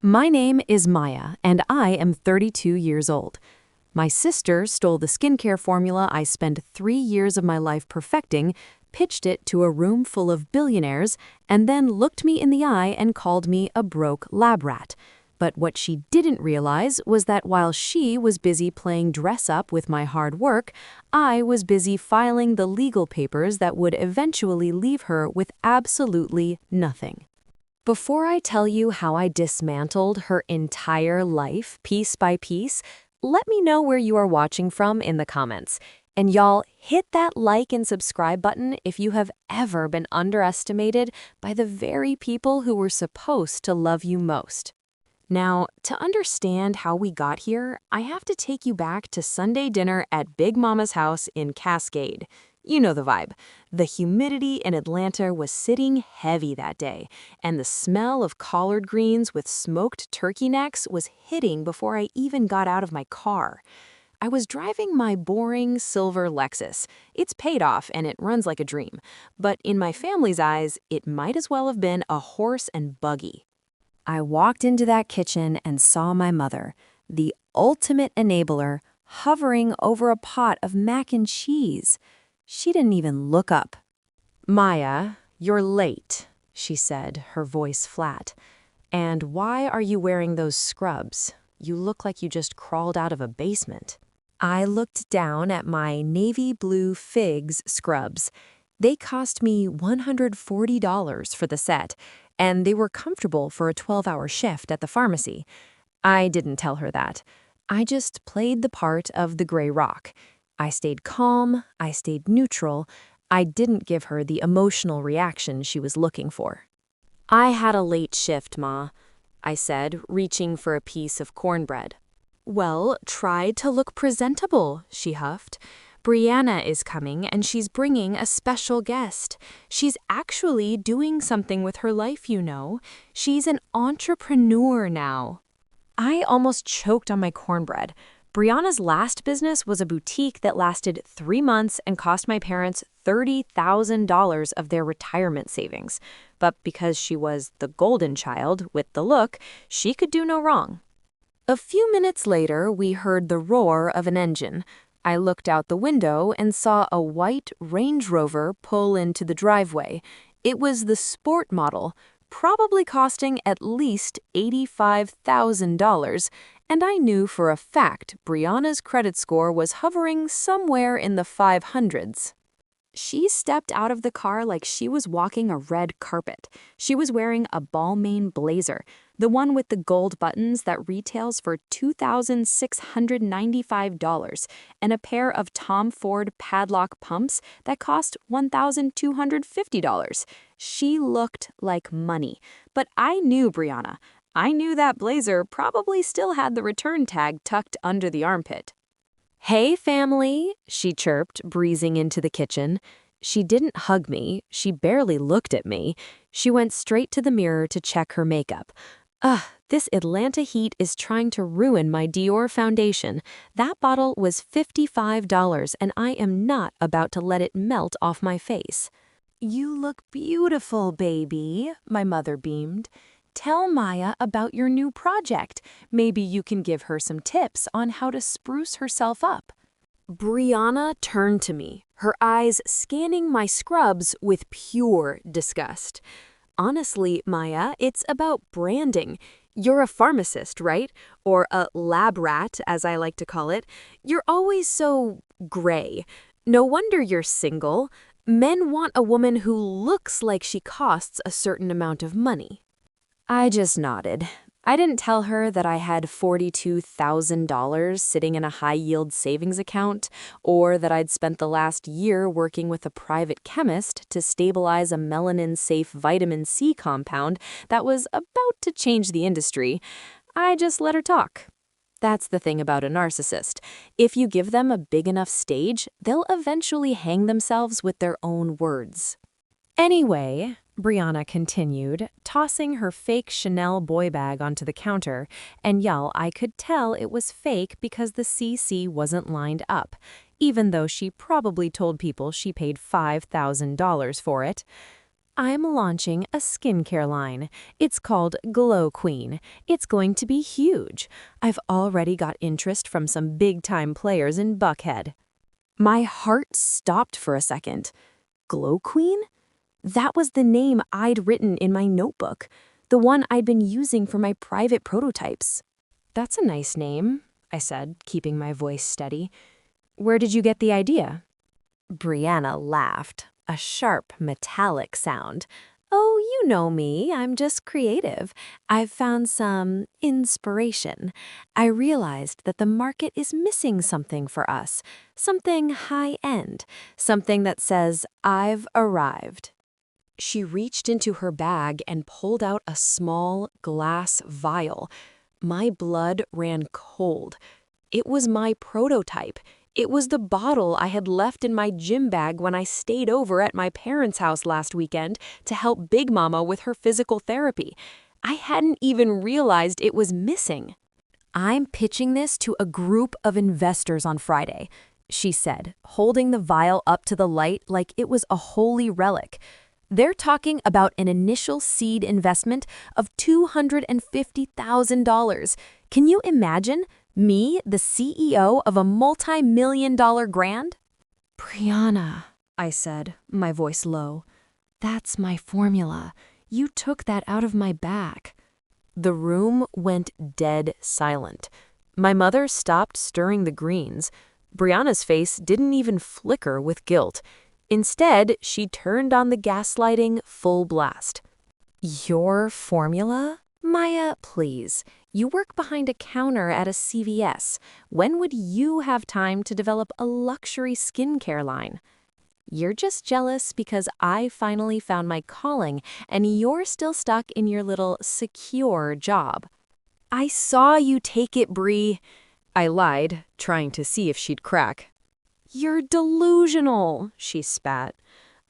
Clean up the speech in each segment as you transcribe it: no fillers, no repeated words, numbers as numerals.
My name is Maya, and I am 32 years old. My sister stole the skincare formula I spent 3 years of my life perfecting, pitched it to a room full of billionaires, and then looked me in the eye and called me a broke lab rat. But what she didn't realize was that while she was busy playing dress-up with my hard work, I was busy filing the legal papers that would eventually leave her with absolutely nothing. Before I tell you how I dismantled her entire life piece by piece, let me know where you are watching from in the comments. And y'all, hit that like and subscribe button if you have ever been underestimated by the very people who were supposed to love you most. Now, to understand how we got here, I have to take you back to Sunday dinner at Big Mama's house in Cascade. You know the vibe. The humidity in Atlanta was sitting heavy that day, and the smell of collard greens with smoked turkey necks was hitting before I even got out of my car. I was driving my boring silver Lexus. It's paid off and it runs like a dream, but in my family's eyes, it might as well have been a horse and buggy. I walked into that kitchen and saw my mother, the ultimate enabler, hovering over a pot of mac and cheese. She didn't even look up. "Maya, you're late," she said, her voice flat. "And why are you wearing those scrubs? You look like you just crawled out of a basement." I looked down at my navy blue Figs scrubs. They cost me $140 for the set, and they were comfortable for a 12-hour shift at the pharmacy. I didn't tell her that. I just played the part of the gray rock. I stayed calm, I stayed neutral. I didn't give her the emotional reaction she was looking for. "I had a late shift, Ma," I said, reaching for a piece of cornbread. "Well, try to look presentable," she huffed. "Brianna is coming and she's bringing a special guest. She's actually doing something with her life, you know. She's an entrepreneur now." I almost choked on my cornbread. Brianna's last business was a boutique that lasted 3 months and cost my parents $30,000 of their retirement savings. But because she was the golden child with the look, she could do no wrong. A few minutes later, we heard the roar of an engine. I looked out the window and saw a white Range Rover pull into the driveway. It was the sport model, probably costing at least $85,000, and I knew for a fact Brianna's credit score was hovering somewhere in the 500s. She stepped out of the car like she was walking a red carpet. She was wearing a Balmain blazer, the one with the gold buttons that retails for $2,695, and a pair of Tom Ford padlock pumps that cost $1,250. She looked like money, but I knew Brianna. I knew that blazer probably still had the return tag tucked under the armpit. "Hey, family," she chirped, breezing into the kitchen. She didn't hug me. She barely looked at me. She went straight to the mirror to check her makeup. This Atlanta heat is trying to ruin my Dior foundation. That bottle was $55, and I am not about to let it melt off my face. "You look beautiful, baby," my mother beamed. "Tell Maya about your new project. Maybe you can give her some tips on how to spruce herself up." Brianna turned to me, her eyes scanning my scrubs with pure disgust. "Honestly, Maya, it's about branding. You're a pharmacist, right? Or a lab rat, as I like to call it. You're always so gray. No wonder you're single. Men want a woman who looks like she costs a certain amount of money." I just nodded. I didn't tell her that I had $42,000 sitting in a high-yield savings account, or that I'd spent the last year working with a private chemist to stabilize a melanin-safe vitamin C compound that was about to change the industry. I just let her talk. That's the thing about a narcissist. If you give them a big enough stage, they'll eventually hang themselves with their own words. "Anyway," Brianna continued, tossing her fake Chanel boy bag onto the counter, and y'all, I could tell it was fake because the CC wasn't lined up, even though she probably told people she paid $5,000 for it. I'm launching a skincare line. It's called Glow Queen. It's going to be huge. I've already got interest from some big-time players in Buckhead." My heart stopped for a second. Glow Queen? That was the name I'd written in my notebook, the one I'd been using for my private prototypes. "That's a nice name," I said, keeping my voice steady. "Where did you get the idea?" Brianna laughed, a sharp, metallic sound. "Oh, you know me, I'm just creative. I've found some inspiration. I realized that the market is missing something for us, something high-end, something that says, 'I've arrived.'" She reached into her bag and pulled out a small glass vial. My blood ran cold. It was my prototype. It was the bottle I had left in my gym bag when I stayed over at my parents' house last weekend to help Big Mama with her physical therapy. I hadn't even realized it was missing. "I'm pitching this to a group of investors on Friday," she said, holding the vial up to the light like it was a holy relic. "They're talking about an initial seed investment of $250,000. Can you imagine? Me, the CEO of a multi-million-dollar brand?" "Brianna," I said, my voice low, "that's my formula. You took that out of my bag." The room went dead silent. My mother stopped stirring the greens. Brianna's face didn't even flicker with guilt. Instead, she turned on the gaslighting full blast. "Your formula? Maya, please. You work behind a counter at a CVS. When would you have time to develop a luxury skincare line? You're just jealous because I finally found my calling and you're still stuck in your little secure job." "I saw you take it, Brie," I lied, trying to see if she'd crack. "You're delusional," she spat.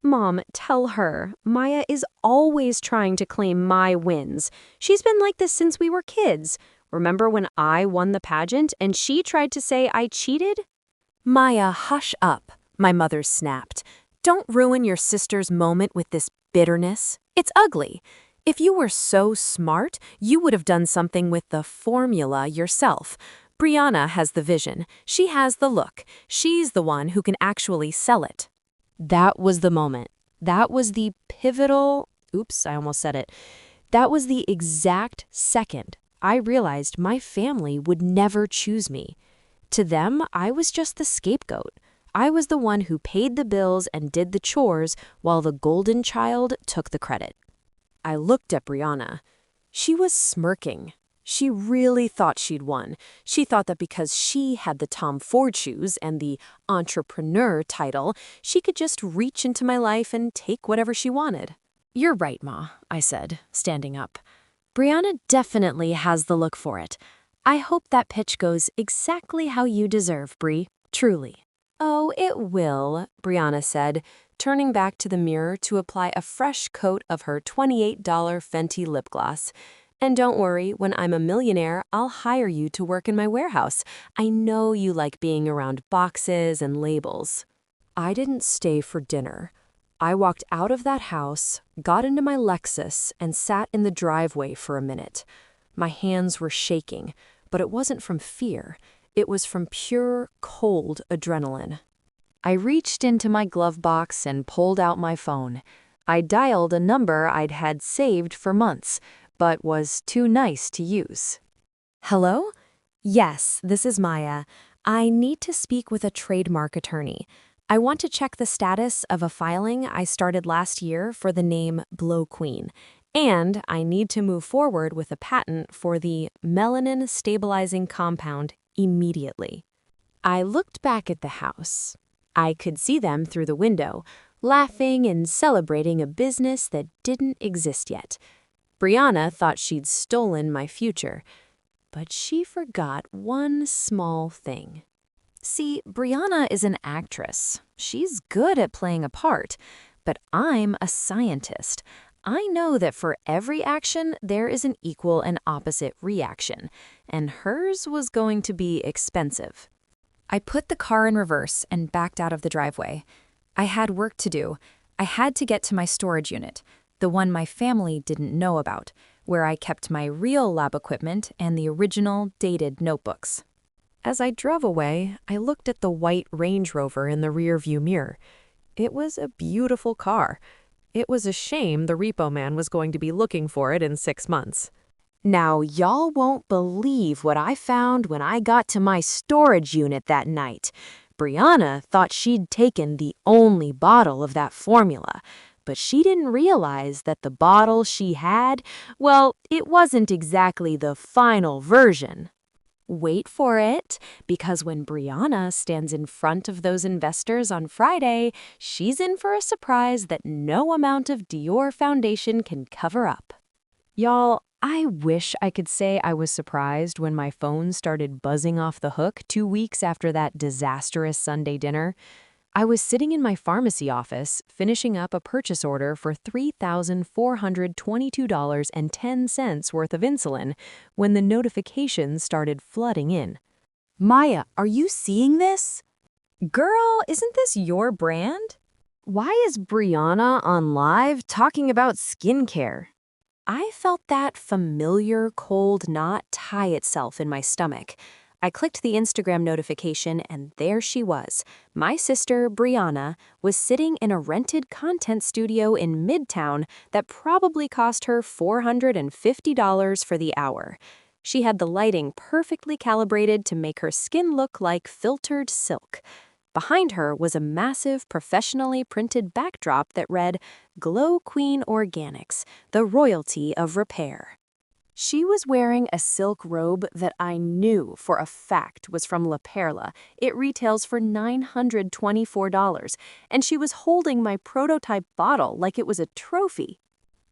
"Mom, tell her. Maya is always trying to claim my wins. She's been like this since we were kids. Remember when I won the pageant and she tried to say I cheated?" "Maya, hush up," my mother snapped. "Don't ruin your sister's moment with this bitterness. It's ugly. If you were so smart, you would have done something with the formula yourself. Brianna has the vision. She has the look. She's the one who can actually sell it." That was the moment. That was the pivotal, oops, I almost said it. That was the exact second I realized my family would never choose me. To them, I was just the scapegoat. I was the one who paid the bills and did the chores while the golden child took the credit. I looked at Brianna. She was smirking. She really thought she'd won. She thought that because she had the Tom Ford shoes and the entrepreneur title, she could just reach into my life and take whatever she wanted. "You're right, Ma," I said, standing up. "Brianna definitely has the look for it. I hope that pitch goes exactly how you deserve, Brie, truly." "Oh, it will," Brianna said, turning back to the mirror to apply a fresh coat of her $28 Fenty lip gloss. "And don't worry, when I'm a millionaire, I'll hire you to work in my warehouse. I know you like being around boxes and labels." I didn't stay for dinner. I walked out of that house, got into my Lexus, and sat in the driveway for a minute. My hands were shaking, but it wasn't from fear. It was from pure, cold adrenaline. I reached into my glove box and pulled out my phone. I dialed a number I'd had saved for months, but was too nice to use. "Hello? Yes, this is Maya. I need to speak with a trademark attorney. I want to check the status of a filing I started last year for the name Glow Queen, and I need to move forward with a patent for the melanin stabilizing compound immediately." I looked back at the house. I could see them through the window, laughing and celebrating a business that didn't exist yet. Brianna thought she'd stolen my future, but she forgot one small thing. See, Brianna is an actress. She's good at playing a part, but I'm a scientist. I know that for every action, there is an equal and opposite reaction, and hers was going to be expensive. I put the car in reverse and backed out of the driveway. I had work to do. I had to get to my storage unit, the one my family didn't know about, where I kept my real lab equipment and the original dated notebooks. As I drove away, I looked at the white Range Rover in the rearview mirror. It was a beautiful car. It was a shame the repo man was going to be looking for it in 6 months. Now, y'all won't believe what I found when I got to my storage unit that night. Brianna thought she'd taken the only bottle of that formula, but she didn't realize that the bottle she had, well, it wasn't exactly the final version. Wait for it, because when Brianna stands in front of those investors on Friday, she's in for a surprise that no amount of Dior foundation can cover up. Y'all, I wish I could say I was surprised when my phone started buzzing off the hook 2 weeks after that disastrous Sunday dinner. I was sitting in my pharmacy office, finishing up a purchase order for $3,422.10 worth of insulin, when the notifications started flooding in. Maya, are you seeing this? Girl, isn't this your brand? Why is Brianna on live talking about skincare? I felt that familiar cold knot tie itself in my stomach. I clicked the Instagram notification, and there she was. My sister, Brianna, was sitting in a rented content studio in Midtown that probably cost her $450 for the hour. She had the lighting perfectly calibrated to make her skin look like filtered silk. Behind her was a massive, professionally printed backdrop that read, "Glow Queen Organics, the royalty of repair." She was wearing a silk robe that I knew for a fact was from La Perla. It retails for $924, and she was holding my prototype bottle like it was a trophy.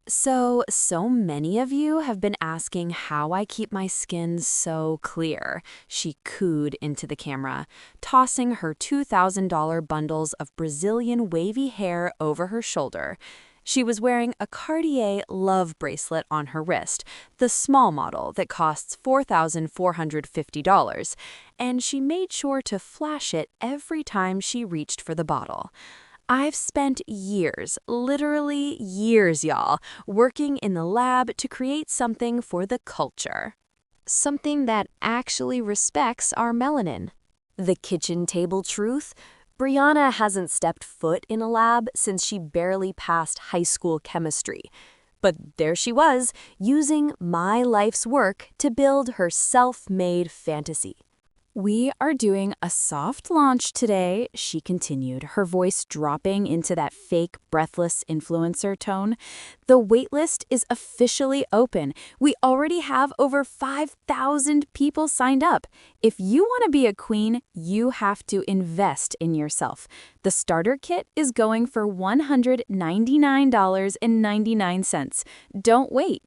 So many of you have been asking how I keep my skin so clear, she cooed into the camera, tossing her $2,000 bundles of Brazilian wavy hair over her shoulder. She was wearing a Cartier love bracelet on her wrist, the small model that costs $4,450, and she made sure to flash it every time she reached for the bottle. I've spent years, literally years, y'all, working in the lab to create something for the culture. Something that actually respects our melanin. The kitchen table truth? Brianna hasn't stepped foot in a lab since she barely passed high school chemistry. But there she was, using my life's work to build her self-made fantasy. "We are doing a soft launch today," she continued, her voice dropping into that fake, breathless influencer tone. "The waitlist is officially open. We already have over 5,000 people signed up. If you want to be a queen, you have to invest in yourself. The starter kit is going for $199.99. Don't wait."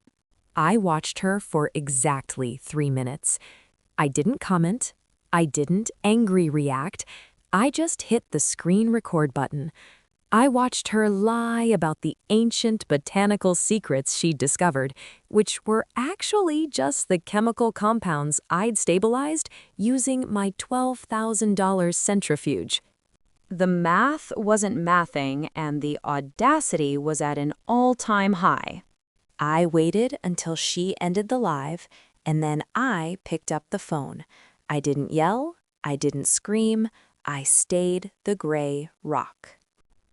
I watched her for exactly 3 minutes. I didn't comment. I didn't angry react. I just hit the screen record button. I watched her lie about the ancient botanical secrets she'd discovered, which were actually just the chemical compounds I'd stabilized using my $12,000 centrifuge. The math wasn't mathing, and the audacity was at an all-time high. I waited until she ended the live, and then I picked up the phone. I didn't yell, I didn't scream, I stayed the gray rock.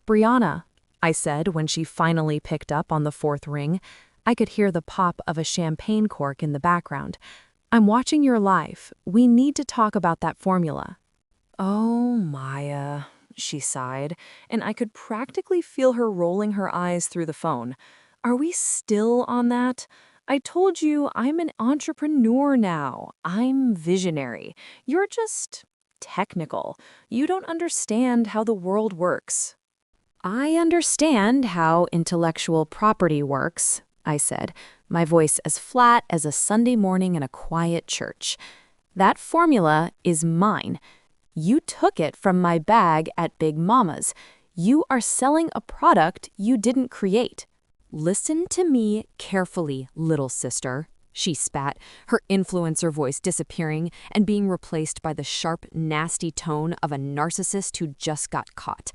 "Brianna," I said when she finally picked up on the 4th ring. I could hear the pop of a champagne cork in the background. "I'm watching your live. We need to talk about that formula." "Oh, Maya," she sighed, and I could practically feel her rolling her eyes through the phone. "Are we still on that? I told you I'm an entrepreneur now. I'm visionary. You're just technical. You don't understand how the world works." "I understand how intellectual property works," I said, my voice as flat as a Sunday morning in a quiet church. "That formula is mine. You took it from my bag at Big Mama's. You are selling a product you didn't create." "Listen to me carefully, little sister," she spat, her influencer voice disappearing and being replaced by the sharp, nasty tone of a narcissist who just got caught.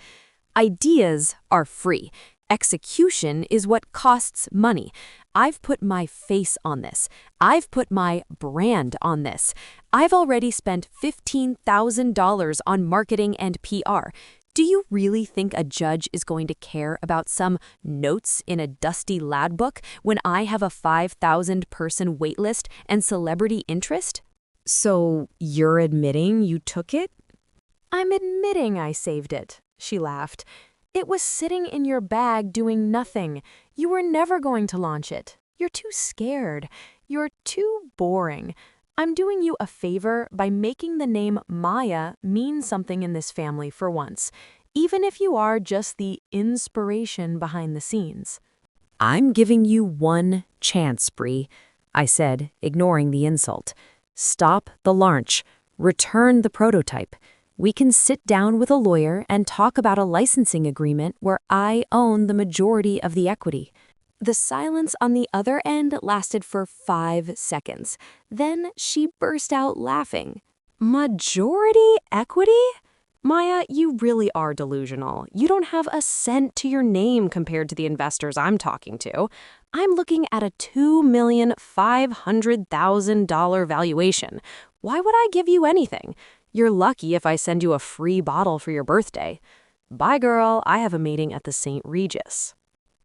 Ideas are free. Execution is what costs money. I've put my face on this. I've put my brand on this. I've already spent $15,000 on marketing and PR. Do you really think a judge is going to care about some notes in a dusty lad book when I have a 5,000-person waitlist and celebrity interest? So you're admitting you took it? I'm admitting I saved it, she laughed. It was sitting in your bag doing nothing. You were never going to launch it. You're too scared. You're too boring. I'm doing you a favor by making the name Maya mean something in this family for once, even if you are just the inspiration behind the scenes. I'm giving you one chance, Bree, I said, ignoring the insult. Stop the launch. Return the prototype. We can sit down with a lawyer and talk about a licensing agreement where I own the majority of the equity. The silence on the other end lasted for 5 seconds. Then she burst out laughing. Majority equity? Maya, you really are delusional. You don't have a cent to your name compared to the investors I'm talking to. I'm looking at a $2,500,000 valuation. Why would I give you anything? You're lucky if I send you a free bottle for your birthday. Bye, girl. I have a meeting at the St. Regis.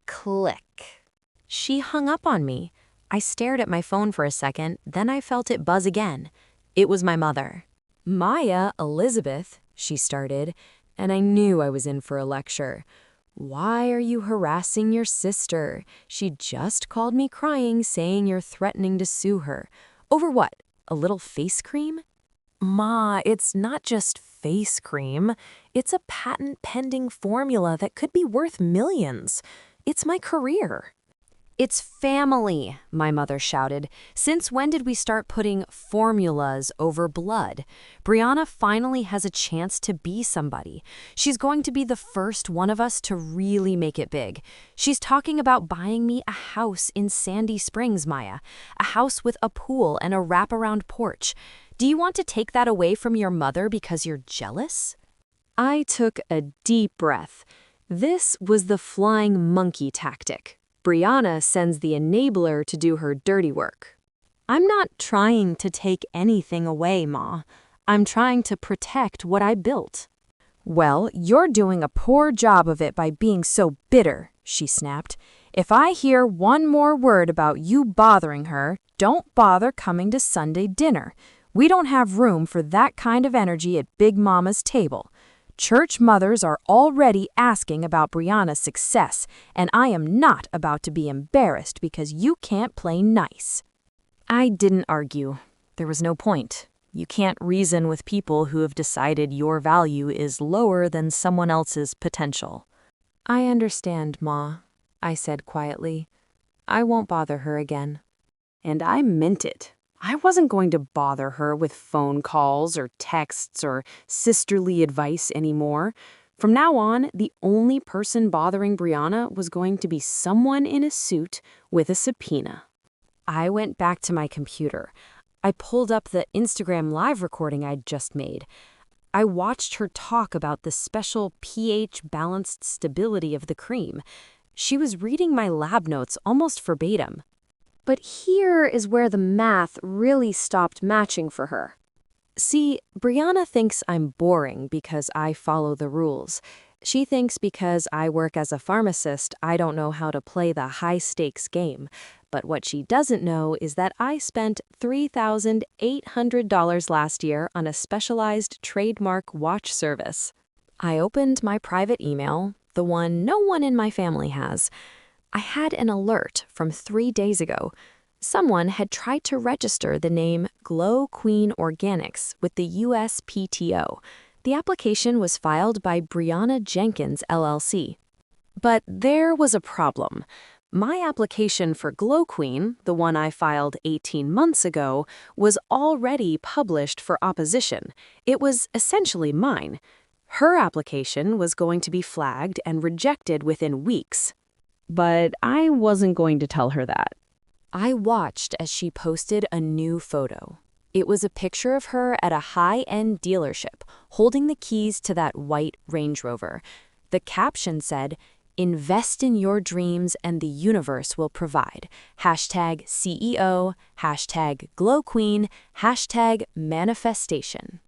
Click. She hung up on me. I stared at my phone for a second, then I felt it buzz again. It was my mother. Maya, Elizabeth, she started, and I knew I was in for a lecture. Why are you harassing your sister? She just called me crying, saying you're threatening to sue her. Over what? A little face cream? Ma, it's not just face cream. It's a patent-pending formula that could be worth millions. It's my career. It's family, my mother shouted. Since when did we start putting formulas over blood? Brianna finally has a chance to be somebody. She's going to be the first one of us to really make it big. She's talking about buying me a house in Sandy Springs, Maya. A house with a pool and a wraparound porch. Do you want to take that away from your mother because you're jealous? I took a deep breath. This was the flying monkey tactic. Brianna sends the enabler to do her dirty work. I'm not trying to take anything away, Ma. I'm trying to protect what I built. Well, you're doing a poor job of it by being so bitter, she snapped. If I hear one more word about you bothering her, don't bother coming to Sunday dinner. We don't have room for that kind of energy at Big Mama's table. Church mothers are already asking about Brianna's success, and I am not about to be embarrassed because you can't play nice. I didn't argue. There was no point. You can't reason with people who have decided your value is lower than someone else's potential. I understand, Ma, I said quietly. I won't bother her again. And I meant it. I wasn't going to bother her with phone calls or texts or sisterly advice anymore. From now on, the only person bothering Brianna was going to be someone in a suit with a subpoena. I went back to my computer. I pulled up the Instagram live recording I'd just made. I watched her talk about the special pH-balanced stability of the cream. She was reading my lab notes almost verbatim. But here is where the math really stopped matching for her. See, Brianna thinks I'm boring because I follow the rules. She thinks because I work as a pharmacist, I don't know how to play the high-stakes game. But what she doesn't know is that I spent $3,800 last year on a specialized trademark watch service. I opened my private email, the one no one in my family has. I had an alert from 3 days ago. Someone had tried to register the name Glow Queen Organics with the USPTO. The application was filed by Brianna Jenkins, LLC. But there was a problem. My application for Glow Queen, the one I filed 18 months ago, was already published for opposition. It was essentially mine. Her application was going to be flagged and rejected within weeks. But I wasn't going to tell her that. I watched as she posted a new photo. It was a picture of her at a high-end dealership, holding the keys to that white Range Rover. The caption said, "Invest in your dreams and the universe will provide. Hashtag CEO, hashtag Glow Queen, hashtag manifestation."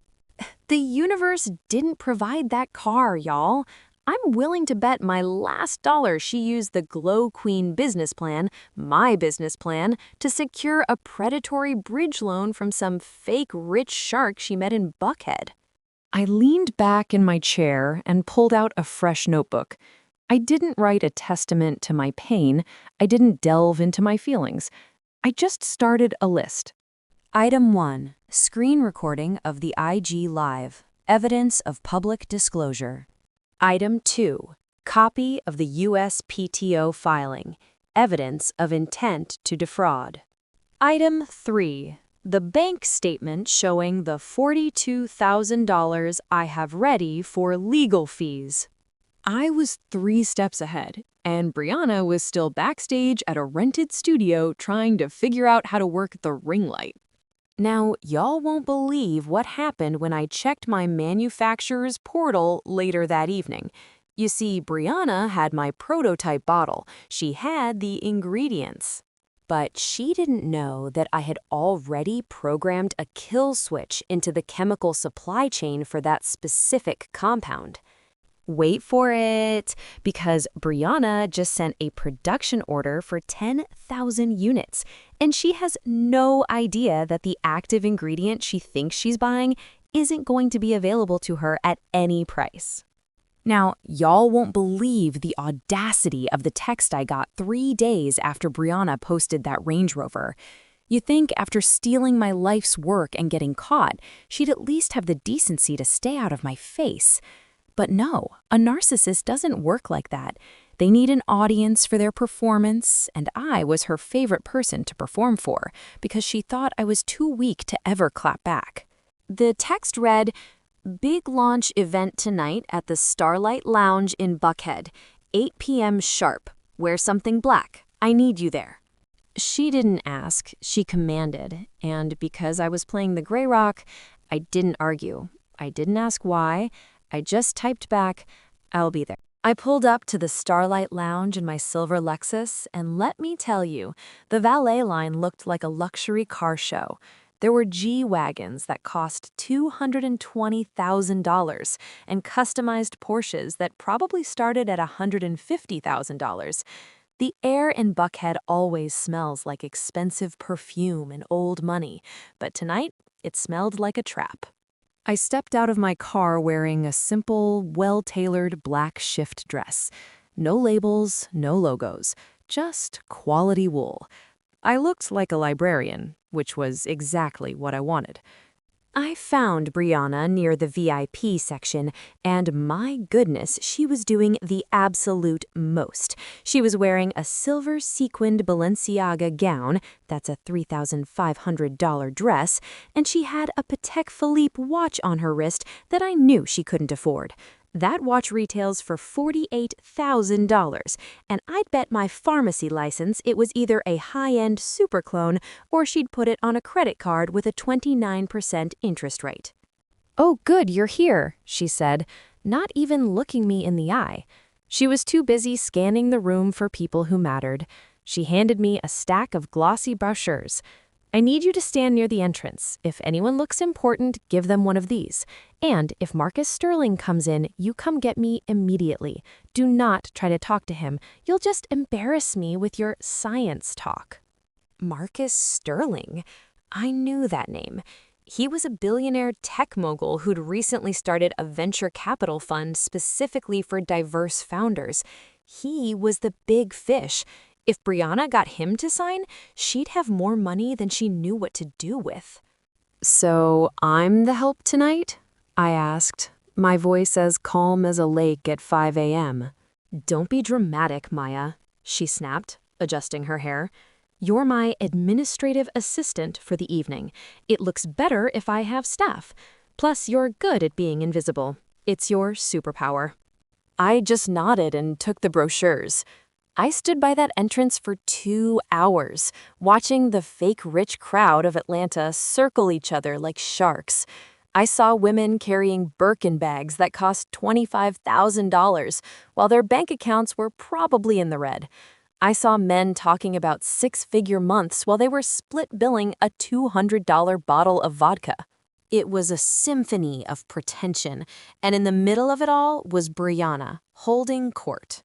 The universe didn't provide that car, y'all. I'm willing to bet my last dollar she used the Glow Queen business plan, my business plan, to secure a predatory bridge loan from some fake rich shark she met in Buckhead. I leaned back in my chair and pulled out a fresh notebook. I didn't write a testament to my pain. I didn't delve into my feelings. I just started a list. Item 1. Screen recording of the IG Live. Evidence of public disclosure. Item 2. Copy of the USPTO filing. Evidence of intent to defraud. Item 3. The bank statement showing the $42,000 I have ready for legal fees. I was 3 steps ahead, and Brianna was still backstage at a rented studio trying to figure out how to work the ring light. Now, y'all won't believe what happened when I checked my manufacturer's portal later that evening. You see, Brianna had my prototype bottle. She had the ingredients. But she didn't know that I had already programmed a kill switch into the chemical supply chain for that specific compound. Wait for it, because Brianna just sent a production order for 10,000 units, and she has no idea that the active ingredient she thinks she's buying isn't going to be available to her at any price. Now, y'all won't believe the audacity of the text I got 3 days after Brianna posted that Range Rover. You'd think after stealing my life's work and getting caught, she'd at least have the decency to stay out of my face. But no, a narcissist doesn't work like that. They need an audience for their performance, and I was her favorite person to perform for because she thought I was too weak to ever clap back. The text read, "Big launch event tonight at the Starlight Lounge in Buckhead, 8 p.m. sharp. Wear something black. I need you there." She didn't ask, she commanded, and because I was playing the gray rock, I didn't argue. I didn't ask why. I just typed back, "I'll be there." I pulled up to the Starlight Lounge in my silver Lexus, and let me tell you, the valet line looked like a luxury car show. There were G-Wagons that cost $220,000 and customized Porsches that probably started at $150,000. The air in Buckhead always smells like expensive perfume and old money, but tonight it smelled like a trap. I stepped out of my car wearing a simple, well-tailored black shift dress. No labels, no logos, just quality wool. I looked like a librarian, which was exactly what I wanted. I found Brianna near the VIP section, and my goodness, she was doing the absolute most. She was wearing a silver sequined Balenciaga gown, that's a $3,500 dress, and she had a Patek Philippe watch on her wrist that I knew she couldn't afford. That watch retails for $48,000, and I'd bet my pharmacy license it was either a high-end super clone or she'd put it on a credit card with a 29% interest rate. "Oh, good, you're here," she said, not even looking me in the eye. She was too busy scanning the room for people who mattered. She handed me a stack of glossy brochures. "I need you to stand near the entrance. If anyone looks important, give them one of these. And if Marcus Sterling comes in, you come get me immediately. Do not try to talk to him. You'll just embarrass me with your science talk." Marcus Sterling? I knew that name. He was a billionaire tech mogul who'd recently started a venture capital fund specifically for diverse founders. He was the big fish. If Brianna got him to sign, she'd have more money than she knew what to do with. "So I'm the help tonight?" I asked, my voice as calm as a lake at 5 a.m. "Don't be dramatic, Maya," she snapped, adjusting her hair. "You're my administrative assistant for the evening. It looks better if I have staff. Plus, you're good at being invisible. It's your superpower." I just nodded and took the brochures. I stood by that entrance for 2 hours, watching the fake rich crowd of Atlanta circle each other like sharks. I saw women carrying Birkin bags that cost $25,000 while their bank accounts were probably in the red. I saw men talking about six-figure months while they were split billing a $200 bottle of vodka. It was a symphony of pretension, and in the middle of it all was Brianna, holding court.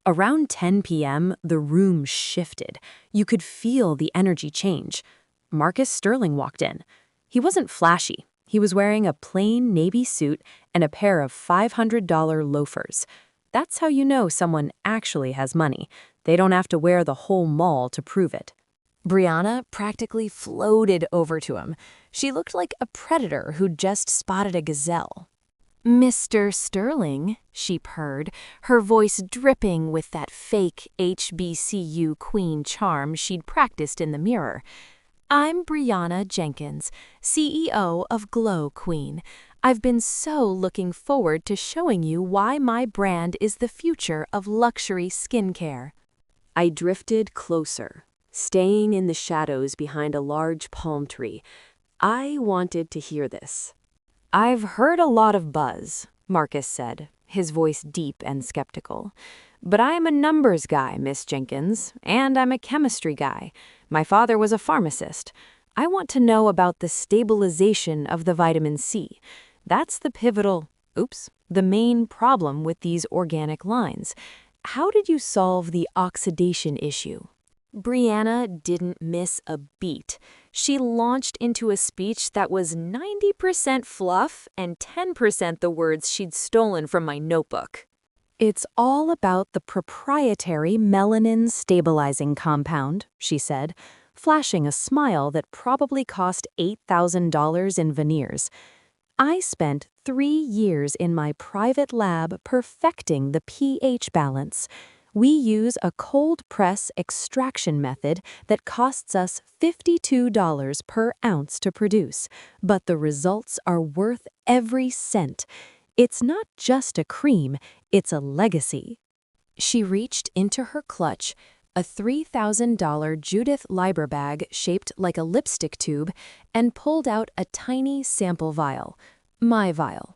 Around 10 p.m., the room shifted. You could feel the energy change. Marcus Sterling walked in. He wasn't flashy. He was wearing a plain navy suit and a pair of $500 loafers. That's how you know someone actually has money. They don't have to wear the whole mall to prove it. Brianna practically floated over to him. She looked like a predator who'd just spotted a gazelle. "Mr. Sterling," she purred, her voice dripping with that fake HBCU queen charm she'd practiced in the mirror. "I'm Brianna Jenkins, CEO of Glow Queen. I've been so looking forward to showing you why my brand is the future of luxury skincare." I drifted closer, staying in the shadows behind a large palm tree. I wanted to hear this. "I've heard a lot of buzz," Marcus said, his voice deep and skeptical. "But I'm a numbers guy, Miss Jenkins, and I'm a chemistry guy. My father was a pharmacist. I want to know about the stabilization of the vitamin C. That's the main problem with these organic lines. How did you solve the oxidation issue?" Brianna didn't miss a beat. She launched into a speech that was 90% fluff and 10% the words she'd stolen from my notebook. "It's all about the proprietary melanin stabilizing compound," she said, flashing a smile that probably cost $8,000 in veneers. "I spent 3 years in my private lab perfecting the pH balance. We use a cold press extraction method that costs us $52 per ounce to produce, but the results are worth every cent. It's not just a cream, it's a legacy." She reached into her clutch, a $3,000 Judith Leiber bag shaped like a lipstick tube, and pulled out a tiny sample vial. My vial.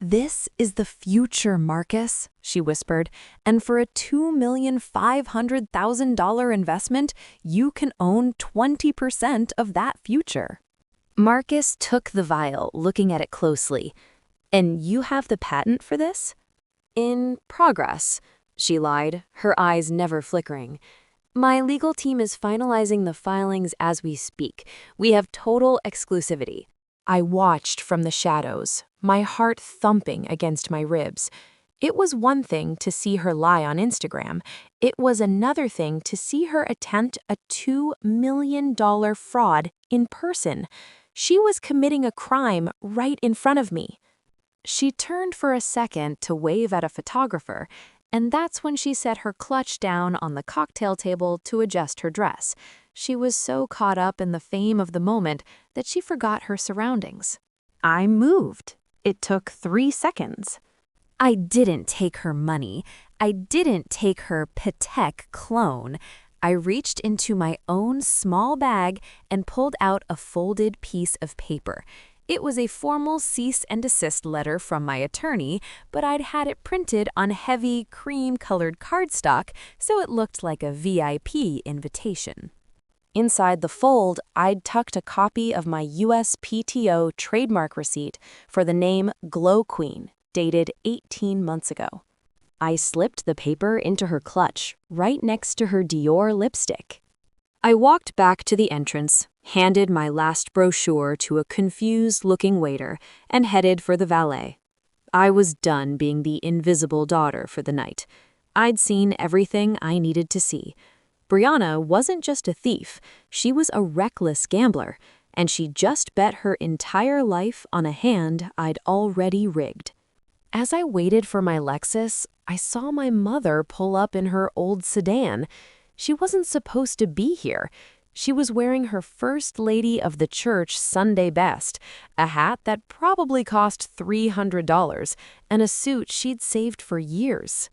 "This is the future, Marcus," she whispered, "and for a $2,500,000 investment, you can own 20% of that future." Marcus took the vial, looking at it closely. "And you have the patent for this?" "In progress," she lied, her eyes never flickering. "My legal team is finalizing the filings as we speak. We have total exclusivity." I watched from the shadows, my heart thumping against my ribs. It was one thing to see her lie on Instagram. It was another thing to see her attempt a $2 million fraud in person. She was committing a crime right in front of me. She turned for a second to wave at a photographer, and that's when she set her clutch down on the cocktail table to adjust her dress. She was so caught up in the fame of the moment that she forgot her surroundings. I moved. It took 3 seconds. I didn't take her money. I didn't take her Patek clone. I reached into my own small bag and pulled out a folded piece of paper. It was a formal cease and desist letter from my attorney, but I'd had it printed on heavy, cream-colored cardstock, so it looked like a VIP invitation. Inside the fold, I'd tucked a copy of my USPTO trademark receipt for the name Glow Queen, dated 18 months ago. I slipped the paper into her clutch, right next to her Dior lipstick. I walked back to the entrance, handed my last brochure to a confused-looking waiter, and headed for the valet. I was done being the invisible daughter for the night. I'd seen everything I needed to see. Brianna wasn't just a thief, she was a reckless gambler, and she just bet her entire life on a hand I'd already rigged. As I waited for my Lexus, I saw my mother pull up in her old sedan. She wasn't supposed to be here. She was wearing her First Lady of the Church Sunday best, a hat that probably cost $300, and a suit she'd saved for years.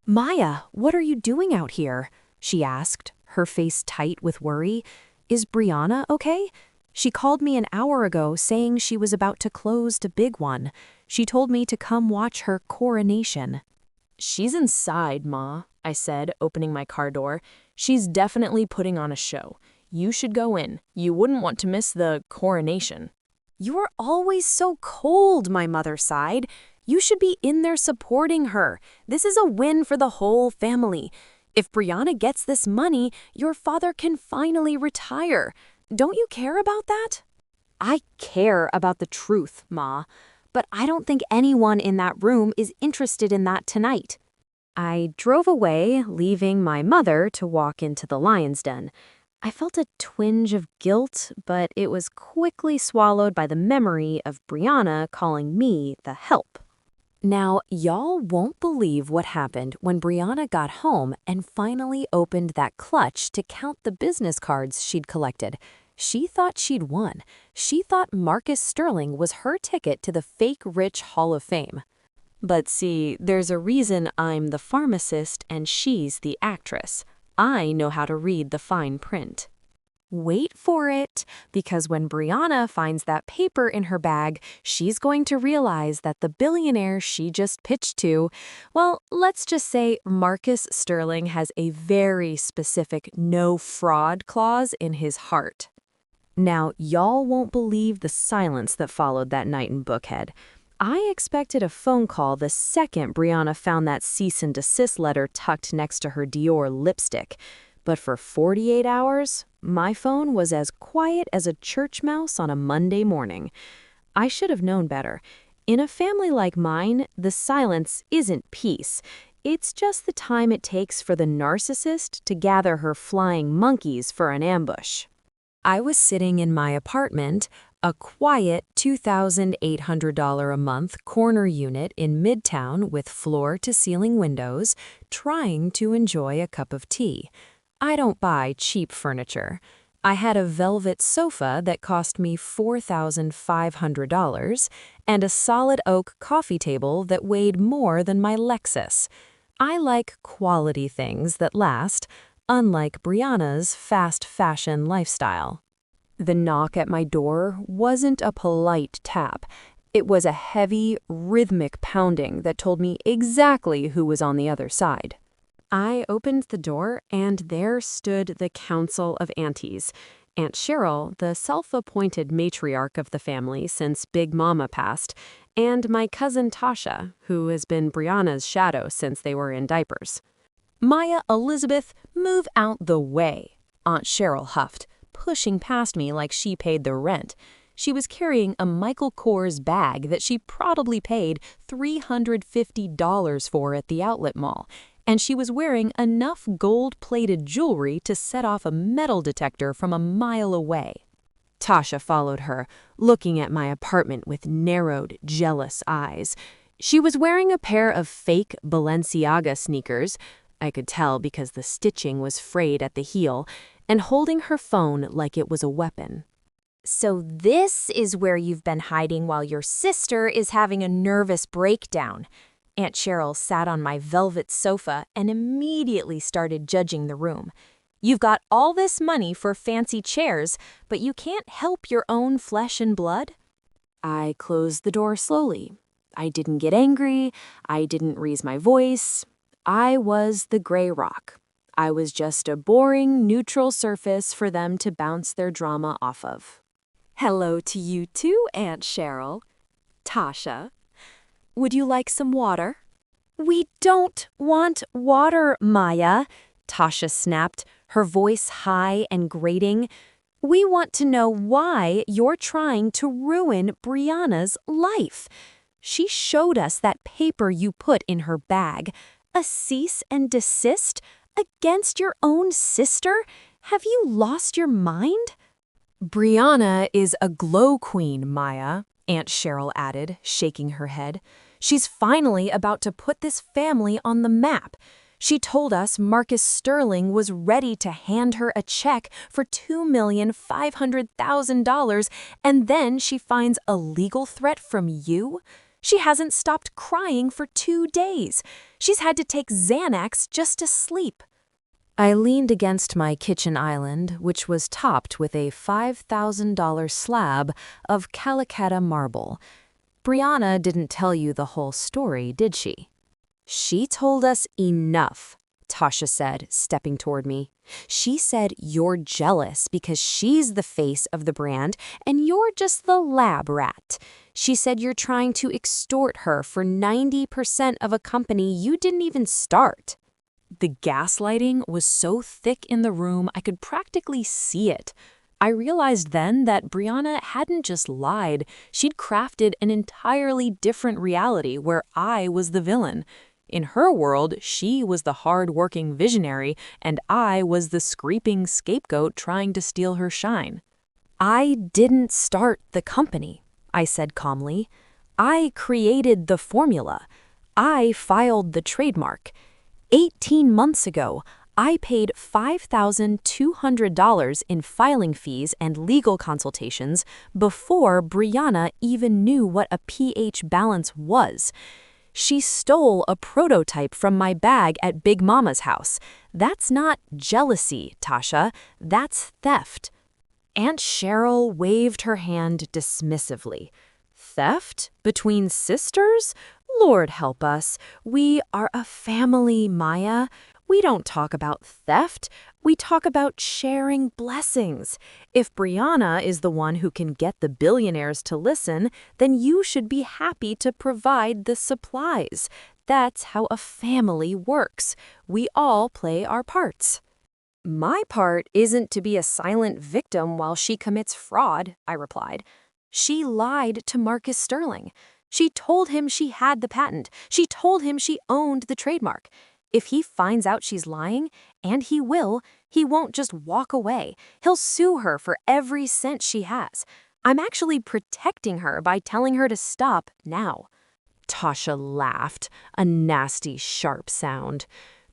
"Maya, what are you doing out here?" she asked, her face tight with worry. "Is Brianna okay? She called me an hour ago saying she was about to close a big one. She told me to come watch her coronation. She's inside, Ma, I said, opening my car door. She's definitely putting on a show. You should go in. You wouldn't want to miss the coronation. You're always so cold, my mother sighed. You should be in there supporting her. This is a win for the whole family. If Brianna gets this money, your father can finally retire. Don't you care about that? I care about the truth, Ma, but I don't think anyone in that room is interested in that tonight. I drove away, leaving my mother to walk into the lion's den. I felt a twinge of guilt, but it was quickly swallowed by the memory of Brianna calling me the help. Now, y'all won't believe what happened when Brianna got home and finally opened that clutch to count the business cards she'd collected. She thought she'd won. She thought Marcus Sterling was her ticket to the fake rich Hall of Fame. But see, there's a reason I'm the pharmacist and she's the actress. I know how to read the fine print. Wait for it, because when Brianna finds that paper in her bag, she's going to realize that the billionaire she just pitched to, well, let's just say Marcus Sterling has a very specific no fraud clause in his heart. Now, y'all won't believe the silence that followed that night in Bookhead. I expected a phone call the second Brianna found that cease and desist letter tucked next to her Dior lipstick. But for 48 hours, my phone was as quiet as a church mouse on a Monday morning. I should have known better. In a family like mine, the silence isn't peace. It's just the time it takes for the narcissist to gather her flying monkeys for an ambush. I was sitting in my apartment, a quiet $2,800 a month corner unit in Midtown with floor-to-ceiling windows, trying to enjoy a cup of tea. I don't buy cheap furniture. I had a velvet sofa that cost me $4,500 and a solid oak coffee table that weighed more than my Lexus. I like quality things that last, unlike Brianna's fast fashion lifestyle. The knock at my door wasn't a polite tap. It was a heavy, rhythmic pounding that told me exactly who was on the other side. I opened the door, and there stood the Council of Aunties. Aunt Cheryl, the self-appointed matriarch of the family since Big Mama passed, and my cousin Tasha, who has been Brianna's shadow since they were in diapers. "Maya Elizabeth, move out the way," Aunt Cheryl huffed, pushing past me like she paid the rent. She was carrying a Michael Kors bag that she probably paid $350 for at the outlet mall, and she was wearing enough gold-plated jewelry to set off a metal detector from a mile away. Tasha followed her, looking at my apartment with narrowed, jealous eyes. She was wearing a pair of fake Balenciaga sneakers, I could tell because the stitching was frayed at the heel, and holding her phone like it was a weapon. "So this is where you've been hiding while your sister is having a nervous breakdown." Aunt Cheryl sat on my velvet sofa and immediately started judging the room. "You've got all this money for fancy chairs, but you can't help your own flesh and blood?" I closed the door slowly. I didn't get angry. I didn't raise my voice. I was the gray rock. I was just a boring, neutral surface for them to bounce their drama off of. "Hello to you too, Aunt Cheryl. Tasha, would you like some water?" "We don't want water, Maya," Tasha snapped, her voice high and grating. "We want to know why you're trying to ruin Brianna's life. She showed us that paper you put in her bag. A cease and desist against your own sister? Have you lost your mind?" "Brianna is a glow queen, Maya," Aunt Cheryl added, shaking her head. "She's finally about to put this family on the map. She told us Marcus Sterling was ready to hand her a check for $2,500,000, and then she finds a legal threat from you? She hasn't stopped crying for 2 days. She's had to take Xanax just to sleep." I leaned against my kitchen island, which was topped with a $5,000 slab of Calacatta marble. Brianna didn't tell you the whole story, did she? She told us enough, Tasha said, stepping toward me. She said you're jealous because she's the face of the brand and you're just the lab rat. She said you're trying to extort her for 90% of a company you didn't even start. The gaslighting was so thick in the room I could practically see it. I realized then that Brianna hadn't just lied, she'd crafted an entirely different reality where I was the villain. In her world, she was the hard-working visionary, and I was the screeping scapegoat trying to steal her shine. I didn't start the company, I said calmly. I created the formula. I filed the trademark. 18 months ago, I paid $5,200 in filing fees and legal consultations before Brianna even knew what a pH balance was. She stole a prototype from my bag at Big Mama's house. That's not jealousy, Tasha. That's theft. Aunt Cheryl waved her hand dismissively. Theft? Between sisters? Lord help us. We are a family, Maya. We don't talk about theft. We talk about sharing blessings. If Brianna is the one who can get the billionaires to listen, then you should be happy to provide the supplies. That's how a family works. We all play our parts. My part isn't to be a silent victim while she commits fraud, I replied. She lied to Marcus Sterling. She told him she had the patent. She told him she owned the trademark. If he finds out she's lying, and he won't just walk away. He'll sue her for every cent she has. I'm actually protecting her by telling her to stop now. Tasha laughed, a nasty, sharp sound.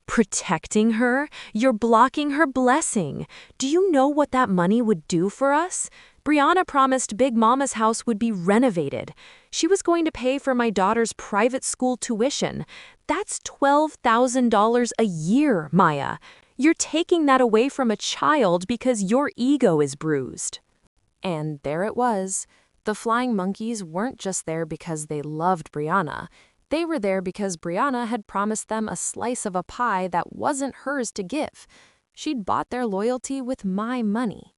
Protecting her? You're blocking her blessing. Do you know what that money would do for us? Brianna promised Big Mama's house would be renovated. She was going to pay for my daughter's private school tuition. That's $12,000 a year, Maya. You're taking that away from a child because your ego is bruised. And there it was. The flying monkeys weren't just there because they loved Brianna. They were there because Brianna had promised them a slice of a pie that wasn't hers to give. She'd bought their loyalty with my money.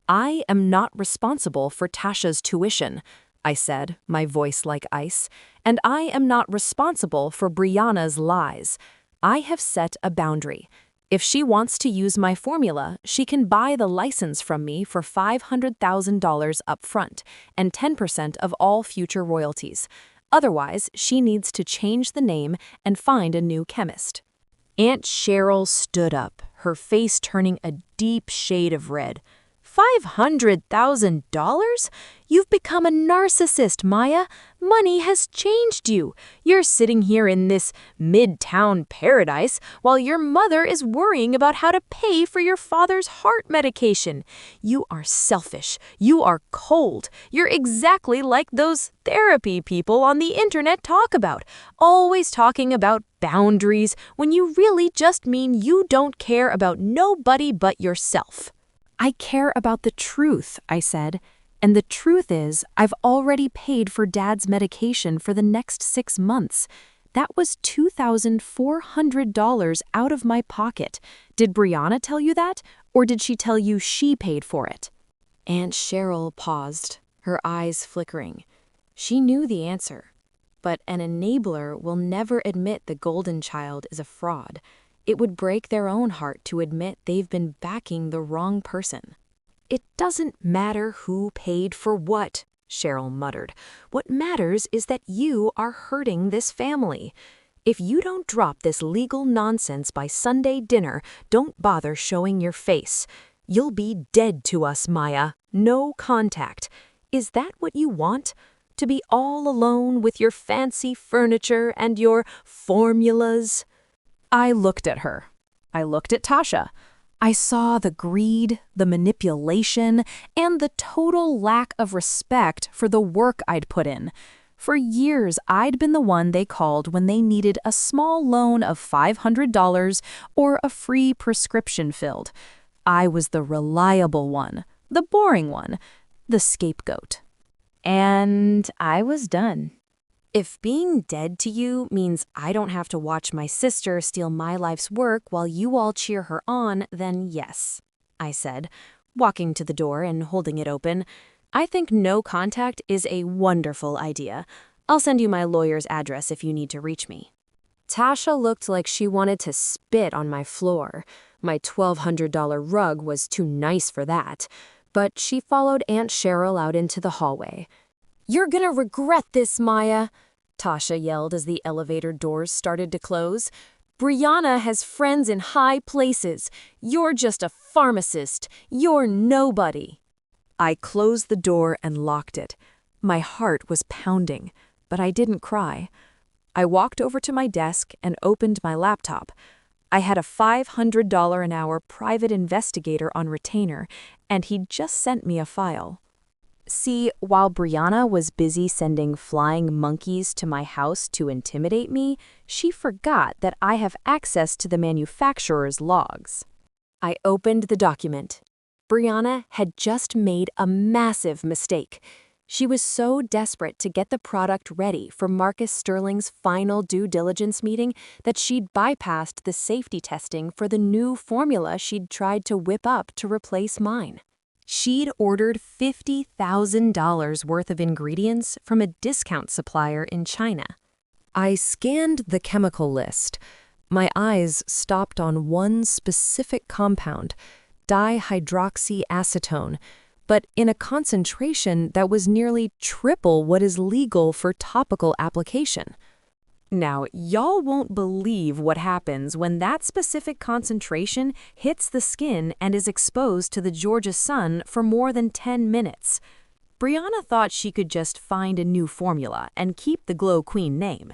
I am not responsible for Tasha's tuition, I said, my voice like ice, and I am not responsible for Brianna's lies. I have set a boundary. If she wants to use my formula, she can buy the license from me for $500,000 up front and 10% of all future royalties. Otherwise, she needs to change the name and find a new chemist. Aunt Cheryl stood up, her face turning a deep shade of red. $500,000? You've become a narcissist, Maya. Money has changed you. You're sitting here in this midtown paradise while your mother is worrying about how to pay for your father's heart medication. You are selfish. You are cold. You're exactly like those therapy people on the internet talk about, always talking about boundaries when you really just mean you don't care about nobody but yourself. I care about the truth, I said, and the truth is I've already paid for Dad's medication for the next 6 months. That was $2,400 out of my pocket. Did Brianna tell you that, or did she tell you she paid for it? Aunt Cheryl paused, her eyes flickering. She knew the answer, but an enabler will never admit the golden child is a fraud. It would break their own heart to admit they've been backing the wrong person. It doesn't matter who paid for what, Cheryl muttered. What matters is that you are hurting this family. If you don't drop this legal nonsense by Sunday dinner, don't bother showing your face. You'll be dead to us, Maya. No contact. Is that what you want? To be all alone with your fancy furniture and your formulas? I looked at her. I looked at Tasha. I saw the greed, the manipulation, and the total lack of respect for the work I'd put in. For years, I'd been the one they called when they needed a small loan of $500 or a free prescription filled. I was the reliable one, the boring one, the scapegoat. And I was done. If being dead to you means I don't have to watch my sister steal my life's work while you all cheer her on, then yes, I said, walking to the door and holding it open. I think no contact is a wonderful idea. I'll send you my lawyer's address if you need to reach me. Tasha looked like she wanted to spit on my floor. My $1,200 rug was too nice for that. But she followed Aunt Cheryl out into the hallway. "You're gonna regret this, Maya," Tasha yelled as the elevator doors started to close. "Brianna has friends in high places. You're just a pharmacist. You're nobody." I closed the door and locked it. My heart was pounding, but I didn't cry. I walked over to my desk and opened my laptop. I had a $500 an hour private investigator on retainer, and he'd just sent me a file. See, while Brianna was busy sending flying monkeys to my house to intimidate me, she forgot that I have access to the manufacturer's logs. I opened the document. Brianna had just made a massive mistake. She was so desperate to get the product ready for Marcus Sterling's final due diligence meeting that she'd bypassed the safety testing for the new formula she'd tried to whip up to replace mine. She'd ordered $50,000 worth of ingredients from a discount supplier in China. I scanned the chemical list. My eyes stopped on one specific compound, dihydroxyacetone, but in a concentration that was nearly triple what is legal for topical application. Now, y'all won't believe what happens when that specific concentration hits the skin and is exposed to the Georgia sun for more than 10 minutes. Brianna thought she could just find a new formula and keep the Glow Queen name.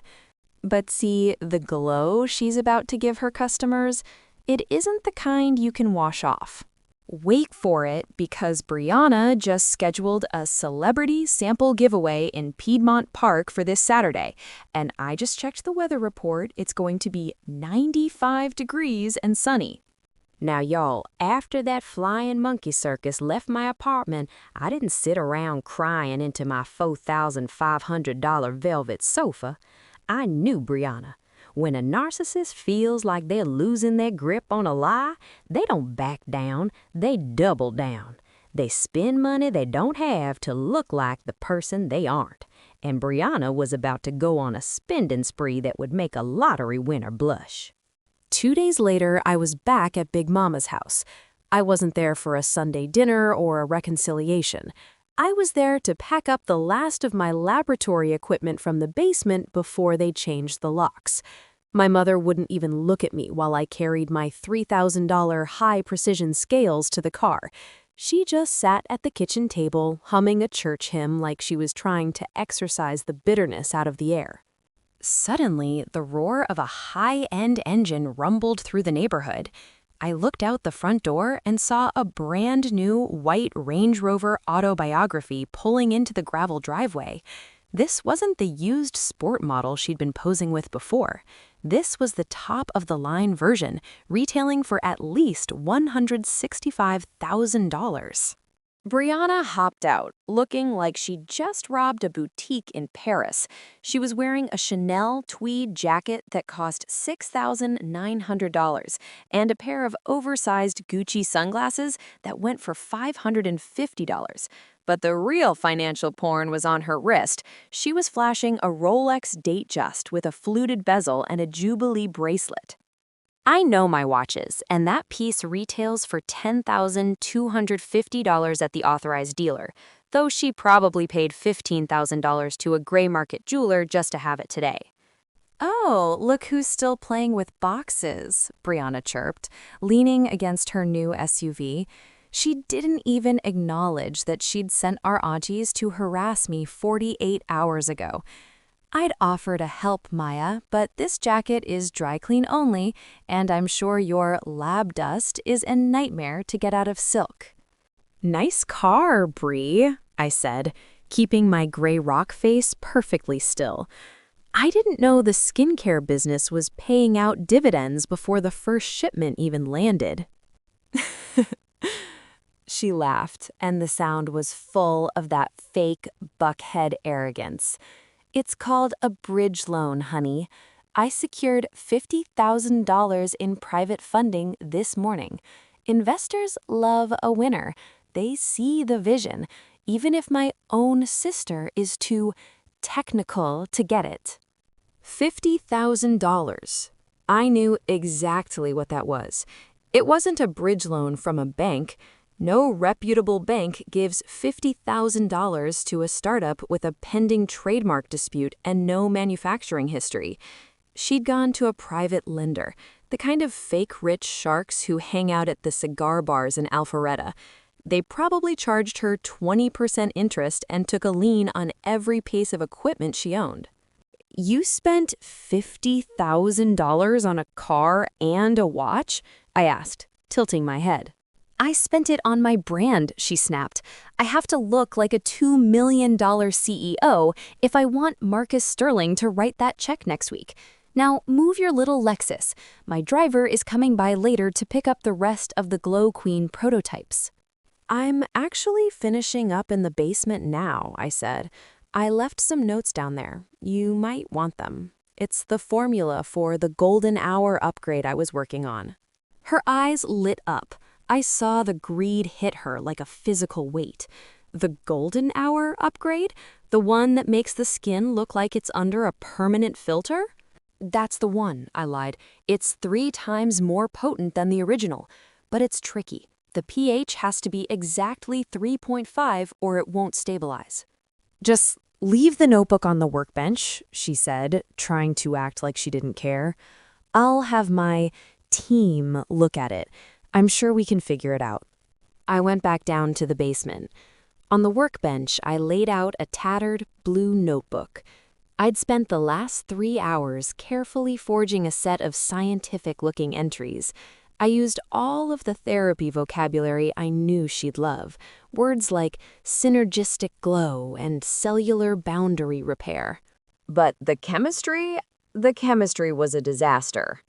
But see, the glow she's about to give her customers, it isn't the kind you can wash off. Wait for it, because Brianna just scheduled a celebrity sample giveaway in Piedmont Park for this Saturday, and I just checked the weather report. It's going to be 95 degrees and sunny. Now, y'all, after that flying monkey circus left my apartment, I didn't sit around crying into my $4,500 velvet sofa. I knew Brianna. When a narcissist feels like they're losing their grip on a lie, they don't back down, they double down. They spend money they don't have to look like the person they aren't. And Brianna was about to go on a spending spree that would make a lottery winner blush. 2 days later, I was back at Big Mama's house. I wasn't there for a Sunday dinner or a reconciliation. I was there to pack up the last of my laboratory equipment from the basement before they changed the locks. My mother wouldn't even look at me while I carried my $3,000 high-precision scales to the car. She just sat at the kitchen table, humming a church hymn like she was trying to exorcise the bitterness out of the air. Suddenly, the roar of a high-end engine rumbled through the neighborhood. I looked out the front door and saw a brand new white Range Rover Autobiography pulling into the gravel driveway. This wasn't the used sport model she'd been posing with before. This was the top-of-the-line version, retailing for at least $165,000. Brianna hopped out, looking like she'd just robbed a boutique in Paris. She was wearing a Chanel tweed jacket that cost $6,900 and a pair of oversized Gucci sunglasses that went for $550. But the real financial porn was on her wrist. She was flashing a Rolex Datejust with a fluted bezel and a Jubilee bracelet. I know my watches, and that piece retails for $10,250 at the authorized dealer, though she probably paid $15,000 to a gray market jeweler just to have it today. "Oh, look who's still playing with boxes," Brianna chirped, leaning against her new SUV. She didn't even acknowledge that she'd sent our aunties to harass me 48 hours ago. I'd offer to help, Maya, but this jacket is dry clean only, and I'm sure your lab dust is a nightmare to get out of silk. "Nice car, Brie," I said. keeping my gray rock face perfectly still. I didn't know the skincare business was paying out dividends before the first shipment even landed. She laughed, and the sound was full of that fake buckhead arrogance. It's called a bridge loan, honey. I secured $50,000 in private funding this morning. Investors love a winner. They see the vision, even if my own sister is too technical to get it. $50,000. I knew exactly what that was. It wasn't a bridge loan from a bank. No reputable bank gives $50,000 to a startup with a pending trademark dispute and no manufacturing history. She'd gone to a private lender, the kind of fake rich sharks who hang out at the cigar bars in Alpharetta. They probably charged her 20% interest and took a lien on every piece of equipment she owned. You spent $50,000 on a car and a watch? I asked, tilting my head. I spent it on my brand, she snapped. I have to look like a $2 million CEO if I want Marcus Sterling to write that check next week. Now, move your little Lexus. My driver is coming by later to pick up the rest of the Glow Queen prototypes. I'm actually finishing up in the basement now, I said. I left some notes down there. You might want them. It's the formula for the golden hour upgrade I was working on. Her eyes lit up. I saw the greed hit her like a physical weight. The golden hour upgrade? The one that makes the skin look like it's under a permanent filter? That's the one, I lied. It's 3 times more potent than the original. But it's tricky. The pH has to be exactly 3.5 or it won't stabilize. Just leave the notebook on the workbench, she said, trying to act like she didn't care. I'll have my team look at it. I'm sure we can figure it out. I went back down to the basement. On the workbench, I laid out a tattered blue notebook. I'd spent the last 3 hours carefully forging a set of scientific-looking entries. I used all of the therapy vocabulary I knew she'd love, words like synergistic glow and cellular boundary repair. But the chemistry? The chemistry was a disaster.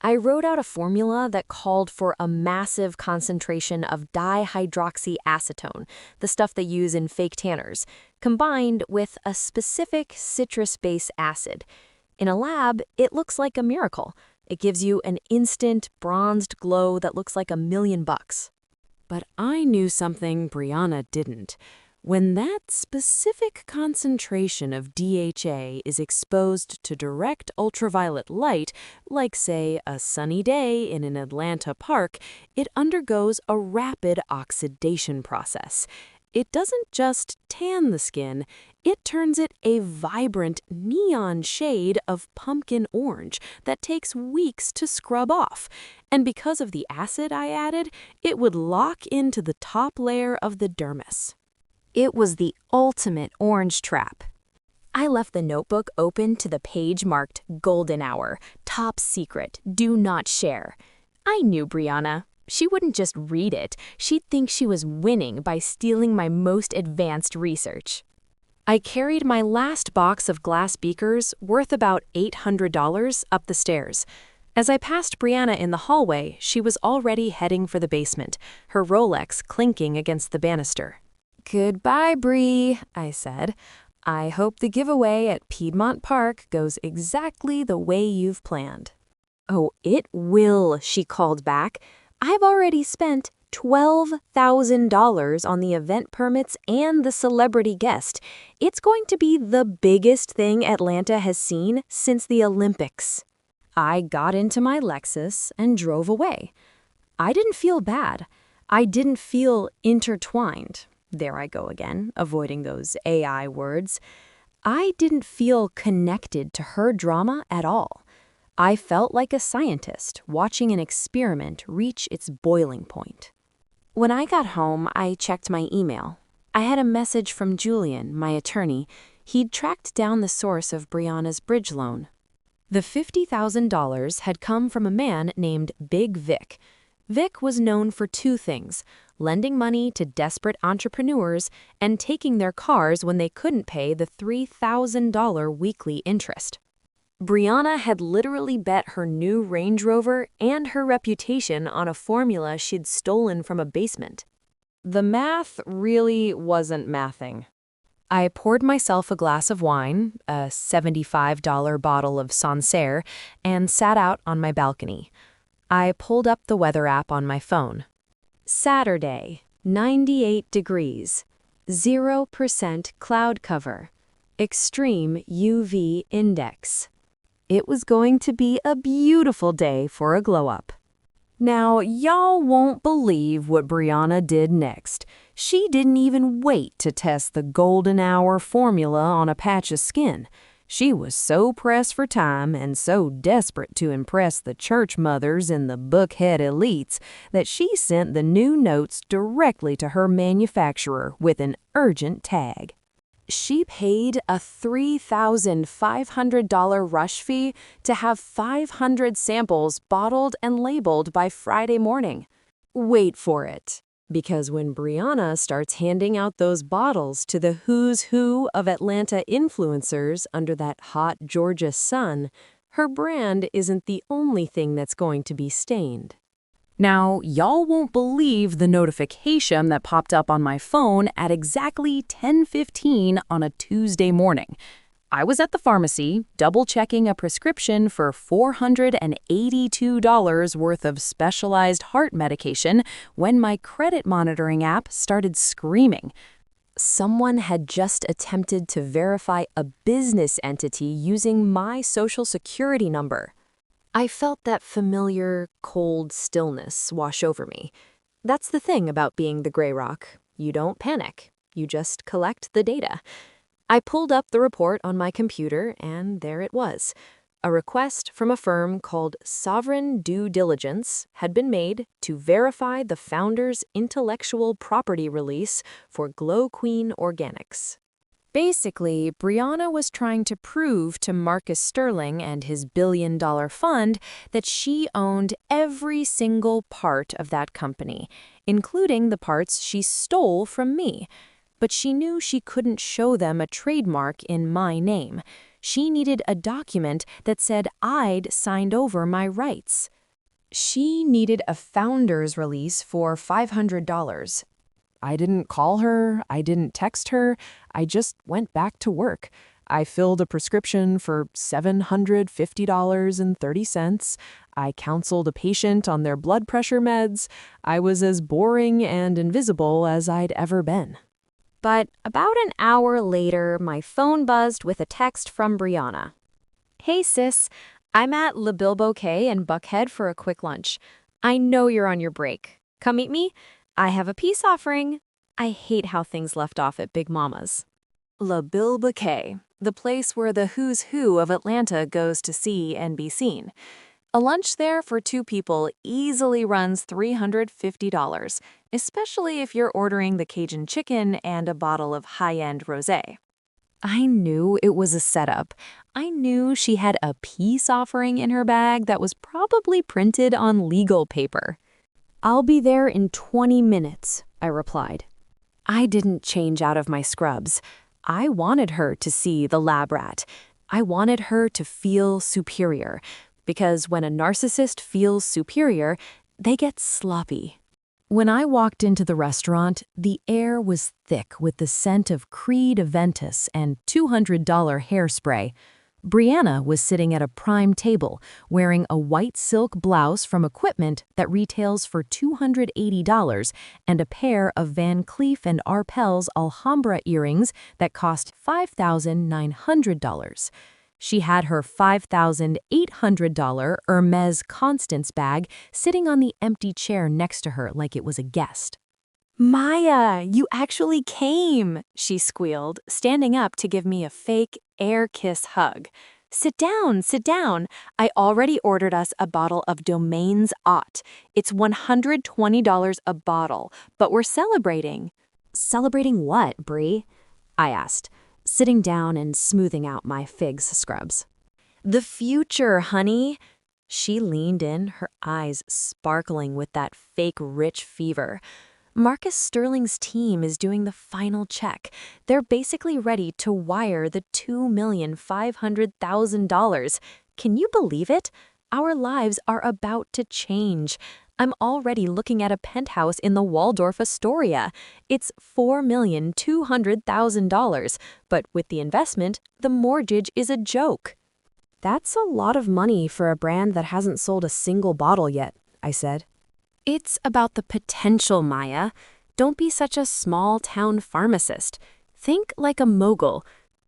I wrote out a formula that called for a massive concentration of dihydroxyacetone, the stuff they use in fake tanners, combined with a specific citrus-based acid. In a lab, it looks like a miracle. It gives you an instant, bronzed glow that looks like $1,000,000. But I knew something Brianna didn't. When that specific concentration of DHA is exposed to direct ultraviolet light, like, say, a sunny day in an Atlanta park, it undergoes a rapid oxidation process. It doesn't just tan the skin, it turns it a vibrant neon shade of pumpkin orange that takes weeks to scrub off. And because of the acid I added, it would lock into the top layer of the dermis. It was the ultimate orange trap. I left the notebook open to the page marked Golden Hour, Top Secret, Do Not Share. I knew Brianna. She wouldn't just read it, she'd think she was winning by stealing my most advanced research. I carried my last box of glass beakers, worth about $800, up the stairs. As I passed Brianna in the hallway, she was already heading for the basement, her Rolex clinking against the banister. Goodbye, Bree, I said. I hope the giveaway at Piedmont Park goes exactly the way you've planned. Oh, it will, she called back. I've already spent $12,000 on the event permits and the celebrity guest. It's going to be the biggest thing Atlanta has seen since the Olympics. I got into my Lexus and drove away. I didn't feel bad. I didn't feel intertwined. There I go again, avoiding those AI words. I didn't feel connected to her drama at all. I felt like a scientist watching an experiment reach its boiling point. When I got home, I checked my email. I had a message from Julian, my attorney. He'd tracked down the source of Brianna's bridge loan. The $50,000 had come from a man named Big Vic. Vic was known for two things: lending money to desperate entrepreneurs and taking their cars when they couldn't pay the $3,000 weekly interest. Brianna had literally bet her new Range Rover and her reputation on a formula she'd stolen from a basement. The math really wasn't mathing. I poured myself a glass of wine, a $75 bottle of Sancerre, and sat out on my balcony. I pulled up the weather app on my phone. Saturday, 98 degrees, 0% cloud cover, extreme UV index. It was going to be a beautiful day for a glow-up. Now, y'all won't believe what Brianna did next. She didn't even wait to test the golden hour formula on a patch of skin. She was so pressed for time and so desperate to impress the church mothers and the bookhead elites that she sent the new notes directly to her manufacturer with an urgent tag. She paid a $3,500 rush fee to have 500 samples bottled and labeled by Friday morning. Wait for it, because when Brianna starts handing out those bottles to the who's who of Atlanta influencers under that hot Georgia sun, her brand isn't the only thing that's going to be stained. Now, y'all won't believe the notification that popped up on my phone at exactly 10:15 on a Tuesday morning. I was at the pharmacy, double-checking a prescription for $482 worth of specialized heart medication when my credit monitoring app started screaming. Someone had just attempted to verify a business entity using my social security number. I felt that familiar, cold stillness wash over me. That's the thing about being the Grey Rock. You don't panic. You just collect the data. I pulled up the report on my computer, and there it was. A request from a firm called Sovereign Due Diligence had been made to verify the founder's intellectual property release for Glow Queen Organics. Basically, Brianna was trying to prove to Marcus Sterling and his billion-dollar fund that she owned every single part of that company, including the parts she stole from me. But she knew she couldn't show them a trademark in my name. She needed a document that said I'd signed over my rights. She needed a founder's release for $500. I didn't call her, I didn't text her, I just went back to work. I filled a prescription for $750.30. I counseled a patient on their blood pressure meds. I was as boring and invisible as I'd ever been. But about an hour later, my phone buzzed with a text from Brianna. Hey sis, I'm at Le Bilbo K in Buckhead for a quick lunch. I know you're on your break. Come meet me? I have a peace offering. I hate how things left off at Big Mama's. Le Bilbo K, the place where the who's who of Atlanta goes to see and be seen. A lunch there for two people easily runs $350, especially if you're ordering the Cajun chicken and a bottle of high-end rosé. I knew it was a setup. I knew she had a peace offering in her bag that was probably printed on legal paper. I'll be there in 20 minutes, I replied. I didn't change out of my scrubs. I wanted her to see the lab rat. I wanted her to feel superior, because when a narcissist feels superior, they get sloppy. When I walked into the restaurant, the air was thick with the scent of Creed Aventus and $200 hairspray. Brianna was sitting at a prime table, wearing a white silk blouse from equipment that retails for $280 and a pair of Van Cleef & Arpels Alhambra earrings that cost $5,900. She had her $5,800 Hermes Constance bag sitting on the empty chair next to her like it was a guest. Maya, you actually came, she squealed, standing up to give me a fake air kiss hug. Sit down, sit down. I already ordered us a bottle of Domains Ott. It's $120 a bottle, but we're celebrating. Celebrating what, Brie? I asked, sitting down and smoothing out my figs scrubs. The future, honey. She leaned in, her eyes sparkling with that fake rich fever. Marcus Sterling's team is doing the final check. They're basically ready to wire the $2,500,000. Can you believe it? Our lives are about to change. I'm already looking at a penthouse in the Waldorf Astoria. It's $4,200,000, but with the investment, the mortgage is a joke. That's a lot of money for a brand that hasn't sold a single bottle yet, I said. It's about the potential, Maya. Don't be such a small-town pharmacist. Think like a mogul.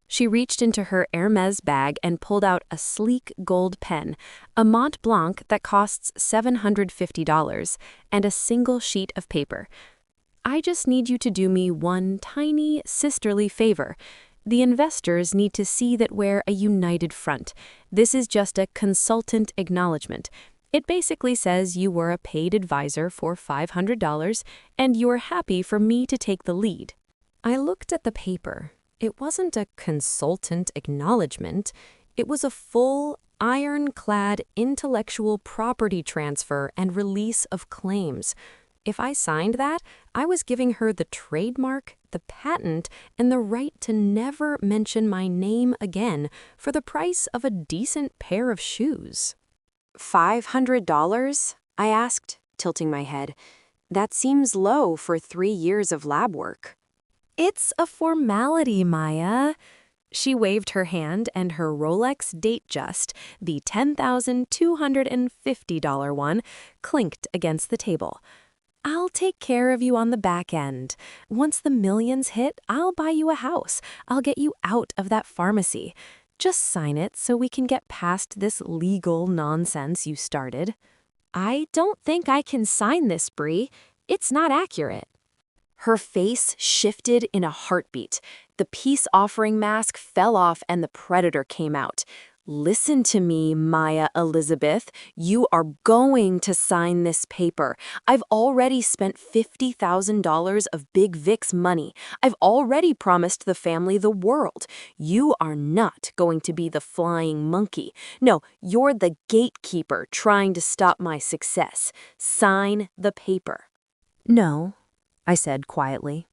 She reached into her Hermes bag and pulled out a sleek gold pen, a Mont Blanc that costs $750, and a single sheet of paper. I just need you to do me one tiny, sisterly favor. The investors need to see that we're a united front. This is just a consultant acknowledgement. It basically says you were a paid advisor for $500 and you're happy for me to take the lead. I looked at the paper. It wasn't a consultant acknowledgement. It was a full, ironclad intellectual property transfer and release of claims. If I signed that, I was giving her the trademark, the patent, and the right to never mention my name again for the price of a decent pair of shoes. $500? I asked, tilting my head. That seems low for 3 years of lab work. It's a formality, Maya. She waved her hand and her Rolex Datejust, the $10,250 one, clinked against the table. I'll take care of you on the back end. Once the millions hit, I'll buy you a house. I'll get you out of that pharmacy. Just sign it so we can get past this legal nonsense you started. I don't think I can sign this, Bree. It's not accurate. Her face shifted in a heartbeat. The peace offering mask fell off and the predator came out. Listen to me, Maya Elizabeth. You are going to sign this paper. I've already spent $50,000 of Big Vic's money. I've already promised the family the world. You are not going to be the flying monkey. No, you're the gatekeeper trying to stop my success. Sign the paper. No, I said quietly.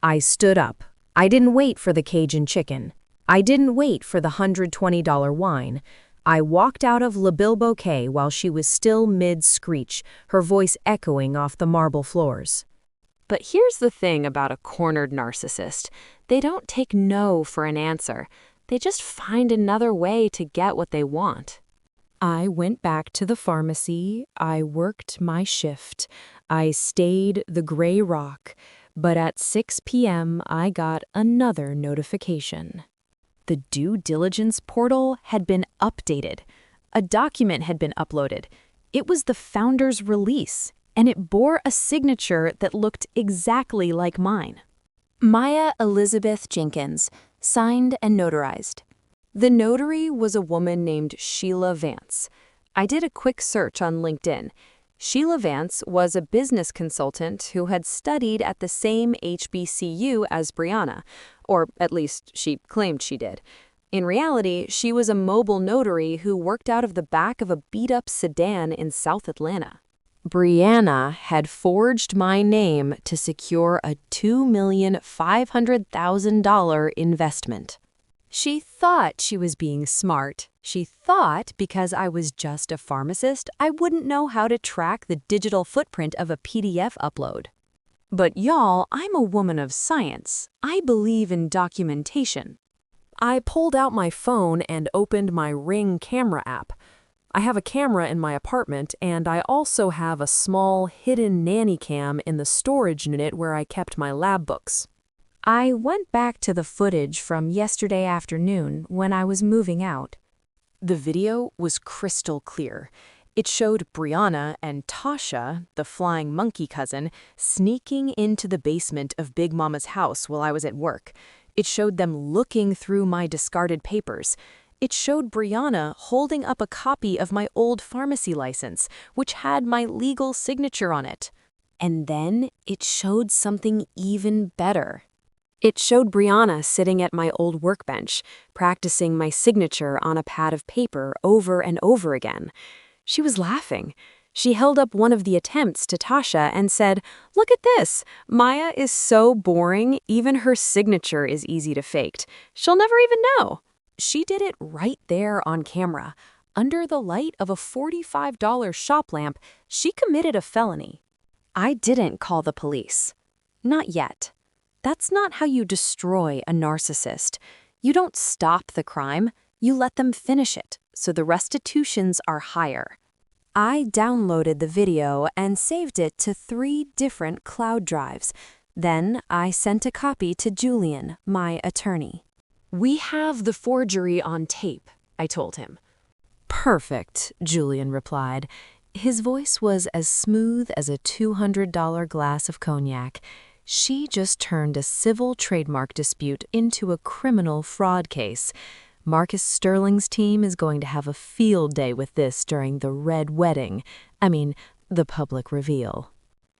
I stood up. I didn't wait for the Cajun chicken. I didn't wait for the $120 wine. I walked out of Le Bilboquet while she was still mid-screech, her voice echoing off the marble floors. But here's the thing about a cornered narcissist. They don't take no for an answer. They just find another way to get what they want. I went back to the pharmacy. I worked my shift. I stayed the gray rock. But at 6 p.m., I got another notification. The due diligence portal had been updated. A document had been uploaded. It was the founder's release, and it bore a signature that looked exactly like mine. Maya Elizabeth Jenkins, signed and notarized. The notary was a woman named Sheila Vance. I did a quick search on LinkedIn. Sheila Vance was a business consultant who had studied at the same HBCU as Brianna, or at least she claimed she did. In reality, she was a mobile notary who worked out of the back of a beat-up sedan in South Atlanta. Brianna had forged my name to secure a $2,500,000 investment. She thought she was being smart. She thought because I was just a pharmacist, I wouldn't know how to track the digital footprint of a PDF upload. But y'all, I'm a woman of science. I believe in documentation. I pulled out my phone and opened my Ring camera app. I have a camera in my apartment, and I also have a small hidden nanny cam in the storage unit where I kept my lab books. I went back to the footage from yesterday afternoon when I was moving out. The video was crystal clear. It showed Brianna and Tasha, the flying monkey cousin, sneaking into the basement of Big Mama's house while I was at work. It showed them looking through my discarded papers. It showed Brianna holding up a copy of my old pharmacy license, which had my legal signature on it. And then it showed something even better. It showed Brianna sitting at my old workbench, practicing my signature on a pad of paper over and over again. She was laughing. She held up one of the attempts to Tasha and said, "Look at this. Maya is so boring, even her signature is easy to fake. She'll never even know." She did it right there on camera. Under the light of a $45 shop lamp, she committed a felony. I didn't call the police. Not yet. That's not how you destroy a narcissist. You don't stop the crime, you let them finish it, so the restitutions are higher. I downloaded the video and saved it to 3 different cloud drives. Then I sent a copy to Julian, my attorney. "We have the forgery on tape," I told him. "Perfect," Julian replied. His voice was as smooth as a $200 glass of cognac. "She just turned a civil trademark dispute into a criminal fraud case. Marcus Sterling's team is going to have a field day with this during the red wedding. The public reveal."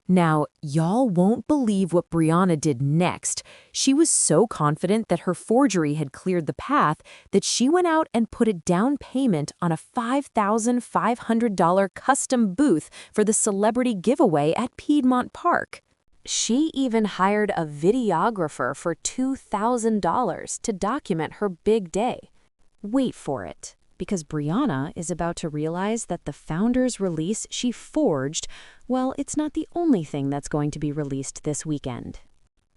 Now, y'all won't believe what Brianna did next. She was so confident that her forgery had cleared the path that she went out and put a down payment on a $5,500 custom booth for the celebrity giveaway at Piedmont Park. She even hired a videographer for $2,000 to document her big day. Wait for it, because Brianna is about to realize that the founder's release she forged, well, it's not the only thing that's going to be released this weekend.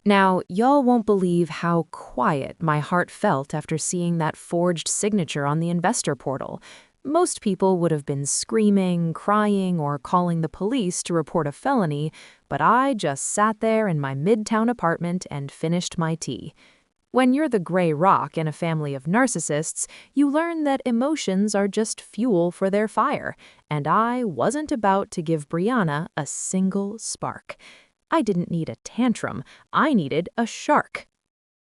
Now, y'all won't believe how quiet my heart felt after seeing that forged signature on the investor portal. Most people would have been screaming, crying, or calling the police to report a felony, but I just sat there in my midtown apartment and finished my tea. When you're the gray rock in a family of narcissists, you learn that emotions are just fuel for their fire, and I wasn't about to give Brianna a single spark. I didn't need a tantrum, I needed a shark.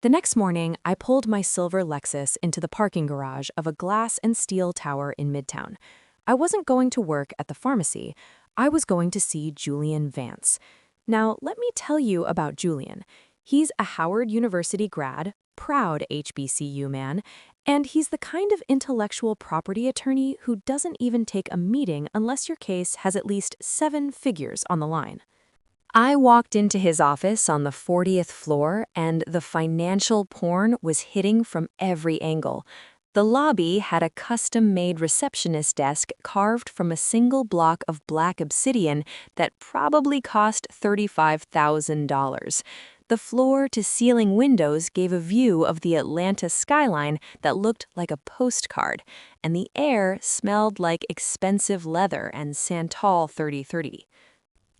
The next morning, I pulled my silver Lexus into the parking garage of a glass and steel tower in Midtown. I wasn't going to work at the pharmacy, I was going to see Julian Vance. Now, let me tell you about Julian. He's a Howard University grad, proud HBCU man, and he's the kind of intellectual property attorney who doesn't even take a meeting unless your case has at least 7 figures on the line. I walked into his office on the 40th floor, and the financial porn was hitting from every angle. The lobby had a custom-made receptionist desk carved from a single block of black obsidian that probably cost $35,000. The floor-to-ceiling windows gave a view of the Atlanta skyline that looked like a postcard, and the air smelled like expensive leather and Santal 3030.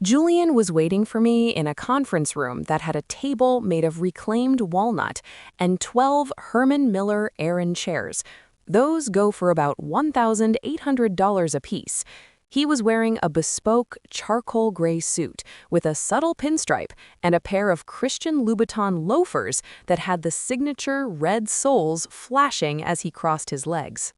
Julian was waiting for me in a conference room that had a table made of reclaimed walnut and 12 Herman Miller Aran chairs. Those go for about $1,800 apiece. He was wearing a bespoke charcoal gray suit with a subtle pinstripe and a pair of Christian Louboutin loafers that had the signature red soles flashing as he crossed his legs.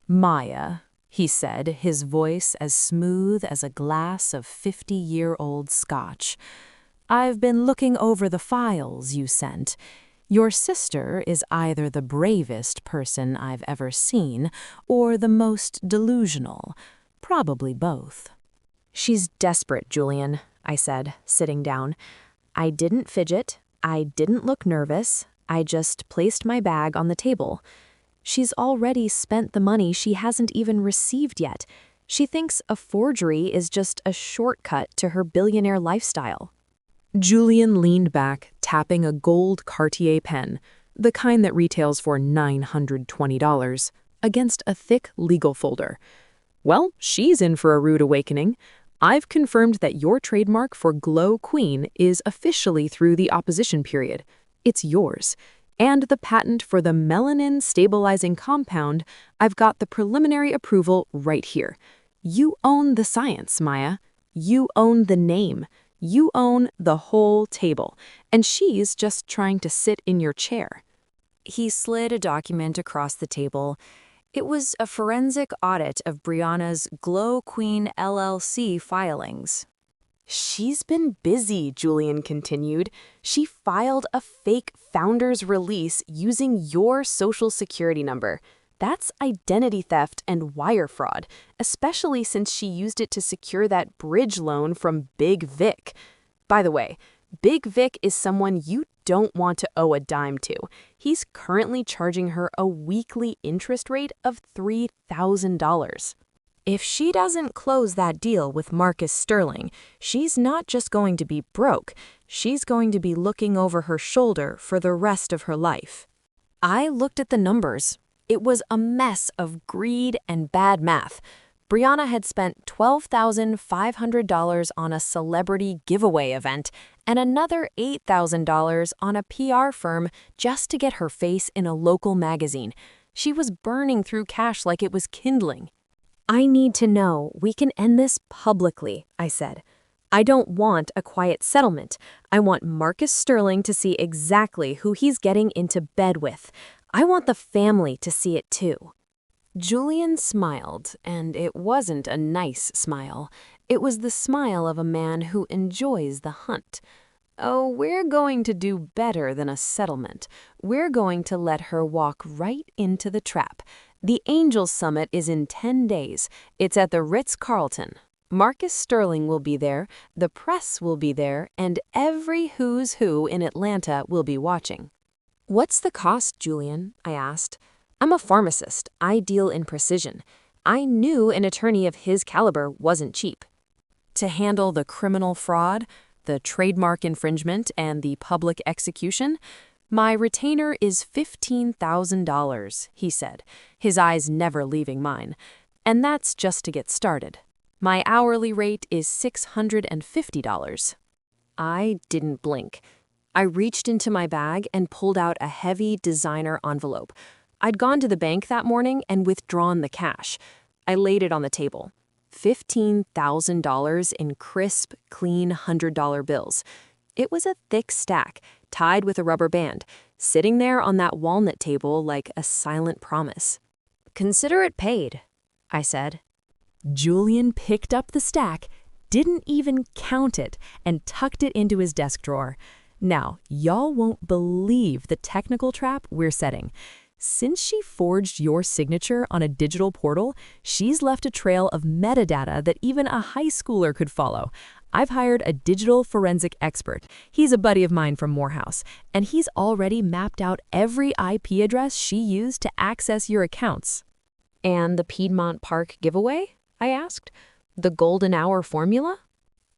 "Maya," he said, his voice as smooth as a glass of 50-year-old scotch. "I've been looking over the files you sent. Your sister is either the bravest person I've ever seen or the most delusional. Probably both." "She's desperate, Julian," I said, sitting down. I didn't fidget. I didn't look nervous. I just placed my bag on the table. She's already spent the money she hasn't even received yet. She thinks a forgery is just a shortcut to her billionaire lifestyle. Julian leaned back, tapping a gold Cartier pen, the kind that retails for $920, against a thick legal folder. "Well, she's in for a rude awakening. I've confirmed that your trademark for Glow Queen is officially through the opposition period. It's yours. And the patent for the melanin stabilizing compound, I've got the preliminary approval right here. You own the science, Maya. You own the name. You own the whole table. And she's just trying to sit in your chair." He slid a document across the table. It was a forensic audit of Brianna's Glow Queen LLC filings. "She's been busy," Julian continued. "She filed a fake founder's release using your social security number. That's identity theft and wire fraud, especially since she used it to secure that bridge loan from Big Vic. By the way, Big Vic is someone you don't want to owe a dime to. He's currently charging her a weekly interest rate of $3,000. If she doesn't close that deal with Marcus Sterling, she's not just going to be broke, she's going to be looking over her shoulder for the rest of her life. I looked at the numbers. It was a mess of greed and bad math. Brianna had spent $12,500 on a celebrity giveaway event and another $8,000 on a PR firm just to get her face in a local magazine. She was burning through cash like it was kindling. "I need to know we can end this publicly," I said. "I don't want a quiet settlement. I want Marcus Sterling to see exactly who he's getting into bed with. I want the family to see it too." Julian smiled, and it wasn't a nice smile. It was the smile of a man who enjoys the hunt. "Oh, we're going to do better than a settlement. We're going to let her walk right into the trap. The Angels Summit is in 10 days. It's at the Ritz-Carlton. Marcus Sterling will be there, the press will be there, and every who's who in Atlanta will be watching." "What's the cost, Julian?" I asked. "I'm a pharmacist. I deal in precision. I knew an attorney of his caliber wasn't cheap." "To handle the criminal fraud, the trademark infringement, and the public execution, my retainer is $15,000, he said, his eyes never leaving mine. "And that's just to get started. My hourly rate is $650. I didn't blink. I reached into my bag and pulled out a heavy designer envelope. I'd gone to the bank that morning and withdrawn the cash. I laid it on the table. $15,000 in crisp, clean $100 bills. It was a thick stack, tied with a rubber band, sitting there on that walnut table like a silent promise. "Consider it paid," I said. Julian picked up the stack, didn't even count it, and tucked it into his desk drawer. Now, y'all won't believe the technical trap we're setting. Since she forged your signature on a digital portal, she's left a trail of metadata that even a high schooler could follow. I've hired a digital forensic expert. He's a buddy of mine from Morehouse, and he's already mapped out every IP address she used to access your accounts. "And the Piedmont Park giveaway?" I asked. "The golden hour formula?"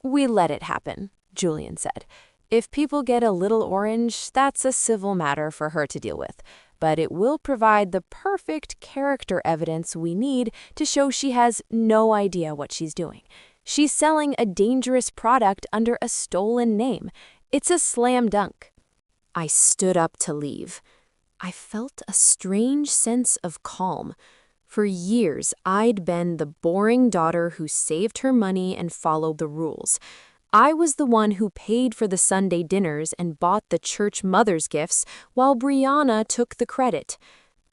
"We let it happen," Julian said. "If people get a little orange, that's a civil matter for her to deal with. But it will provide the perfect character evidence we need to show she has no idea what she's doing. She's selling a dangerous product under a stolen name. It's a slam dunk." I stood up to leave. I felt a strange sense of calm. For years, I'd been the boring daughter who saved her money and followed the rules. I was the one who paid for the Sunday dinners and bought the church mother's gifts while Brianna took the credit.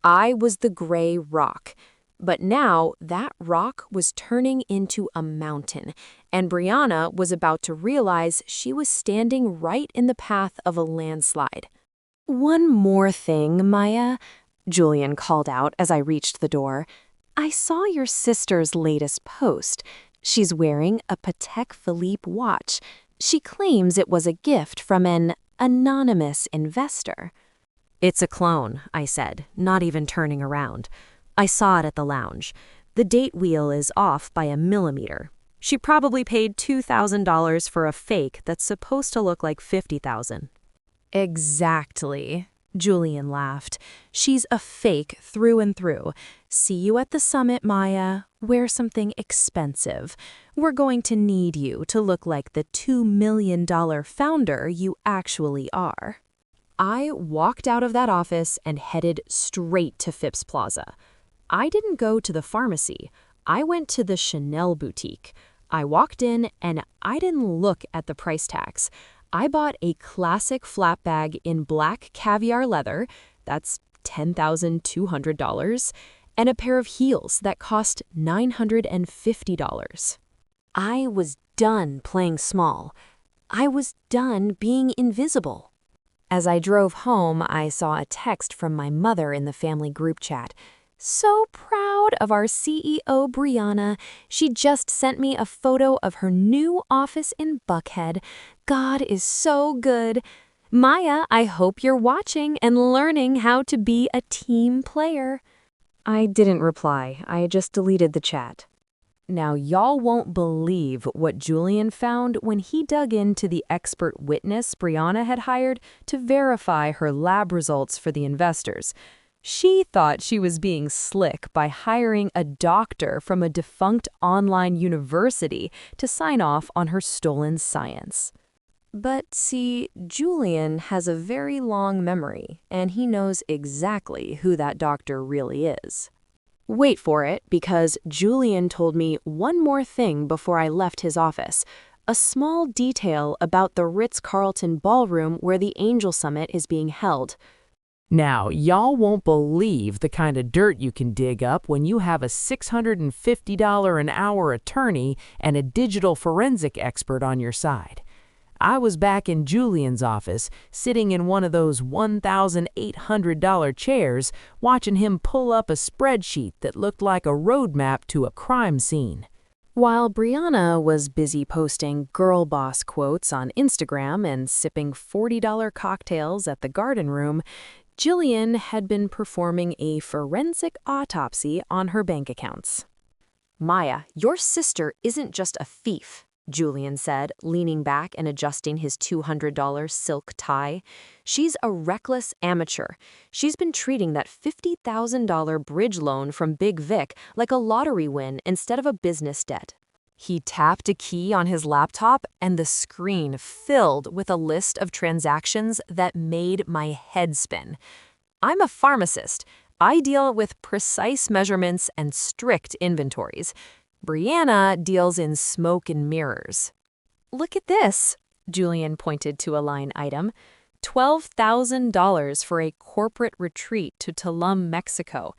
I was the gray rock. But now that rock was turning into a mountain, and Brianna was about to realize she was standing right in the path of a landslide. "One more thing, Maya," Julian called out as I reached the door. "I saw your sister's latest post. She's wearing a Patek Philippe watch. She claims it was a gift from an anonymous investor." "It's a clone," I said, not even turning around. "I saw it at the lounge. The date wheel is off by a millimeter. She probably paid $2,000 for a fake that's supposed to look like $50,000. "Exactly," Julian laughed. "She's a fake through and through. See you at the summit, Maya. Wear something expensive. We're going to need you to look like the $2 million founder you actually are." I walked out of that office and headed straight to Phipps Plaza. I didn't go to the pharmacy. I went to the Chanel boutique. I walked in and I didn't look at the price tags. I bought a classic flap bag in black caviar leather, that's $10,200, and a pair of heels that cost $950. I was done playing small. I was done being invisible. As I drove home, I saw a text from my mother in the family group chat. So proud of our CEO, Brianna. She just sent me a photo of her new office in Buckhead. God is so good. Maya, I hope you're watching and learning how to be a team player. I didn't reply. I just deleted the chat. Now, y'all won't believe what Julian found when he dug into the expert witness Brianna had hired to verify her lab results for the investors. She thought she was being slick by hiring a doctor from a defunct online university to sign off on her stolen science. But see, Julian has a very long memory, and he knows exactly who that doctor really is. Wait for it, because Julian told me one more thing before I left his office. A small detail about the Ritz-Carlton ballroom where the Angel Summit is being held. Now, y'all won't believe the kind of dirt you can dig up when you have a $650 an hour attorney and a digital forensic expert on your side. I was back in Julian's office, sitting in one of those $1,800 chairs, watching him pull up a spreadsheet that looked like a roadmap to a crime scene. While Brianna was busy posting girl boss quotes on Instagram and sipping $40 cocktails at the Garden Room, Jillian had been performing a forensic autopsy on her bank accounts. Maya, your sister isn't just a thief, Julian said, leaning back and adjusting his $200 silk tie. She's a reckless amateur. She's been treating that $50,000 bridge loan from Big Vic like a lottery win instead of a business debt. He tapped a key on his laptop, and the screen filled with a list of transactions that made my head spin. I'm a pharmacist. I deal with precise measurements and strict inventories. Brianna deals in smoke and mirrors. Look at this, Julian pointed to a line item. $12,000 for a corporate retreat to Tulum, Mexico.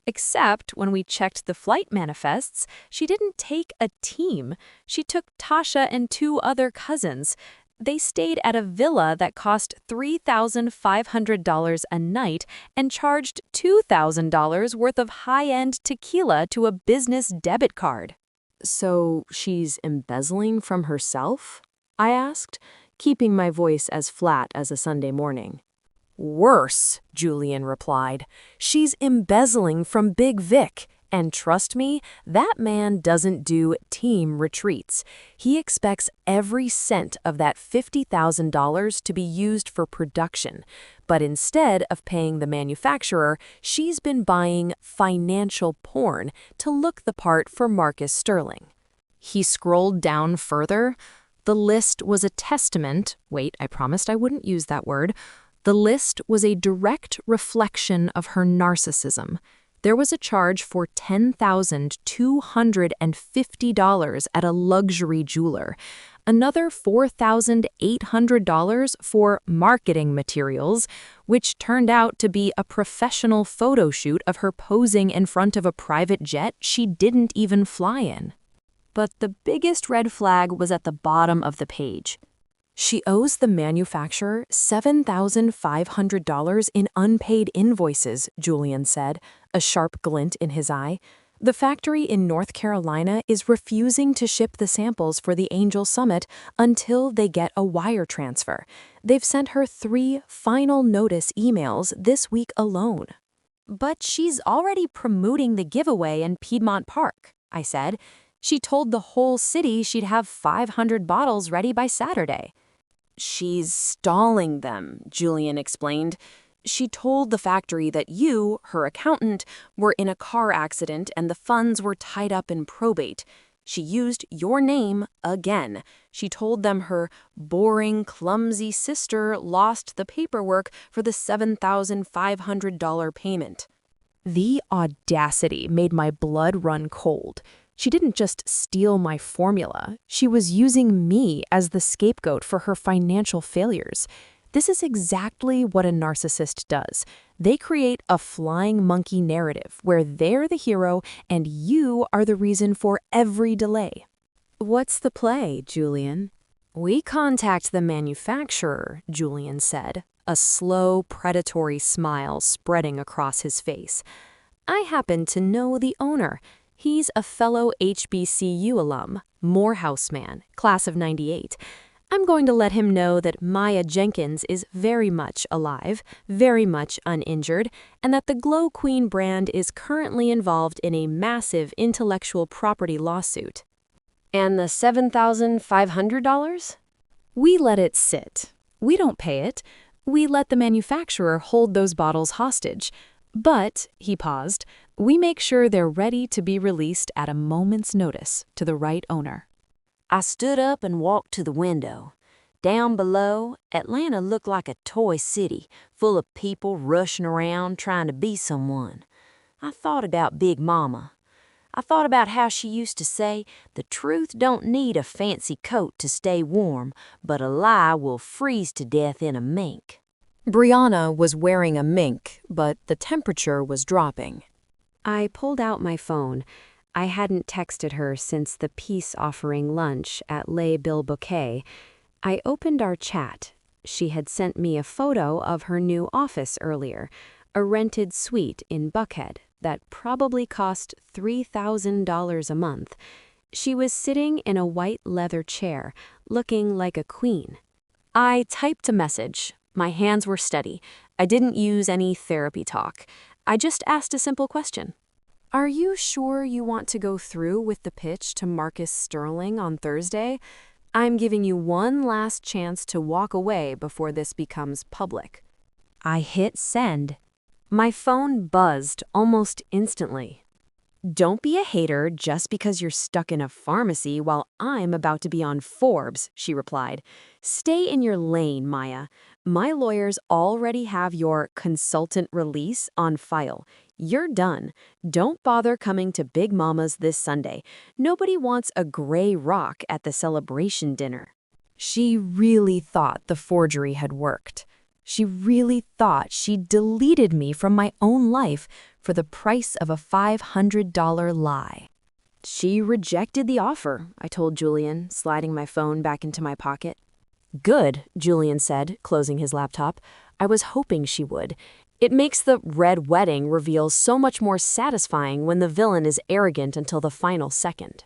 Except when we checked the flight manifests, she didn't take a team. She took Tasha and 2 other cousins. They stayed at a villa that cost $3,500 a night and charged $2,000 worth of high-end tequila to a business debit card. So she's embezzling from herself? I asked, keeping my voice as flat as a Sunday morning. Worse, Julian replied. She's embezzling from Big Vic. And trust me, that man doesn't do team retreats. He expects every cent of that $50,000 to be used for production. But instead of paying the manufacturer, she's been buying financial porn to look the part for Marcus Sterling. He scrolled down further. The list was a testament. Wait, I promised I wouldn't use that word. The list was a direct reflection of her narcissism. There was a charge for $10,250 at a luxury jeweler, another $4,800 for marketing materials, which turned out to be a professional photo shoot of her posing in front of a private jet she didn't even fly in. But the biggest red flag was at the bottom of the page. She owes the manufacturer $7,500 in unpaid invoices, Julian said, a sharp glint in his eye. The factory in North Carolina is refusing to ship the samples for the Angel Summit until they get a wire transfer. They've sent her 3 final notice emails this week alone. But she's already promoting the giveaway in Piedmont Park, I said. She told the whole city she'd have 500 bottles ready by Saturday. She's stalling them, Julian explained. She told the factory that you, her accountant, were in a car accident and the funds were tied up in probate. She used your name again. She told them her boring, clumsy sister lost the paperwork for the $7,500 payment. The audacity made my blood run cold. She didn't just steal my formula. She was using me as the scapegoat for her financial failures. This is exactly what a narcissist does. They create a flying monkey narrative where they're the hero and you are the reason for every delay. What's the play, Julian? We contact the manufacturer, Julian said, a slow, predatory smile spreading across his face. I happen to know the owner. He's a fellow HBCU alum, Morehouse man, class of '98. I'm going to let him know that Maya Jenkins is very much alive, very much uninjured, and that the Glow Queen brand is currently involved in a massive intellectual property lawsuit. And the $7,500? We let it sit. We don't pay it. We let the manufacturer hold those bottles hostage. But, he paused, we make sure they're ready to be released at a moment's notice to the right owner. I stood up and walked to the window. Down below, Atlanta looked like a toy city, full of people rushing around trying to be someone. I thought about Big Mama. I thought about how she used to say, the truth don't need a fancy coat to stay warm, but a lie will freeze to death in a mink. Brianna was wearing a mink, but the temperature was dropping. I pulled out my phone. I hadn't texted her since the peace offering lunch at Les Bouquet. I opened our chat. She had sent me a photo of her new office earlier, a rented suite in Buckhead that probably cost $3,000 a month. She was sitting in a white leather chair, looking like a queen. I typed a message. My hands were steady. I didn't use any therapy talk. I just asked a simple question. Are you sure you want to go through with the pitch to Marcus Sterling on Thursday? I'm giving you one last chance to walk away before this becomes public. I hit send. My phone buzzed almost instantly. Don't be a hater just because you're stuck in a pharmacy while I'm about to be on Forbes, she replied. Stay in your lane, Maya. My lawyers already have your consultant release on file. You're done. Don't bother coming to Big Mama's this Sunday. Nobody wants a gray rock at the celebration dinner. She really thought the forgery had worked. She really thought she'd deleted me from my own life for the price of a $500 lie. She rejected the offer, I told Julian, sliding my phone back into my pocket. Good, Julian said, closing his laptop. I was hoping she would. It makes the red wedding reveal so much more satisfying when the villain is arrogant until the final second.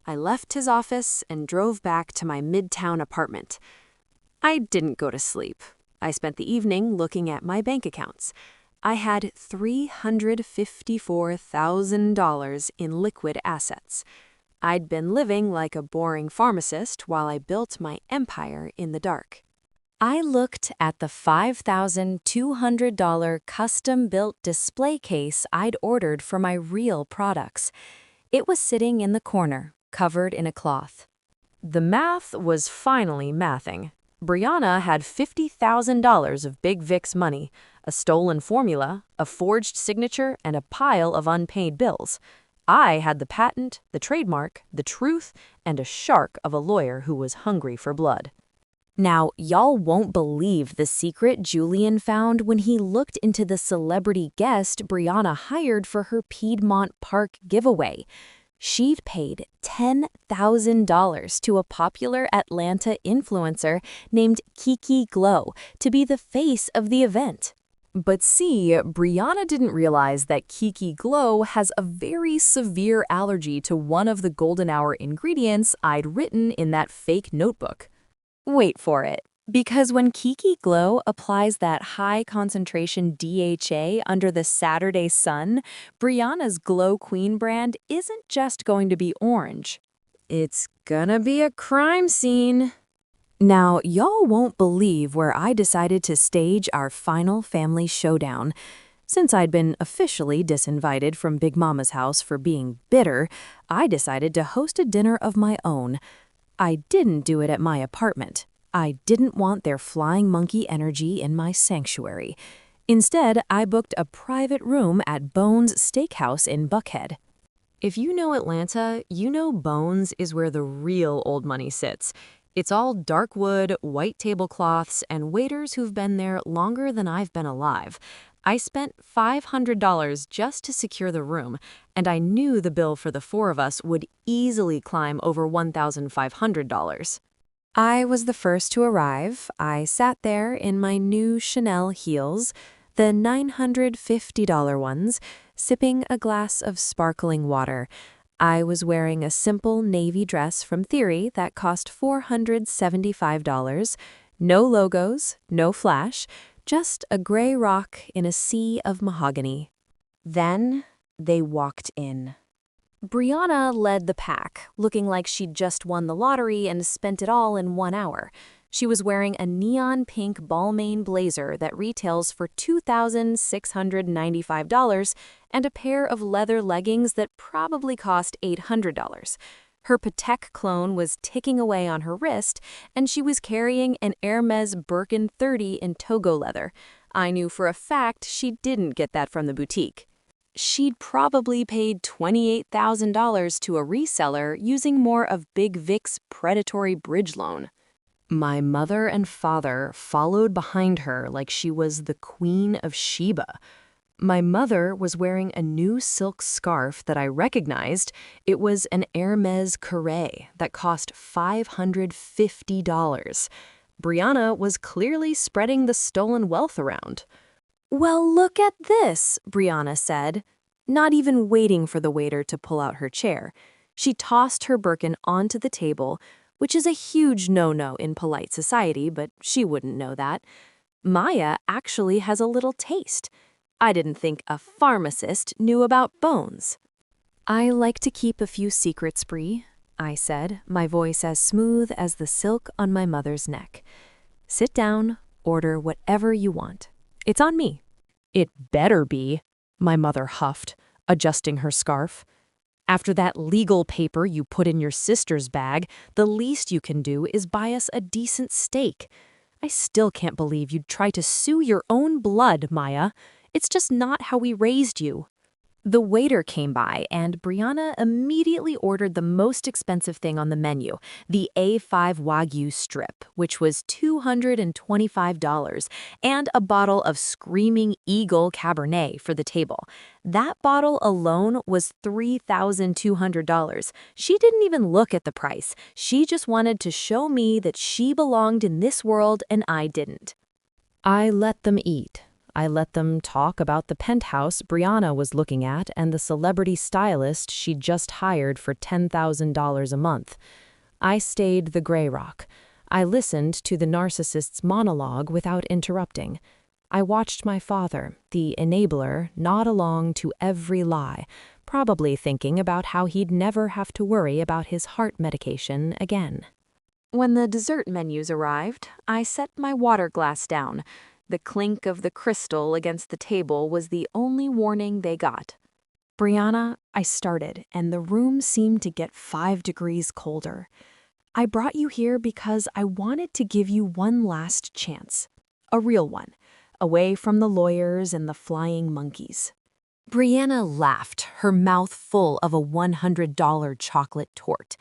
I left his office and drove back to my midtown apartment. I didn't go to sleep. I spent the evening looking at my bank accounts. I had $354,000 in liquid assets. I'd been living like a boring pharmacist while I built my empire in the dark. I looked at the $5,200 custom-built display case I'd ordered for my real products. It was sitting in the corner, covered in a cloth. The math was finally mathing. Brianna had $50,000 of Big Vic's money, a stolen formula, a forged signature, and a pile of unpaid bills. I had the patent, the trademark, the truth, and a shark of a lawyer who was hungry for blood. Now, y'all won't believe the secret Julian found when he looked into the celebrity guest Brianna hired for her Piedmont Park giveaway. She'd paid $10,000 to a popular Atlanta influencer named Kiki Glow to be the face of the event. But see, Brianna didn't realize that Kiki Glow has a very severe allergy to one of the golden hour ingredients I'd written in that fake notebook. Wait for it. Because when Kiki Glow applies that high-concentration DHA under the Saturday sun, Brianna's Glow Queen brand isn't just going to be orange. It's gonna be a crime scene. Now, y'all won't believe where I decided to stage our final family showdown. Since I'd been officially disinvited from Big Mama's house for being bitter, I decided to host a dinner of my own. I didn't do it at my apartment. I didn't want their flying monkey energy in my sanctuary. Instead, I booked a private room at Bones Steakhouse in Buckhead. If you know Atlanta, you know Bones is where the real old money sits. It's all dark wood, white tablecloths, and waiters who've been there longer than I've been alive. I spent $500 just to secure the room, and I knew the bill for the four of us would easily climb over $1,500. I was the first to arrive. I sat there in my new Chanel heels. the $950 ones, sipping a glass of sparkling water. I was wearing a simple navy dress from Theory that cost $475. No logos, no flash, just a gray rock in a sea of mahogany. Then they walked in. Brianna led the pack, looking like she'd just won the lottery and spent it all in 1 hour. She was wearing a neon pink Balmain blazer that retails for $2,695 and a pair of leather leggings that probably cost $800. Her Patek clone was ticking away on her wrist, and she was carrying an Hermes Birkin 30 in Togo leather. I knew for a fact she didn't get that from the boutique. She'd probably paid $28,000 to a reseller using more of Big Vic's predatory bridge loan. My mother and father followed behind her like she was the Queen of Sheba. My mother was wearing a new silk scarf that I recognized. It was an Hermes Carré that cost $550. Brianna was clearly spreading the stolen wealth around. "Well, look at this," Brianna said, not even waiting for the waiter to pull out her chair. She tossed her Birkin onto the table, which is a huge no-no in polite society, but she wouldn't know that. Maya actually has a little taste. I didn't think a pharmacist knew about bones. "I like to keep a few secrets, Brie," I said, my voice as smooth as the silk on my mother's neck. "Sit down, order whatever you want. It's on me." "It better be," my mother huffed, adjusting her scarf. "After that legal paper you put in your sister's bag, the least you can do is buy us a decent steak. I still can't believe you'd try to sue your own blood, Maya. It's just not how we raised you." The waiter came by, and Brianna immediately ordered the most expensive thing on the menu, the A5 Wagyu strip, which was $225, and a bottle of Screaming Eagle Cabernet for the table. That bottle alone was $3,200. She didn't even look at the price. She just wanted to show me that she belonged in this world and I didn't. I let them eat. I let them talk about the penthouse Brianna was looking at and the celebrity stylist she'd just hired for $10,000 a month. I stayed the gray rock. I listened to the narcissist's monologue without interrupting. I watched my father, the enabler, nod along to every lie, probably thinking about how he'd never have to worry about his heart medication again. When the dessert menus arrived, I set my water glass down. The clink of the crystal against the table was the only warning they got. "Brianna," I started, and the room seemed to get 5 degrees colder. "I brought you here because I wanted to give you one last chance. A real one, away from the lawyers and the flying monkeys." Brianna laughed, her mouth full of a $100 chocolate torte.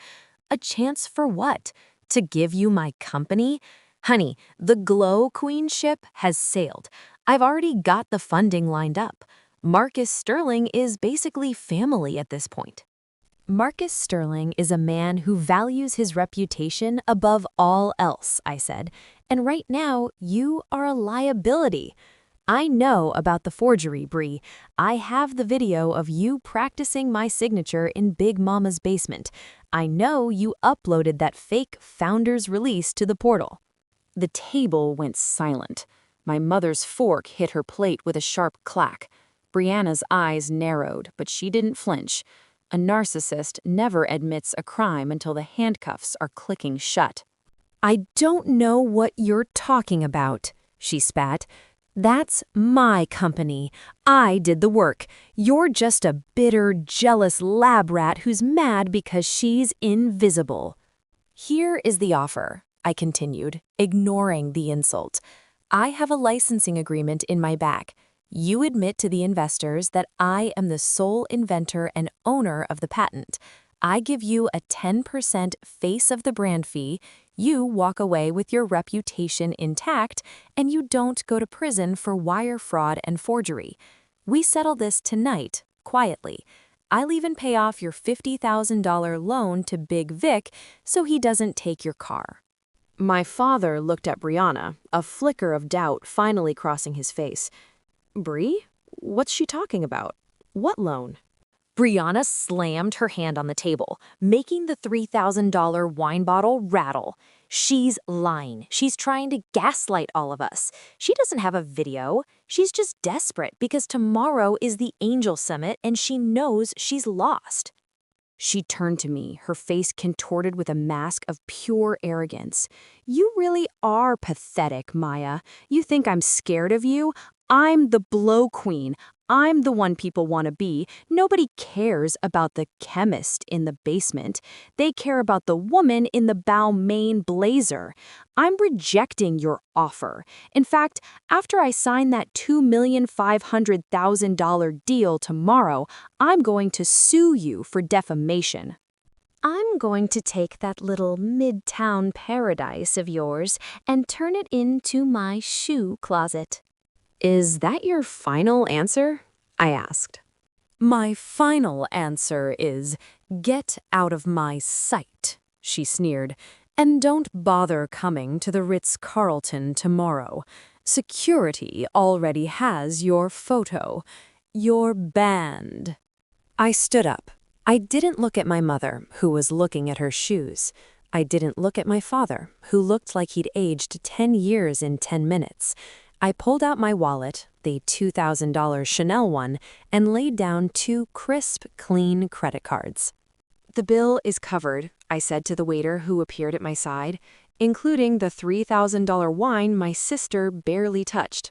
"A chance for what? To give you my company? Honey, the Glow Queenship has sailed. I've already got the funding lined up. Marcus Sterling is basically family at this point." "Marcus Sterling is a man who values his reputation above all else," I said, "and right now you are a liability. I know about the forgery, Brie. I have the video of you practicing my signature in Big Mama's basement. I know you uploaded that fake founder's release to the portal." The table went silent. My mother's fork hit her plate with a sharp clack. Brianna's eyes narrowed, but she didn't flinch. A narcissist never admits a crime until the handcuffs are clicking shut. "I don't know what you're talking about," she spat. "That's my company. I did the work. You're just a bitter, jealous lab rat who's mad because she's invisible." "Here is the offer," I continued, ignoring the insult. "I have a licensing agreement in my back. You admit to the investors that I am the sole inventor and owner of the patent. I give you a 10% face of the brand fee, you walk away with your reputation intact, and you don't go to prison for wire fraud and forgery. We settle this tonight, quietly. I'll even pay off your $50,000 loan to Big Vic so he doesn't take your car." My father looked at Brianna, a flicker of doubt finally crossing his face. Bree? What's she talking about? What loan? Brianna slammed her hand on the table, making the $3,000 wine bottle rattle. She's lying. She's trying to gaslight all of us. She doesn't have a video. She's just desperate because tomorrow is the Angel Summit and she knows she's lost. She turned to me, her face contorted with a mask of pure arrogance. You really are pathetic, Maya. You think I'm scared of you? I'm the blow queen. I'm the one people want to be. Nobody cares about the chemist in the basement. They care about the woman in the Balmain blazer. I'm rejecting your offer. In fact, after I sign that $2,500,000 deal tomorrow, I'm going to sue you for defamation. I'm going to take that little midtown paradise of yours and turn it into my shoe closet. Is that your final answer? I asked. My final answer is, get out of my sight, she sneered, and don't bother coming to the Ritz-Carlton tomorrow. Security already has your photo. You're banned. I stood up. I didn't look at my mother, who was looking at her shoes. I didn't look at my father, who looked like he'd aged 10 years in 10 minutes. I pulled out my wallet, the $2,000 Chanel one, and laid down 2 crisp, clean credit cards. The bill is covered, I said to the waiter who appeared at my side, including the $3,000 wine my sister barely touched.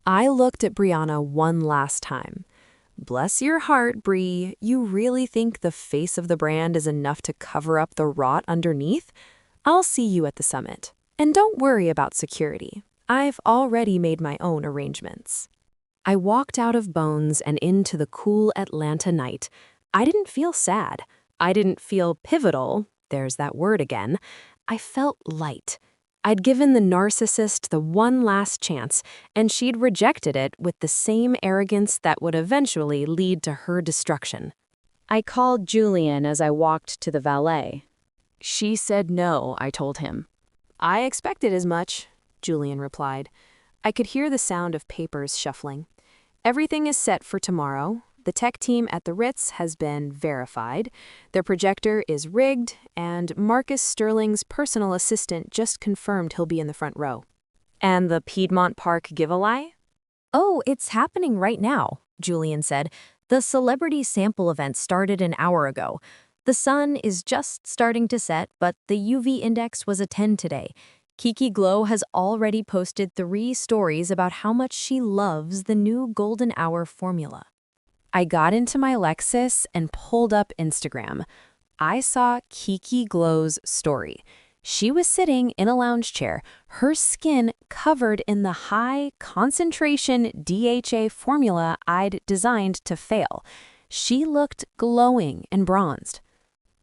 I looked at Brianna one last time. Bless your heart, Bree. You really think the face of the brand is enough to cover up the rot underneath? I'll see you at the summit. And don't worry about security. I've already made my own arrangements. I walked out of Bones and into the cool Atlanta night. I didn't feel sad. I didn't feel pivotal. There's that word again. I felt light. I'd given the narcissist the one last chance, and she'd rejected it with the same arrogance that would eventually lead to her destruction. I called Julian as I walked to the valet. She said no, I told him. I expected as much, Julian replied. I could hear the sound of papers shuffling. Everything is set for tomorrow. The tech team at the Ritz has been verified. Their projector is rigged, and Marcus Sterling's personal assistant just confirmed he'll be in the front row. And the Piedmont Park giveaway? Oh, it's happening right now, Julian said. The celebrity sample event started an hour ago. The sun is just starting to set, but the UV index was a 10 today. Kiki Glow has already posted 3 stories about how much she loves the new golden hour formula. I got into my Lexus and pulled up Instagram. I saw Kiki Glow's story. She was sitting in a lounge chair, her skin covered in the high concentration DHA formula I'd designed to fail. She looked glowing and bronzed.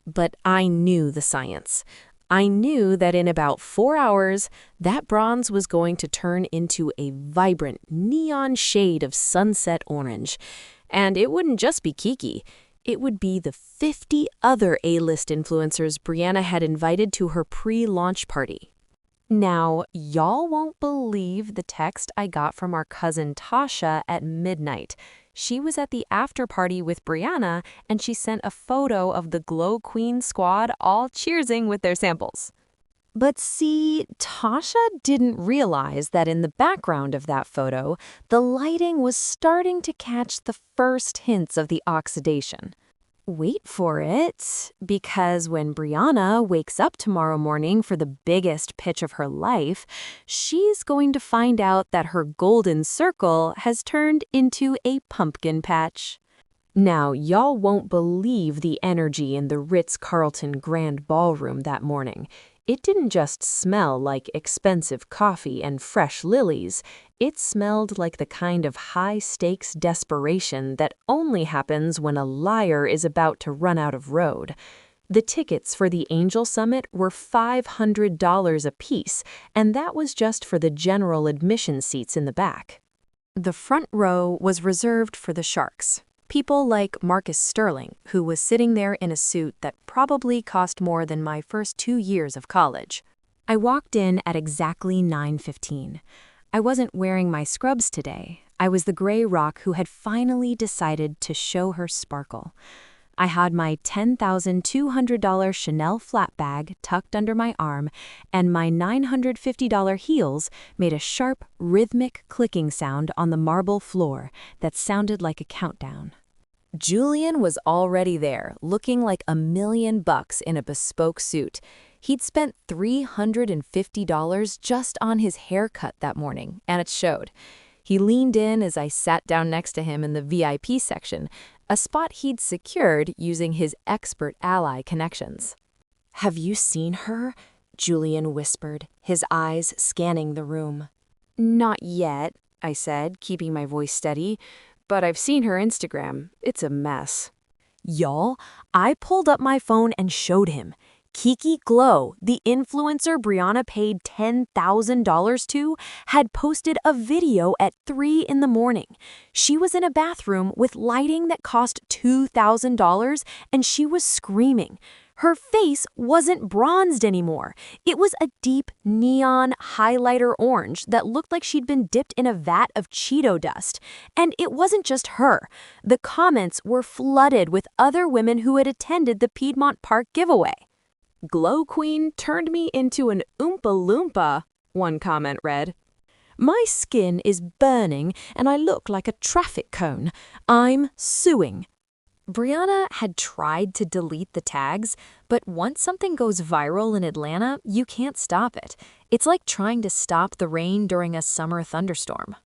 But I knew the science. I knew that in about 4 hours, that bronze was going to turn into a vibrant neon shade of sunset orange. And it wouldn't just be Kiki. It would be the 50 other A-list influencers Brianna had invited to her pre-launch party. Now, y'all won't believe the text I got from our cousin Tasha at midnight. She was at the after party with Brianna, and she sent a photo of the Glow Queen squad all cheersing with their samples. But see, Tasha didn't realize that in the background of that photo, the lighting was starting to catch the first hints of the oxidation. Wait for it, because when Brianna wakes up tomorrow morning for the biggest pitch of her life, she's going to find out that her golden circle has turned into a pumpkin patch. Now, y'all won't believe the energy in the Ritz-Carlton Grand Ballroom that morning. It didn't just smell like expensive coffee and fresh lilies. It smelled like the kind of high-stakes desperation that only happens when a liar is about to run out of road. The tickets for the Angel Summit were $500 apiece, and that was just for the general admission seats in the back. The front row was reserved for the sharks. People like Marcus Sterling, who was sitting there in a suit that probably cost more than my first 2 years of college. I walked in at exactly 9:15. I wasn't wearing my scrubs today. I was the gray rock who had finally decided to show her sparkle. I had my $10,200 Chanel flat bag tucked under my arm, and my $950 heels made a sharp, rhythmic clicking sound on the marble floor that sounded like a countdown. Julian was already there, looking like $1,000,000 in a bespoke suit. He'd spent $350 just on his haircut that morning, and it showed. He leaned in as I sat down next to him in the VIP section, a spot he'd secured using his expert ally connections. "Have you seen her?" Julian whispered, his eyes scanning the room. "Not yet," I said, keeping my voice steady, "but I've seen her Instagram. It's a mess." Y'all, I pulled up my phone and showed him. Kiki Glow, the influencer Brianna paid $10,000 to, had posted a video at 3 in the morning. She was in a bathroom with lighting that cost $2,000, and she was screaming. Her face wasn't bronzed anymore. It was a deep neon highlighter orange that looked like she'd been dipped in a vat of Cheeto dust. And it wasn't just her. The comments were flooded with other women who had attended the Piedmont Park giveaway. "Glow Queen turned me into an Oompa Loompa," one comment read. "My skin is burning and I look like a traffic cone. I'm suing." Brianna had tried to delete the tags, but once something goes viral in Atlanta, you can't stop it. It's like trying to stop the rain during a summer thunderstorm.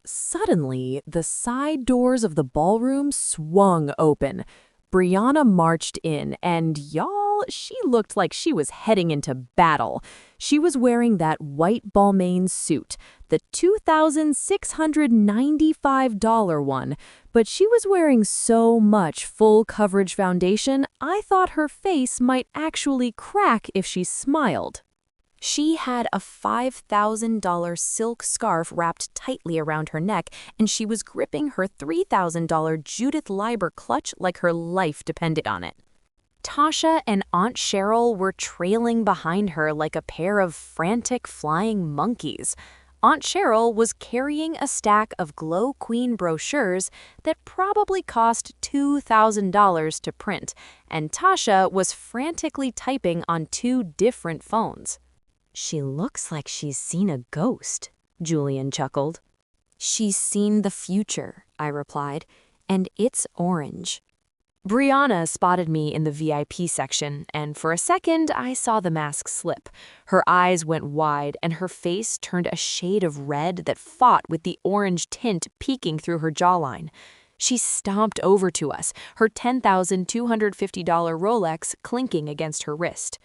Suddenly, the side doors of the ballroom swung open. Brianna marched in, and y'all, she looked like she was heading into battle. She was wearing that white Balmain suit, the $2,695 one, but she was wearing so much full coverage foundation, I thought her face might actually crack if she smiled. She had a $5,000 silk scarf wrapped tightly around her neck, and she was gripping her $3,000 Judith Leiber clutch like her life depended on it. Tasha and Aunt Cheryl were trailing behind her like a pair of frantic flying monkeys. Aunt Cheryl was carrying a stack of Glow Queen brochures that probably cost $2,000 to print, and Tasha was frantically typing on 2 different phones. "She looks like she's seen a ghost," Julian chuckled. "She's seen the future," I replied, "and it's orange." Brianna spotted me in the VIP section, and for a second I saw the mask slip. Her eyes went wide, and her face turned a shade of red that fought with the orange tint peeking through her jawline. She stomped over to us, her $10,250 Rolex clinking against her wrist.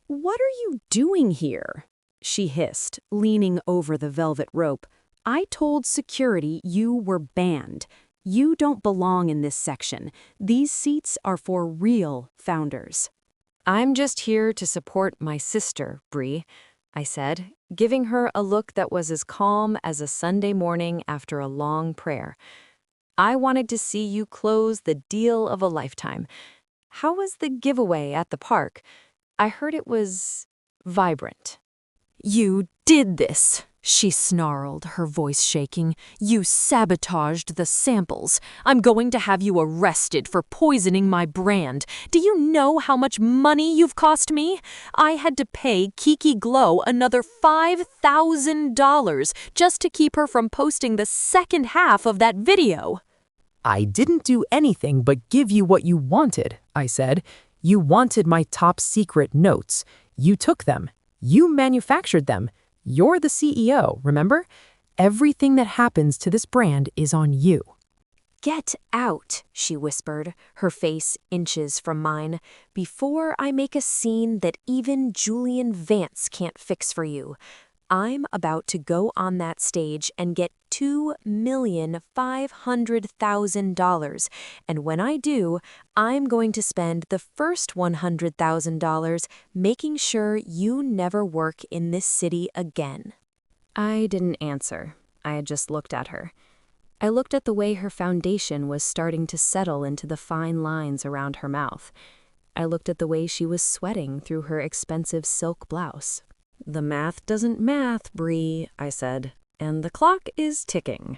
"What are you doing here?" she hissed, leaning over the velvet rope. "I told security you were banned. You don't belong in this section. These seats are for real founders." "I'm just here to support my sister, Bree," I said, giving her a look that was as calm as a Sunday morning after a long prayer. "I wanted to see you close the deal of a lifetime. How was the giveaway at the park? I heard it was vibrant." "You did this," she snarled, her voice shaking. "You sabotaged the samples. I'm going to have you arrested for poisoning my brand. Do you know how much money you've cost me? I had to pay Kiki Glow another $5,000 just to keep her from posting the second half of that video." "I didn't do anything but give you what you wanted," I said. "You wanted my top secret notes. You took them. You manufactured them. You're the CEO, remember? Everything that happens to this brand is on you." "Get out," she whispered, her face inches from mine, "before I make a scene that even Julian Vance can't fix for you. I'm about to go on that stage and get $2,500,000, and when I do, I'm going to spend the first $100,000 making sure you never work in this city again." I didn't answer. I had just looked at her. I looked at the way her foundation was starting to settle into the fine lines around her mouth. I looked at the way she was sweating through her expensive silk blouse. "The math doesn't math, Bree," I said, "and the clock is ticking."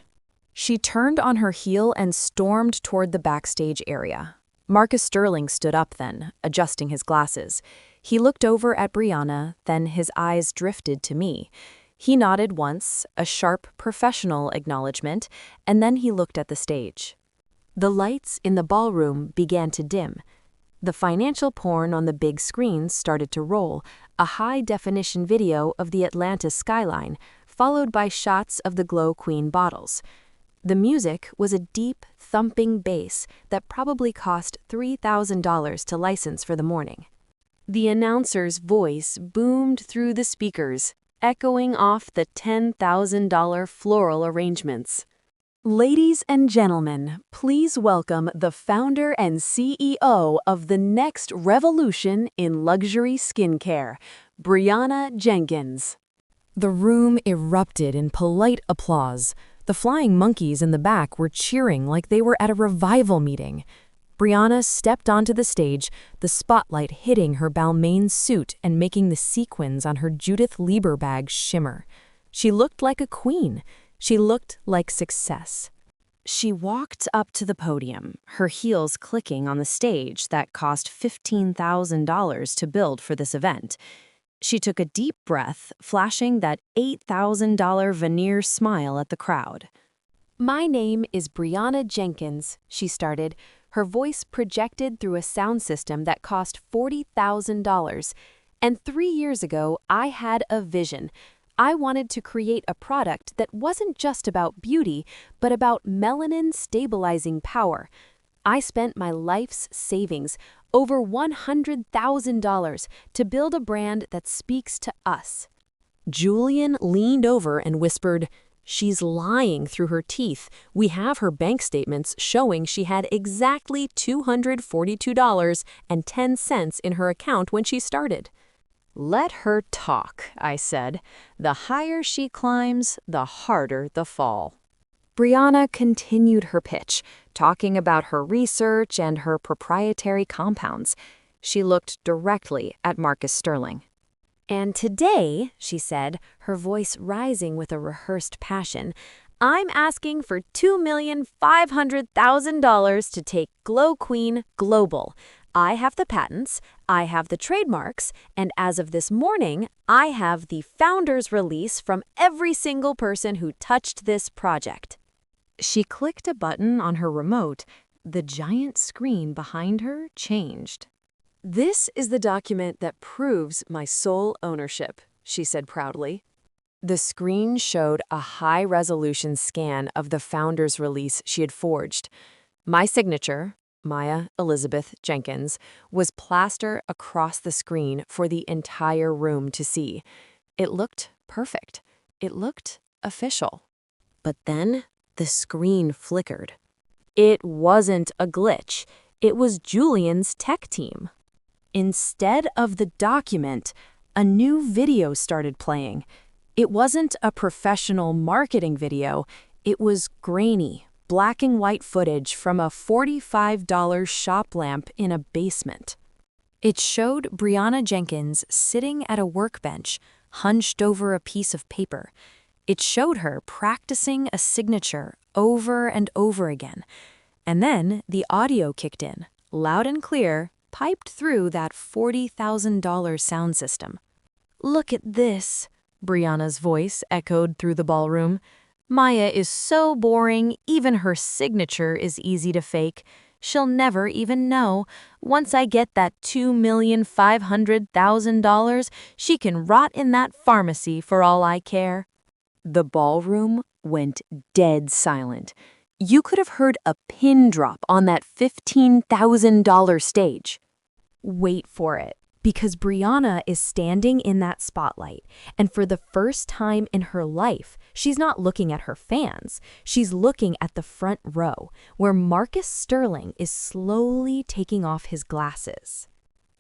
She turned on her heel and stormed toward the backstage area. Marcus Sterling stood up then, adjusting his glasses. He looked over at Brianna, then his eyes drifted to me. He nodded once, a sharp, professional acknowledgement, and then he looked at the stage. The lights in the ballroom began to dim. The financial porn on the big screens started to roll, a high-definition video of the Atlanta skyline, followed by shots of the Glow Queen bottles. The music was a deep, thumping bass that probably cost $3,000 to license for the morning. The announcer's voice boomed through the speakers, echoing off the $10,000 floral arrangements. Ladies and gentlemen, please welcome the founder and CEO of the next revolution in luxury skincare, Brianna Jenkins. The room erupted in polite applause. The flying monkeys in the back were cheering like they were at a revival meeting. Brianna stepped onto the stage, the spotlight hitting her Balmain suit and making the sequins on her Judith Lieber bag shimmer. She looked like a queen. She looked like success. She walked up to the podium, her heels clicking on the stage that cost $15,000 to build for this event. She took a deep breath, flashing that $8,000 veneer smile at the crowd. "My name is Brianna Jenkins," she started, her voice projected through a sound system that cost $40,000. "And 3 years ago, I had a vision. I wanted to create a product that wasn't just about beauty, but about melanin-stabilizing power. I spent my life's savings, over $100,000, to build a brand that speaks to us." Julian leaned over and whispered, "She's lying through her teeth. We have her bank statements showing she had exactly $242.10 in her account when she started." "Let her talk," I said. "The higher she climbs, the harder the fall." Brianna continued her pitch, talking about her research and her proprietary compounds. She looked directly at Marcus Sterling. "And today," she said, her voice rising with a rehearsed passion, "I'm asking for $2,500,000 to take Glow Queen global. I have the patents, I have the trademarks, and as of this morning, I have the founder's release from every single person who touched this project." She clicked a button on her remote. The giant screen behind her changed. "This is the document that proves my sole ownership," she said proudly. The screen showed a high-resolution scan of the founder's release she had forged. My signature, Maya Elizabeth Jenkins, was plastered across the screen for the entire room to see. It looked perfect. It looked official. But then the screen flickered. It wasn't a glitch. It was Julian's tech team. Instead of the document, a new video started playing. It wasn't a professional marketing video. It was grainy, black and white footage from a $45 shop lamp in a basement. It showed Brianna Jenkins sitting at a workbench, hunched over a piece of paper. It showed her practicing a signature over and over again. And then the audio kicked in, loud and clear, piped through that $40,000 sound system. "Look at this," Brianna's voice echoed through the ballroom. "Maya is so boring, even her signature is easy to fake. She'll never even know. Once I get that $2,500,000, she can rot in that pharmacy for all I care." The ballroom went dead silent. You could have heard a pin drop on that $15,000 stage. Wait for it, because Brianna is standing in that spotlight, and for the first time in her life, she's not looking at her fans. She's looking at the front row, where Marcus Sterling is slowly taking off his glasses.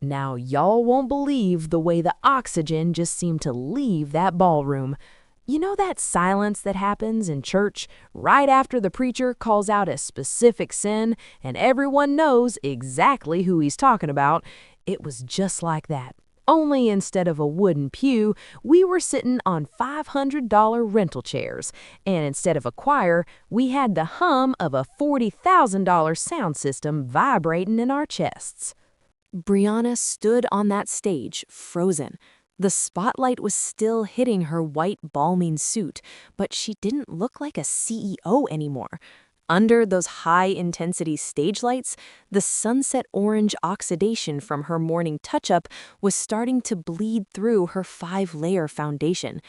Now, y'all won't believe the way the oxygen just seemed to leave that ballroom. You know that silence that happens in church right after the preacher calls out a specific sin and everyone knows exactly who he's talking about? It was just like that. Only instead of a wooden pew, we were sitting on $500 rental chairs, and instead of a choir, we had the hum of a $40,000 sound system vibrating in our chests. Brianna stood on that stage, frozen. The spotlight was still hitting her white balming suit, but she didn't look like a CEO anymore. Under those high-intensity stage lights, the sunset orange oxidation from her morning touch-up was starting to bleed through her 5-layer foundation.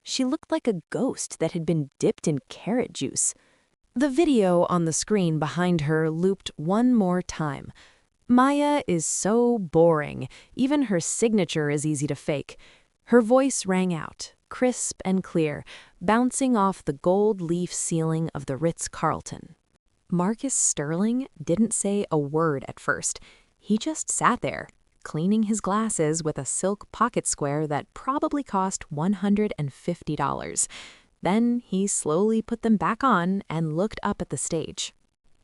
She looked like a ghost that had been dipped in carrot juice. The video on the screen behind her looped one more time. Maya is so boring, even her signature is easy to fake. Her voice rang out, crisp and clear, bouncing off the gold leaf ceiling of the Ritz-Carlton. Marcus Sterling didn't say a word at first. He just sat there, cleaning his glasses with a silk pocket square that probably cost $150. Then he slowly put them back on and looked up at the stage.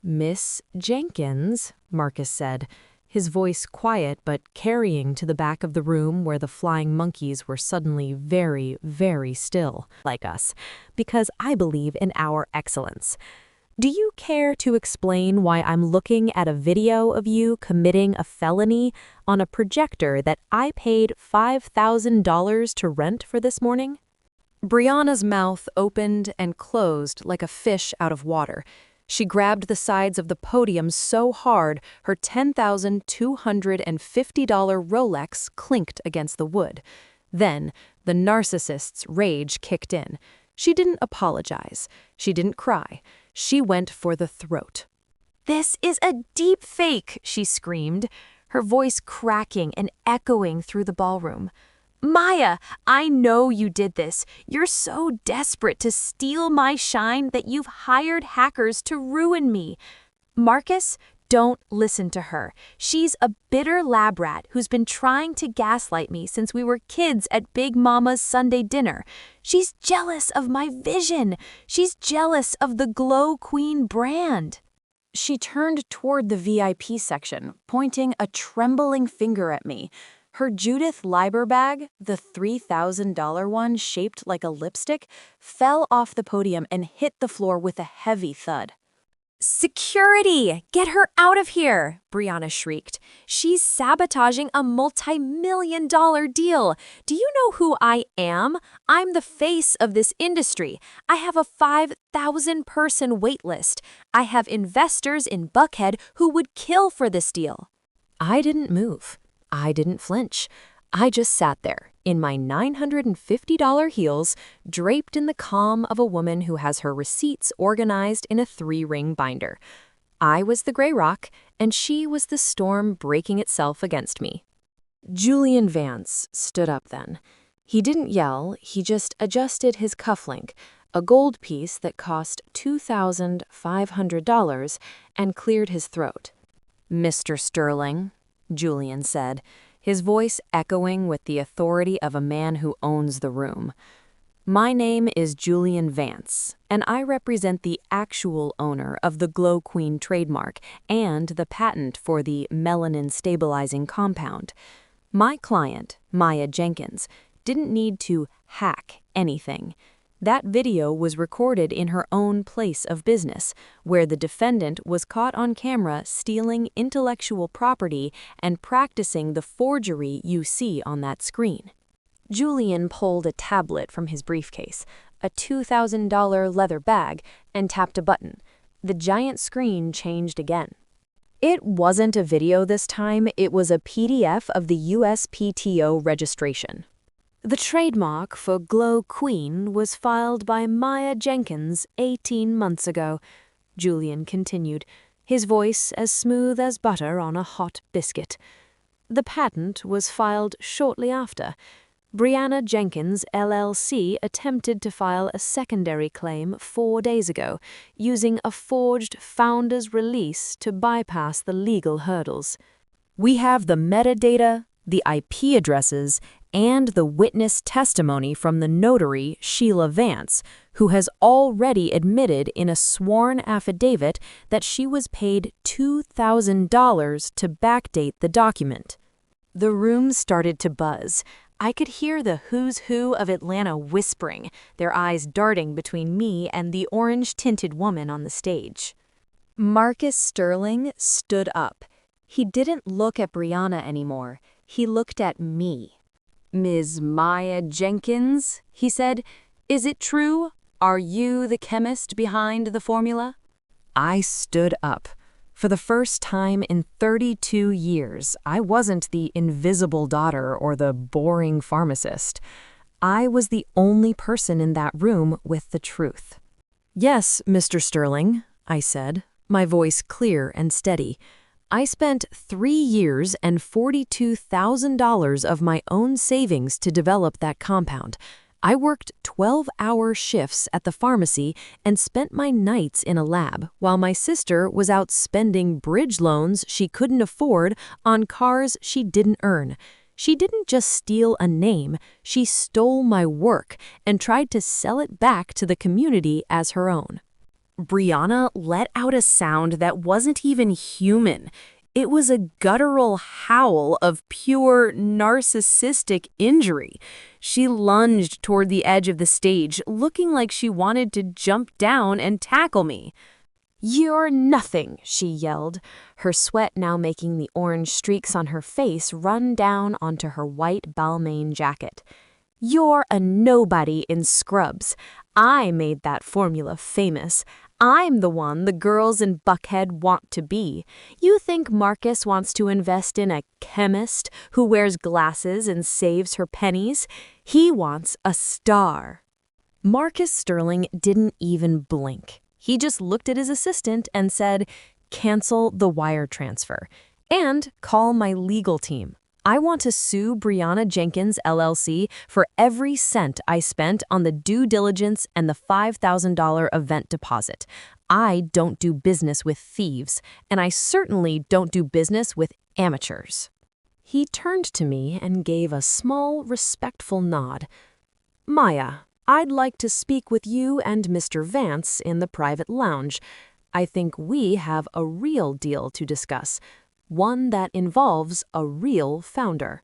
"Miss Jenkins," Marcus said, his voice quiet but carrying to the back of the room where the flying monkeys were suddenly very, very still, like us, because I believe in our excellence. "Do you care to explain why I'm looking at a video of you committing a felony on a projector that I paid $5,000 to rent for this morning?" Brianna's mouth opened and closed like a fish out of water. She grabbed the sides of the podium so hard her $10,250 Rolex clinked against the wood. Then, the narcissist's rage kicked in. She didn't apologize. She didn't cry. She went for the throat. "This is a deep fake," she screamed, her voice cracking and echoing through the ballroom. "Maya, I know you did this. You're so desperate to steal my shine that you've hired hackers to ruin me. Marcus, don't listen to her. She's a bitter lab rat who's been trying to gaslight me since we were kids at Big Mama's Sunday dinner. She's jealous of my vision. She's jealous of the Glow Queen brand." She turned toward the VIP section, pointing a trembling finger at me. Her Judith Leiber bag, the $3,000 one shaped like a lipstick, fell off the podium and hit the floor with a heavy thud. "Security! Get her out of here!" Brianna shrieked. "She's sabotaging a multi-million-dollar deal. Do you know who I am? I'm the face of this industry. I have a 5,000-person wait list. I have investors in Buckhead who would kill for this deal." I didn't move. I didn't flinch. I just sat there, in my $950 heels, draped in the calm of a woman who has her receipts organized in a 3-ring binder. I was the gray rock, and she was the storm breaking itself against me. Julian Vance stood up then. He didn't yell, he just adjusted his cufflink, a gold piece that cost $2,500, and cleared his throat. "Mr. Sterling," Julian said, his voice echoing with the authority of a man who owns the room. "My name is Julian Vance, and I represent the actual owner of the Glow Queen trademark and the patent for the melanin-stabilizing compound. My client, Maya Jenkins, didn't need to hack anything. That video was recorded in her own place of business, where the defendant was caught on camera stealing intellectual property and practicing the forgery you see on that screen." Julian pulled a tablet from his briefcase, a $2,000 leather bag, and tapped a button. The giant screen changed again. It wasn't a video this time, it was a PDF of the USPTO registration. "The trademark for Glow Queen was filed by Maya Jenkins 18 months ago," Julian continued, his voice as smooth as butter on a hot biscuit. "The patent was filed shortly after. Brianna Jenkins, LLC, attempted to file a secondary claim 4 days ago, using a forged founder's release to bypass the legal hurdles. We have the metadata, the IP addresses, and the witness testimony from the notary, Sheila Vance, who has already admitted in a sworn affidavit that she was paid $2,000 to backdate the document." The room started to buzz. I could hear the who's who of Atlanta whispering, their eyes darting between me and the orange-tinted woman on the stage. Marcus Sterling stood up. He didn't look at Brianna anymore. He looked at me. "Ms. Maya Jenkins," he said, "is it true? Are you the chemist behind the formula?" I stood up. For the first time in 32 years, I wasn't the invisible daughter or the boring pharmacist. I was the only person in that room with the truth. "Yes, Mr. Sterling," I said, my voice clear and steady. "I spent 3 years and $42,000 of my own savings to develop that compound. I worked 12-hour shifts at the pharmacy and spent my nights in a lab while my sister was out spending bridge loans she couldn't afford on cars she didn't earn. She didn't just steal a name, she stole my work and tried to sell it back to the community as her own." Brianna let out a sound that wasn't even human. It was a guttural howl of pure narcissistic injury. She lunged toward the edge of the stage, looking like she wanted to jump down and tackle me. "You're nothing," she yelled, her sweat now making the orange streaks on her face run down onto her white Balmain jacket. "You're a nobody in scrubs. I made that formula famous. I'm the one the girls in Buckhead want to be. You think Marcus wants to invest in a chemist who wears glasses and saves her pennies? He wants a star." Marcus Sterling didn't even blink. He just looked at his assistant and said, "Cancel the wire transfer and call my legal team. I want to sue Brianna Jenkins, LLC for every cent I spent on the due diligence and the $5,000 event deposit. I don't do business with thieves, and I certainly don't do business with amateurs." He turned to me and gave a small, respectful nod. "Maya, I'd like to speak with you and Mr. Vance in the private lounge. I think we have a real deal to discuss. One that involves a real founder."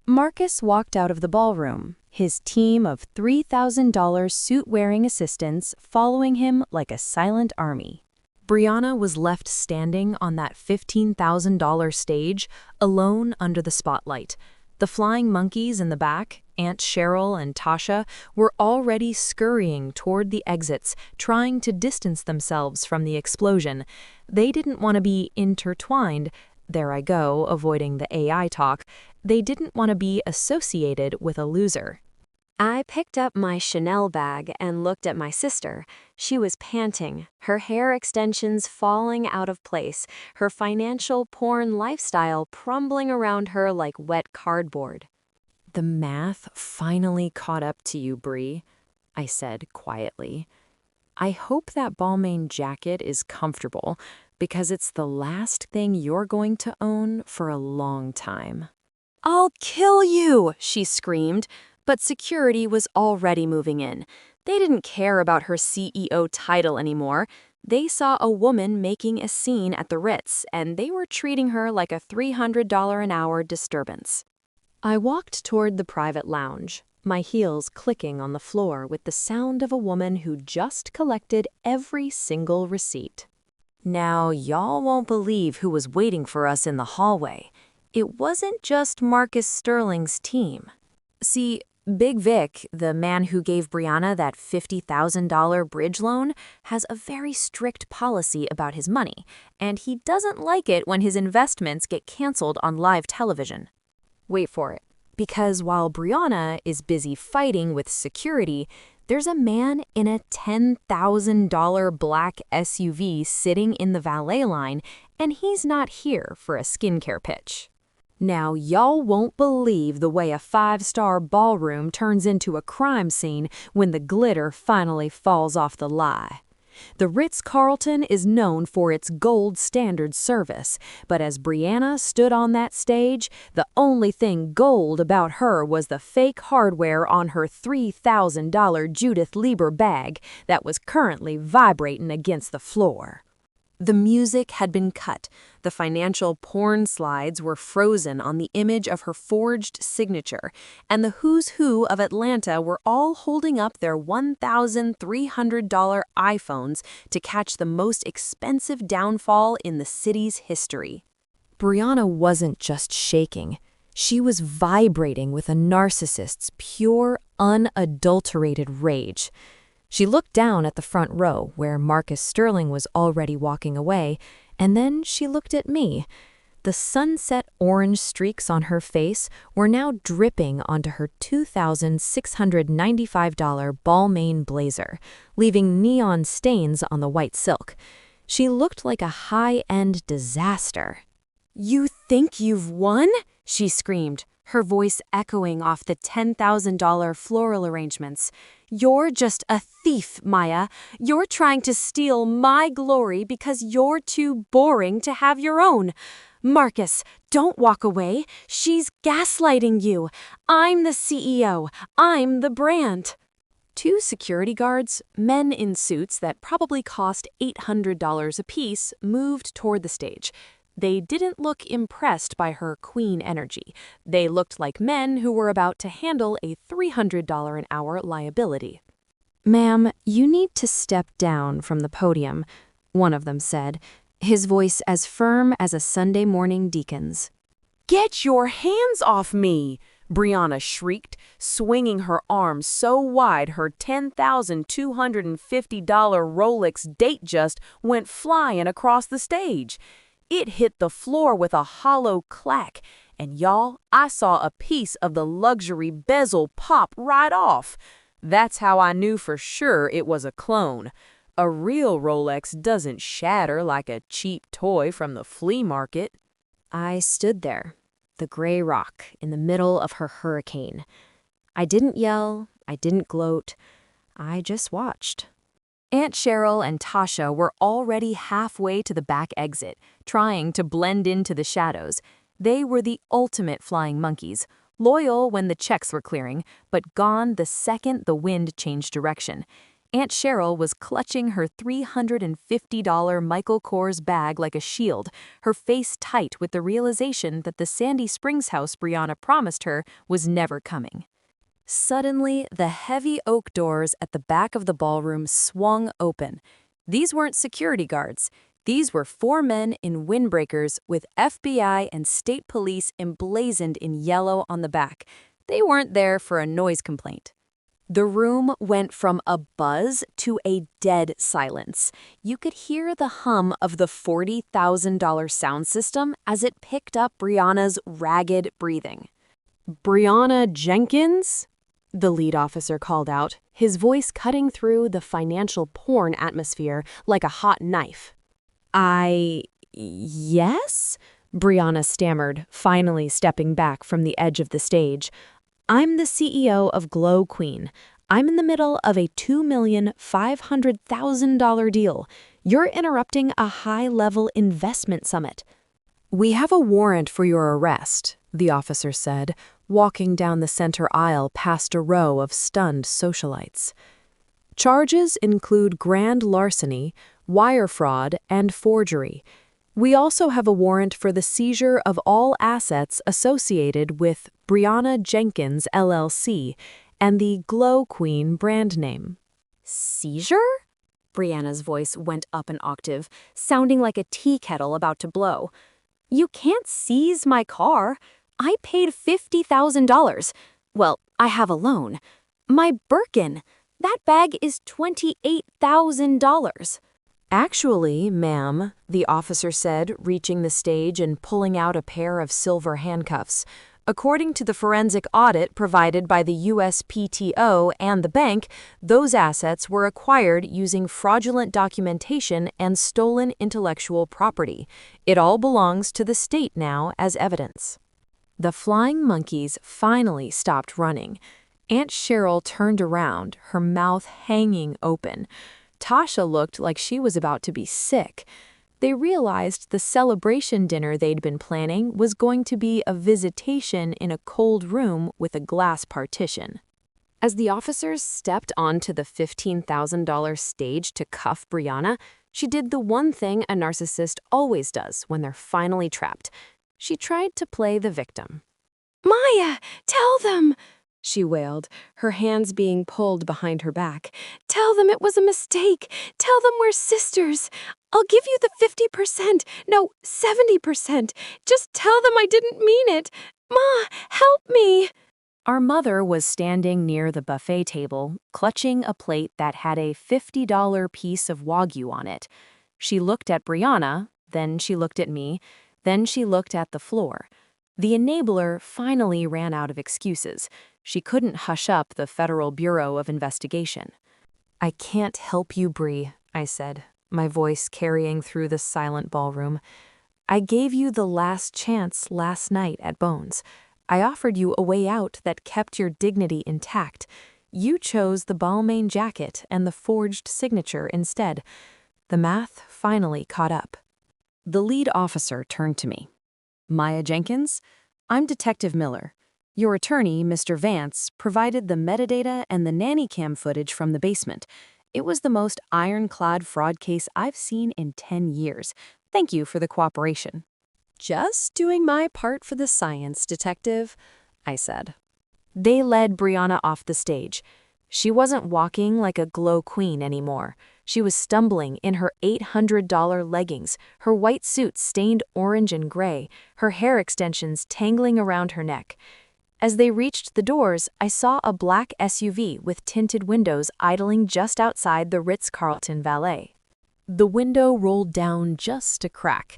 Marcus walked out of the ballroom, his team of $3,000 suit-wearing assistants following him like a silent army. Brianna was left standing on that $15,000 stage, alone under the spotlight. The flying monkeys in the back, Aunt Cheryl and Tasha, were already scurrying toward the exits, trying to distance themselves from the explosion. They didn't want to be intertwined. There I go, avoiding the AI talk. They didn't want to be associated with a loser. I picked up my Chanel bag and looked at my sister. She was panting, her hair extensions falling out of place, her financial porn lifestyle crumbling around her like wet cardboard. "The math finally caught up to you, Bree," I said quietly. "I hope that Balmain jacket is comfortable, because it's the last thing you're going to own for a long time." "I'll kill you!" she screamed, but security was already moving in. They didn't care about her CEO title anymore. They saw a woman making a scene at the Ritz, and they were treating her like a $300 an hour disturbance. I walked toward the private lounge, my heels clicking on the floor with the sound of a woman who just collected every single receipt. Now, y'all won't believe who was waiting for us in the hallway. It wasn't just Marcus Sterling's team. See, Big Vic, the man who gave Brianna that $50,000 bridge loan, has a very strict policy about his money, and he doesn't like it when his investments get canceled on live television. Wait for it. Because while Brianna is busy fighting with security, there's a man in a $10,000 black SUV sitting in the valet line, and he's not here for a skincare pitch. Now, y'all won't believe the way a 5-star ballroom turns into a crime scene when the glitter finally falls off the lie. The Ritz-Carlton is known for its gold standard service, but as Brianna stood on that stage, the only thing gold about her was the fake hardware on her $3,000 Judith Lieber bag that was currently vibrating against the floor. The music had been cut. The financial porn slides were frozen on the image of her forged signature, and the who's who of Atlanta were all holding up their $1,300 iPhones to catch the most expensive downfall in the city's history. Brianna wasn't just shaking. She was vibrating with a narcissist's pure, unadulterated rage. She looked down at the front row, where Marcus Sterling was already walking away, and then she looked at me. The sunset orange streaks on her face were now dripping onto her $2,695 Balmain blazer, leaving neon stains on the white silk. She looked like a high-end disaster. "You think you've won?" she screamed, her voice echoing off the $10,000 floral arrangements. "You're just a thief, Maya. You're trying to steal my glory because you're too boring to have your own. Marcus, don't walk away. She's gaslighting you. I'm the CEO. I'm the brand." Two security guards, men in suits that probably cost $800 apiece, moved toward the stage. They didn't look impressed by her queen energy. They looked like men who were about to handle a $300 an hour liability. "Ma'am, you need to step down from the podium," one of them said, his voice as firm as a Sunday morning deacon's. "Get your hands off me!" Brianna shrieked, swinging her arms so wide her $10,250 Rolex Datejust went flying across the stage. It hit the floor with a hollow clack, and y'all, I saw a piece of the luxury bezel pop right off. That's how I knew for sure it was a clone. A real Rolex doesn't shatter like a cheap toy from the flea market. I stood there, the gray rock in the middle of her hurricane. I didn't yell, I didn't gloat, I just watched. Aunt Cheryl and Tasha were already halfway to the back exit, trying to blend into the shadows. They were the ultimate flying monkeys, loyal when the checks were clearing, but gone the second the wind changed direction. Aunt Cheryl was clutching her $350 Michael Kors bag like a shield, her face tight with the realization that the Sandy Springs house Brianna promised her was never coming. Suddenly, the heavy oak doors at the back of the ballroom swung open. These weren't security guards. These were four men in windbreakers with FBI and state police emblazoned in yellow on the back. They weren't there for a noise complaint. The room went from a buzz to a dead silence. You could hear the hum of the $40,000 sound system as it picked up Brianna's ragged breathing. "Brianna Jenkins?" the lead officer called out, his voice cutting through the financial porn atmosphere like a hot knife. Yes? Brianna stammered, finally stepping back from the edge of the stage. "I'm the CEO of Glow Queen. I'm in the middle of a $2,500,000 deal. You're interrupting a high-level investment summit." "We have a warrant for your arrest," the officer said, walking down the center aisle past a row of stunned socialites. "Charges include grand larceny, wire fraud, and forgery. We also have a warrant for the seizure of all assets associated with Brianna Jenkins, LLC, and the Glow Queen brand name." "Seizure?" Brianna's voice went up an octave, sounding like a tea kettle about to blow. "You can't seize my car. I paid $50,000. Well, I have a loan. My Birkin. That bag is $28,000. "Actually, ma'am," the officer said, reaching the stage and pulling out a pair of silver handcuffs. "According to the forensic audit provided by the USPTO and the bank, those assets were acquired using fraudulent documentation and stolen intellectual property. It all belongs to the state now as evidence." The flying monkeys finally stopped running. Aunt Cheryl turned around, her mouth hanging open. Tasha looked like she was about to be sick. They realized the celebration dinner they'd been planning was going to be a visitation in a cold room with a glass partition. As the officers stepped onto the $15,000 stage to cuff Brianna, She did the one thing a narcissist always does when they're finally trapped. She tried to play the victim. "Maya, tell them," she wailed, her hands being pulled behind her back. "Tell them it was a mistake. Tell them we're sisters. I'll give you the 50%. No, 70%. Just tell them I didn't mean it. Ma, help me." Our mother was standing near the buffet table, clutching a plate that had a $50 piece of Wagyu on it. She looked at Brianna, then she looked at me, then she looked at the floor. The enabler finally ran out of excuses. She couldn't hush up the Federal Bureau of Investigation. "I can't help you, Bree," I said, my voice carrying through the silent ballroom. "I gave you the last chance last night at Bones. I offered you a way out that kept your dignity intact. You chose the Balmain jacket and the forged signature instead." The math finally caught up. The lead officer turned to me. "Maya Jenkins, I'm Detective Miller. Your attorney, Mr. Vance, provided the metadata and the nanny cam footage from the basement. It was the most ironclad fraud case I've seen in 10 years. Thank you for the cooperation." "Just doing my part for the science, Detective," I said. They led Brianna off the stage. She wasn't walking like a glow queen anymore. She was stumbling in her $800 leggings, her white suit stained orange and gray, her hair extensions tangling around her neck. As they reached the doors, I saw a black SUV with tinted windows idling just outside the Ritz-Carlton Valet. The window rolled down just a crack.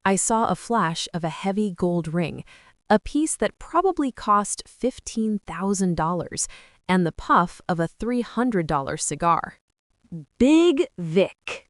I saw a flash of a heavy gold ring, a piece that probably cost $15,000, and the puff of a $300 cigar. Big Vic.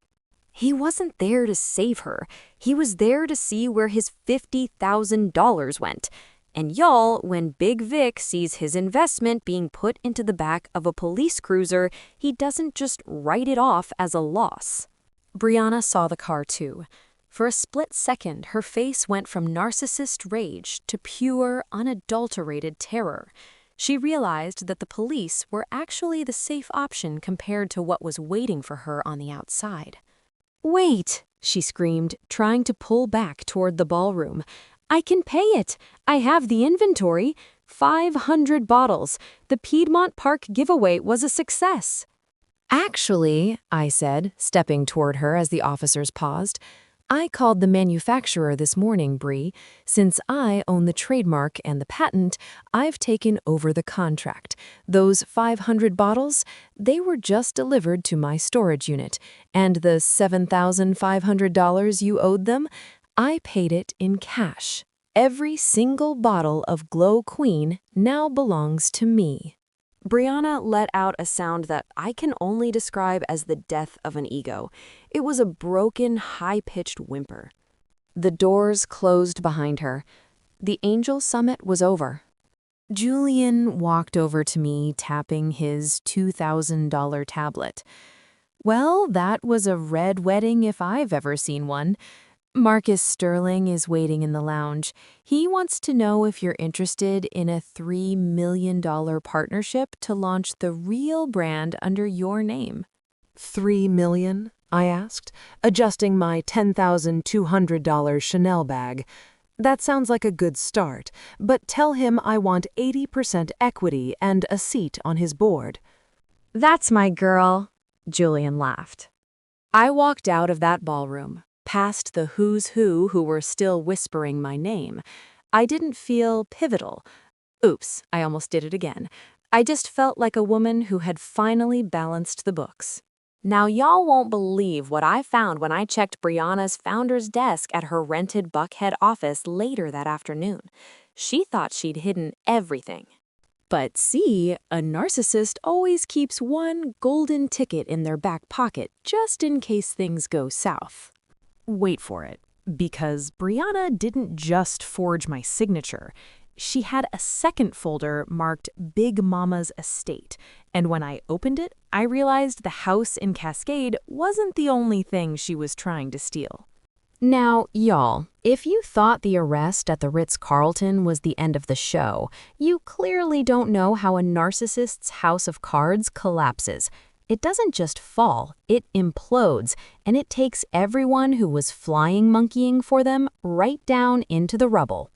He wasn't there to save her. He was there to see where his $50,000 went. And y'all, when Big Vic sees his investment being put into the back of a police cruiser, he doesn't just write it off as a loss. Brianna saw the car too. For a split second, her face went from narcissist rage to pure, unadulterated terror. She realized that the police were actually the safe option compared to what was waiting for her on the outside. "Wait," she screamed, trying to pull back toward the ballroom. "I can pay it. I have the inventory. 500 bottles. The Piedmont Park giveaway was a success." "Actually," I said, stepping toward her as the officers paused, "I called the manufacturer this morning, Bree. Since I own the trademark and the patent, I've taken over the contract. Those 500 bottles, they were just delivered to my storage unit. And the $7,500 you owed them, I paid it in cash. Every single bottle of Glow Queen now belongs to me." Brianna let out a sound that I can only describe as the death of an ego. It was a broken, high-pitched whimper. The doors closed behind her. The Angel Summit was over. Julian walked over to me, tapping his $2,000 tablet. "Well, that was a red wedding if I've ever seen one. Marcus Sterling is waiting in the lounge. He wants to know if you're interested in a $3 million partnership to launch the real brand under your name." $3 million? I asked, adjusting my $10,200 Chanel bag. "That sounds like a good start, but tell him I want 80% equity and a seat on his board." "That's my girl," Julian laughed. I walked out of that ballroom, past the who's who were still whispering my name. I didn't feel pivotal. Oops, I almost did it again. I just felt like a woman who had finally balanced the books. Now y'all won't believe what I found when I checked Brianna's founder's desk at her rented Buckhead office later that afternoon. She thought she'd hidden everything. But see, a narcissist always keeps one golden ticket in their back pocket just in case things go south. Wait for it, because Brianna didn't just forge my signature. She had a second folder marked Big Mama's Estate, and when I opened it, I realized the house in Cascade wasn't the only thing she was trying to steal. Now, y'all, if you thought the arrest at the Ritz-Carlton was the end of the show, you clearly don't know how a narcissist's house of cards collapses. it doesn't just fall, it implodes, and it takes everyone who was flying monkeying for them right down into the rubble.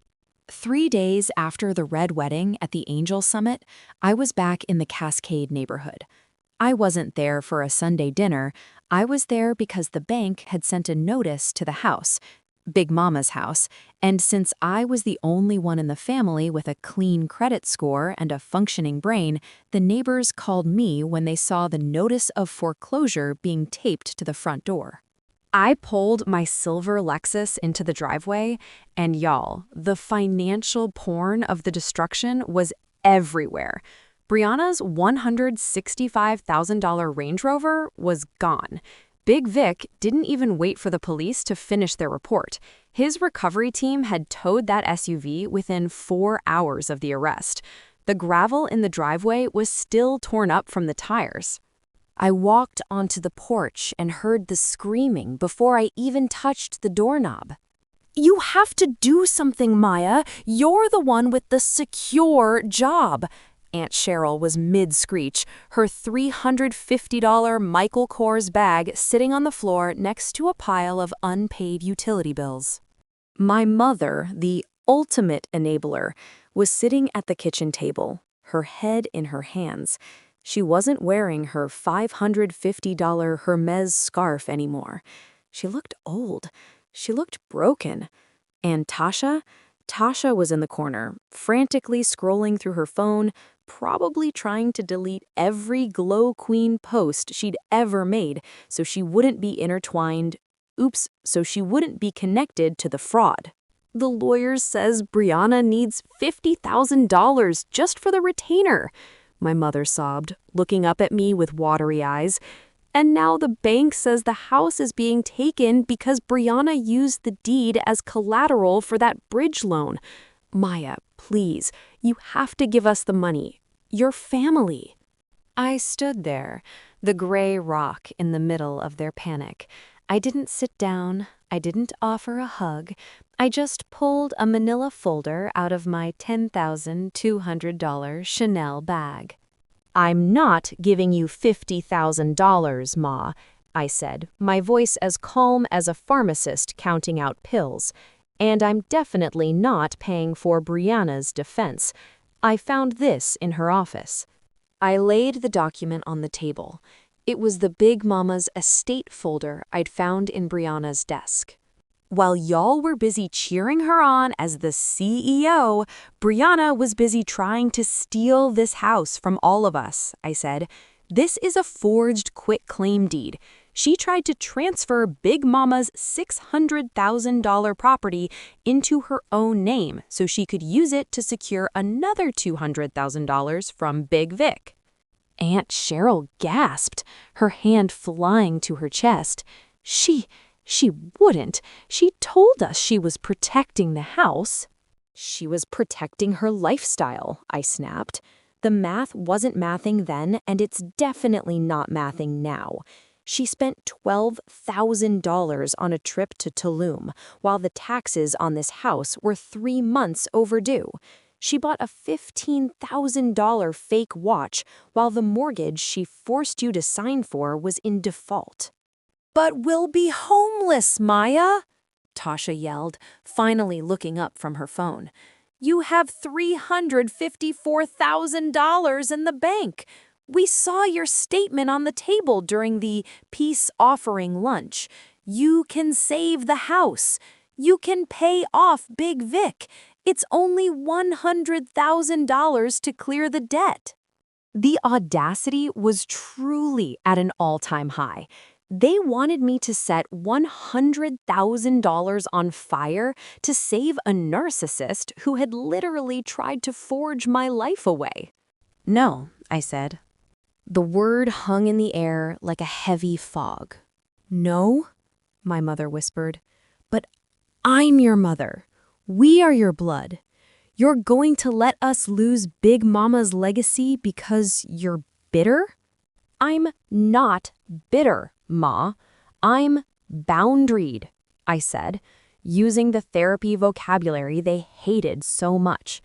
3 days after the Red Wedding at the Angel Summit, I was back in the Cascade neighborhood. I wasn't there for a Sunday dinner. I was there because the bank had sent a notice to the house, Big Mama's house, and since I was the only one in the family with a clean credit score and a functioning brain, the neighbors called me when they saw the notice of foreclosure being taped to the front door. I pulled my silver Lexus into the driveway, and y'all, the financial porn of the destruction was everywhere. Brianna's $165,000 Range Rover was gone. Big Vic didn't even wait for the police to finish their report. His recovery team had towed that SUV within 4 hours of the arrest. The gravel in the driveway was still torn up from the tires. I walked onto the porch and heard the screaming before I even touched the doorknob. "You have to do something, Maya. You're the one with the secure job." Aunt Cheryl was mid-screech, her $350 Michael Kors bag sitting on the floor next to a pile of unpaid utility bills. My mother, the ultimate enabler, was sitting at the kitchen table, her head in her hands. She wasn't wearing her $550 Hermes scarf anymore. She looked old. She looked broken. And Tasha? Tasha was in the corner, frantically scrolling through her phone, probably trying to delete every Glow Queen post she'd ever made so she wouldn't be so she wouldn't be connected to the fraud. "The lawyer says Brianna needs $50,000 just for the retainer," my mother sobbed, looking up at me with watery eyes. "And now the bank says the house is being taken because Brianna used the deed as collateral for that bridge loan. Maya, please, you have to give us the money. Your family." I stood there, the gray rock in the middle of their panic. I didn't sit down. I didn't offer a hug. I just pulled a manila folder out of my $10,200 Chanel bag. "I'm not giving you $50,000, Ma," I said, my voice as calm as a pharmacist counting out pills. "And I'm definitely not paying for Brianna's defense. I found this in her office." I laid the document on the table. It was the Big Mama's estate folder I'd found in Brianna's desk. While y'all were busy cheering her on as the CEO, Brianna was busy trying to steal this house from all of us, I said. "This is a forged quitclaim deed. She tried to transfer Big Mama's $600,000 property into her own name so she could use it to secure another $200,000 from Big Vic." Aunt Cheryl gasped, her hand flying to her chest. She wouldn't. She told us she was protecting the house." "She was protecting her lifestyle," I snapped. "The math wasn't mathing then, and it's definitely not mathing now. She spent $12,000 on a trip to Tulum, while the taxes on this house were 3 months overdue. She bought a $15,000 fake watch, while the mortgage she forced you to sign for was in default." "But we'll be homeless, Maya," Tasha yelled, finally looking up from her phone. "You have $354,000 in the bank. We saw your statement on the table during the peace offering lunch. You can save the house. You can pay off Big Vic. It's only $100,000 to clear the debt." The audacity was truly at an all-time high. They wanted me to set $100,000 on fire to save a narcissist who had literally tried to forge my life away. "No," I said. The word hung in the air like a heavy fog. "No?" my mother whispered. "But I'm your mother. We are your blood. You're going to let us lose Big Mama's legacy because you're bitter?" "I'm not bitter, Ma. I'm boundaried," I said, using the therapy vocabulary they hated so much.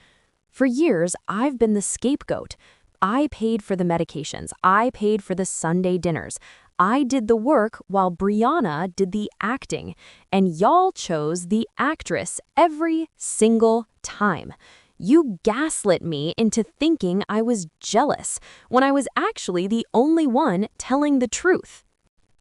For years, I've been the scapegoat. I paid for the medications. I paid for the Sunday dinners. I did the work while Brianna did the acting, and y'all chose the actress every single time. You gaslit me into thinking I was jealous when I was actually the only one telling the truth.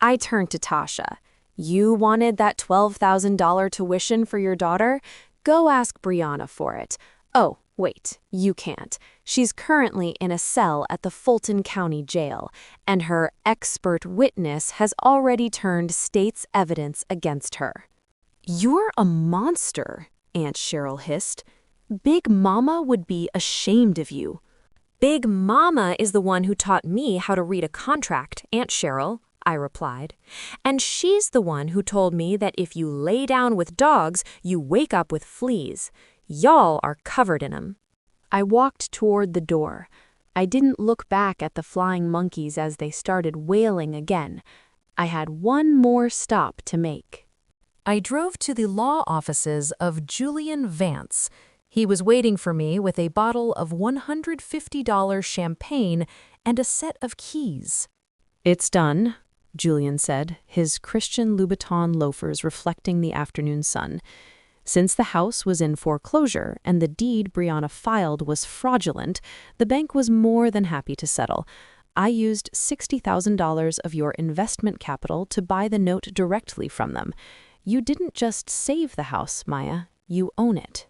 I turned to Tasha. You wanted that $12,000 tuition for your daughter? Go ask Brianna for it. Oh, wait, you can't. She's currently in a cell at the Fulton County Jail, and her expert witness has already turned state's evidence against her. You're a monster, Aunt Cheryl hissed. Big Mama would be ashamed of you. Big Mama is the one who taught me how to read a contract, Aunt Cheryl, I replied. And she's the one who told me that if you lay down with dogs, you wake up with fleas. Y'all are covered in 'em. I walked toward the door. I didn't look back at the flying monkeys as they started wailing again. I had one more stop to make. I drove to the law offices of Julian Vance. He was waiting for me with a bottle of $150 champagne and a set of keys. It's done, Julian said, his Christian Louboutin loafers reflecting the afternoon sun. Since the house was in foreclosure and the deed Brianna filed was fraudulent, the bank was more than happy to settle. I used $60,000 of your investment capital to buy the note directly from them. You didn't just save the house, Maya. You own it.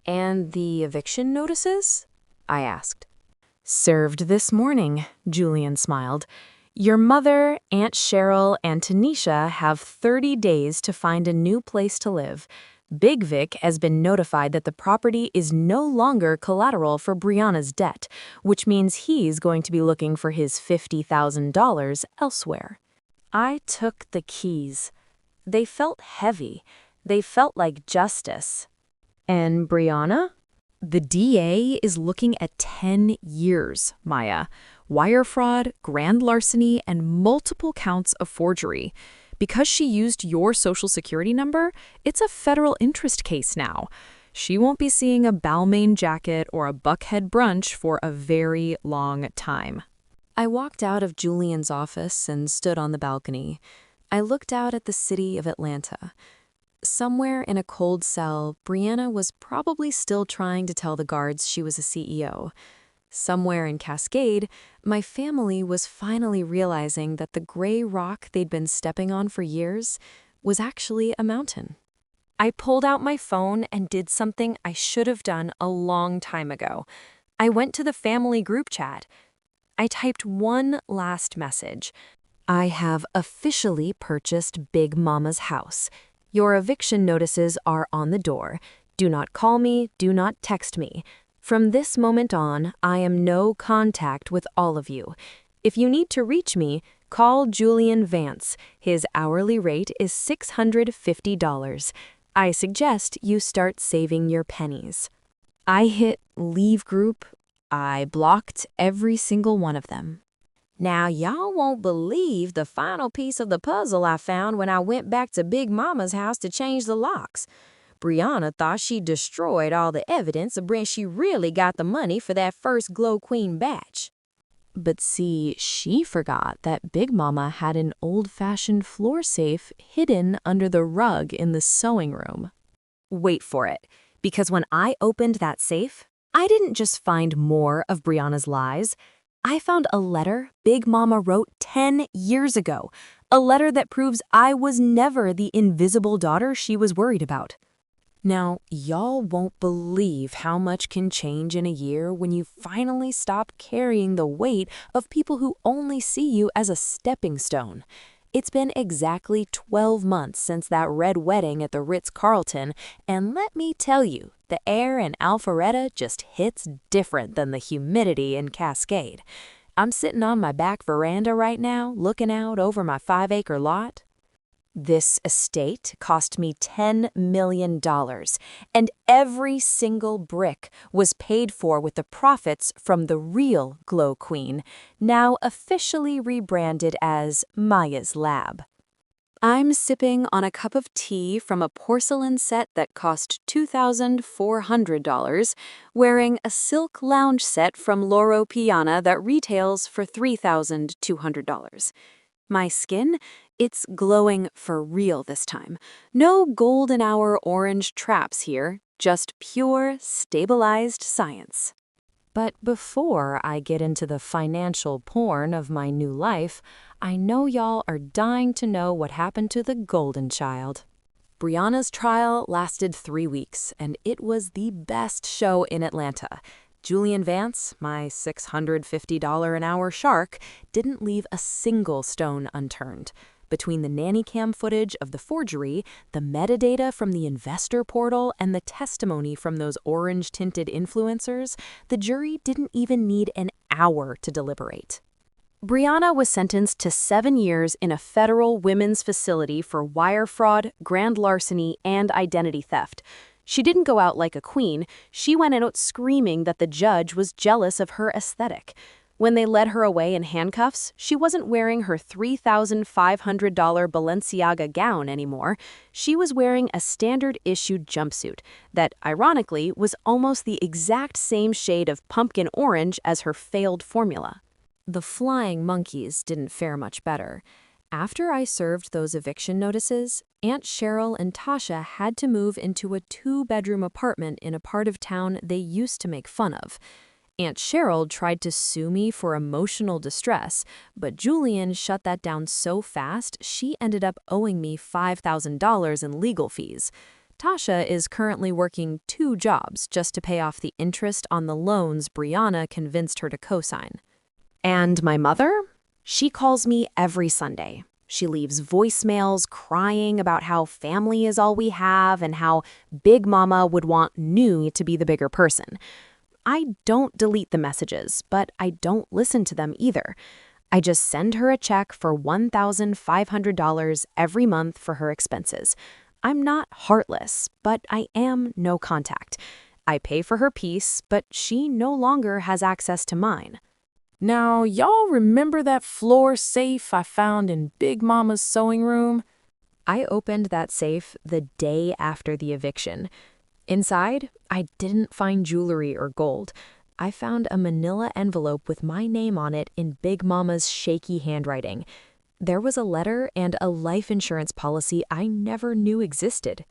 And the eviction notices? I asked. Served this morning, Julian smiled. Your mother, Aunt Cheryl, and Tanisha have 30 days to find a new place to live. Big Vic has been notified that the property is no longer collateral for Brianna's debt, which means he's going to be looking for his $50,000 elsewhere. I took the keys. They felt heavy. They felt like justice. And Brianna? The DA is looking at 10 years, Maya. Wire fraud, grand larceny, and multiple counts of forgery. Because she used your social security number, it's a federal interest case now. She won't be seeing a Balmain jacket or a Buckhead brunch for a very long time. I walked out of Julian's office and stood on the balcony. I looked out at the city of Atlanta. Somewhere in a cold cell, Brianna was probably still trying to tell the guards she was a CEO. Somewhere in Cascade, my family was finally realizing that the gray rock they'd been stepping on for years was actually a mountain. I pulled out my phone and did something I should have done a long time ago. I went to the family group chat. I typed one last message. I have officially purchased Big Mama's house. Your eviction notices are on the door. Do not call me, do not text me. From this moment on, I am no contact with all of you. If you need to reach me, call Julian Vance. His hourly rate is $650. I suggest you start saving your pennies. I hit leave group. I blocked every single one of them. Now, y'all won't believe the final piece of the puzzle I found when I went back to Big Mama's house to change the locks. Brianna thought she destroyed all the evidence of when she really got the money for that first Glow Queen batch. But see, she forgot that Big Mama had an old-fashioned floor safe hidden under the rug in the sewing room. Wait for it, because when I opened that safe, I didn't just find more of Brianna's lies. I found a letter Big Mama wrote 10 years ago, a letter that proves I was never the invisible daughter she was worried about. Now, y'all won't believe how much can change in a year when you finally stop carrying the weight of people who only see you as a stepping stone. It's been exactly 12 months since that red wedding at the Ritz-Carlton, and let me tell you, the air in Alpharetta just hits different than the humidity in Cascade. I'm sitting on my back veranda right now, looking out over my 5-acre lot. This estate cost me $10 million, and every single brick was paid for with the profits from the real Glow Queen, now officially rebranded as Maya's Lab. I'm sipping on a cup of tea from a porcelain set that cost $2,400, wearing a silk lounge set from Loro Piana that retails for $3,200. My skin, it's glowing for real this time. No golden hour orange traps here, just pure, stabilized science. But before I get into the financial porn of my new life, I know y'all are dying to know what happened to the golden child. Brianna's trial lasted 3 weeks, and it was the best show in Atlanta. Julian Vance, my $650 an hour shark, didn't leave a single stone unturned. Between the nanny cam footage of the forgery, the metadata from the investor portal, and the testimony from those orange-tinted influencers, the jury didn't even need an hour to deliberate. Brianna was sentenced to 7 years in a federal women's facility for wire fraud, grand larceny, and identity theft. She didn't go out like a queen. She went out screaming that the judge was jealous of her aesthetic. When they led her away in handcuffs, she wasn't wearing her $3,500 Balenciaga gown anymore. She was wearing a standard-issued jumpsuit that, ironically, was almost the exact same shade of pumpkin orange as her failed formula. The flying monkeys didn't fare much better. After I served those eviction notices, Aunt Cheryl and Tasha had to move into a 2-bedroom apartment in a part of town they used to make fun of. Aunt Cheryl tried to sue me for emotional distress, but Julian shut that down so fast she ended up owing me $5,000 in legal fees. Tasha is currently working 2 jobs just to pay off the interest on the loans Brianna convinced her to co-sign. And my mother? She calls me every Sunday. She leaves voicemails crying about how family is all we have and how Big Mama would want New to be the bigger person. I don't delete the messages, but I don't listen to them either. I just send her a check for $1,500 every month for her expenses. I'm not heartless, but I am no contact. I pay for her peace, but she no longer has access to mine. Now, y'all remember that floor safe I found in Big Mama's sewing room? I opened that safe the day after the eviction. Inside, I didn't find jewelry or gold. I found a manila envelope with my name on it in Big Mama's shaky handwriting. There was a letter and a life insurance policy I never knew existed.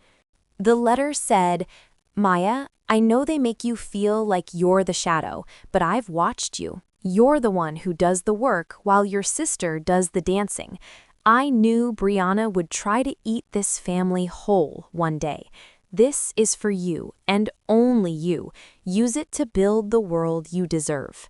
The letter said, "Maya, I know they make you feel like you're the shadow, but I've watched you. You're the one who does the work while your sister does the dancing. I knew Brianna would try to eat this family whole one day. This is for you, and only you. Use it to build the world you deserve."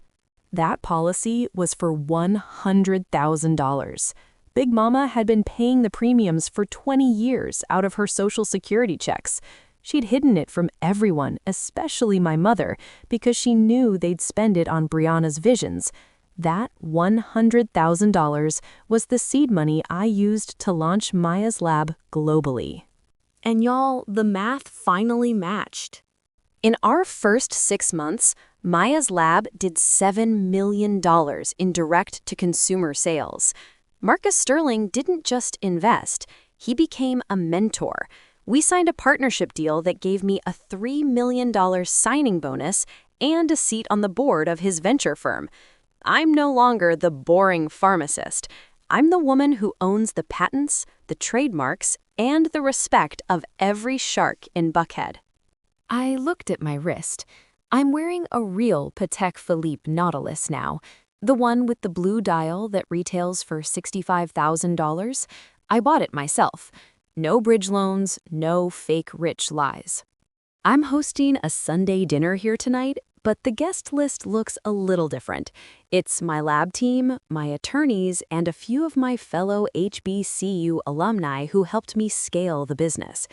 That policy was for $100,000. Big Mama had been paying the premiums for 20 years out of her Social Security checks. She'd hidden it from everyone, especially my mother, because she knew they'd spend it on Brianna's visions. That $100,000 was the seed money I used to launch Maya's lab globally. And y'all, the math finally matched. In our first 6 months, Maya's lab did $7 million in direct-to-consumer sales. Marcus Sterling didn't just invest, he became a mentor. We signed a partnership deal that gave me a $3 million signing bonus and a seat on the board of his venture firm. I'm no longer the boring pharmacist. I'm the woman who owns the patents, the trademarks, and the respect of every shark in Buckhead. I looked at my wrist. I'm wearing a real Patek Philippe Nautilus now, the one with the blue dial that retails for $65,000. I bought it myself. No bridge loans, no fake rich lies. I'm hosting a Sunday dinner here tonight, but the guest list looks a little different. It's my lab team, my attorneys, and a few of my fellow HBCU alumni who helped me scale the business.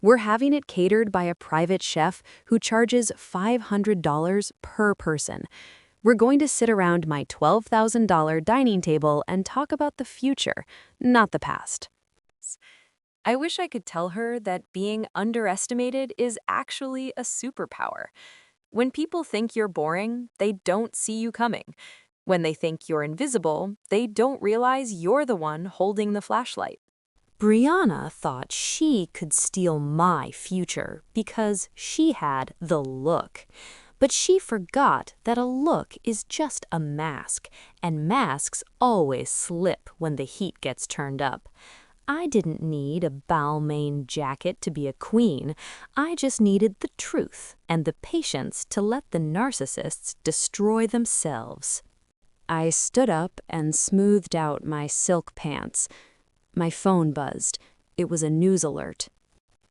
We're having it catered by a private chef who charges $500 per person. We're going to sit around my $12,000 dining table and talk about the future, not the past. I wish I could tell her that being underestimated is actually a superpower. When people think you're boring, they don't see you coming. When they think you're invisible, they don't realize you're the one holding the flashlight. Brianna thought she could steal my future because she had the look. But she forgot that a look is just a mask, and masks always slip when the heat gets turned up. I didn't need a Balmain jacket to be a queen. I just needed the truth and the patience to let the narcissists destroy themselves. I stood up and smoothed out my silk pants. My phone buzzed. It was a news alert.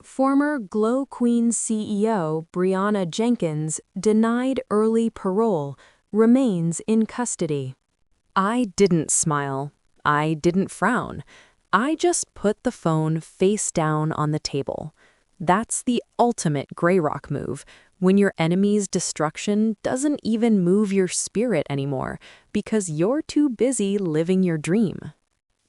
Former Glow Queen CEO Brianna Jenkins denied early parole, remains in custody. I didn't smile. I didn't frown. I just put the phone face down on the table. That's the ultimate Grey Rock move, when your enemy's destruction doesn't even move your spirit anymore because you're too busy living your dream.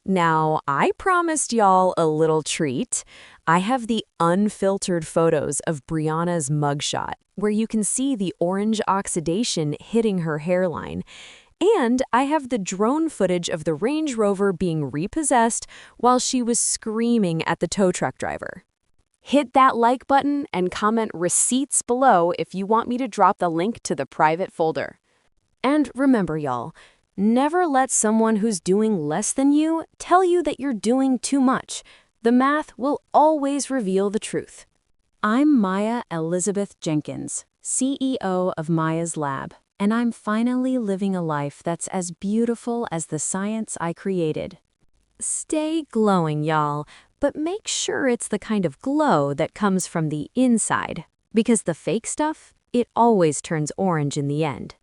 Now, I promised y'all a little treat. I have the unfiltered photos of Brianna's mugshot, where you can see the orange oxidation hitting her hairline. And I have the drone footage of the Range Rover being repossessed while she was screaming at the tow truck driver. Hit that like button and comment receipts below if you want me to drop the link to the private folder. And remember, y'all, never let someone who's doing less than you tell you that you're doing too much. The math will always reveal the truth. I'm Maya Elizabeth Jenkins, CEO of Maya's Lab, and I'm finally living a life that's as beautiful as the science I created. Stay glowing, y'all, but make sure it's the kind of glow that comes from the inside, because the fake stuff, it always turns orange in the end.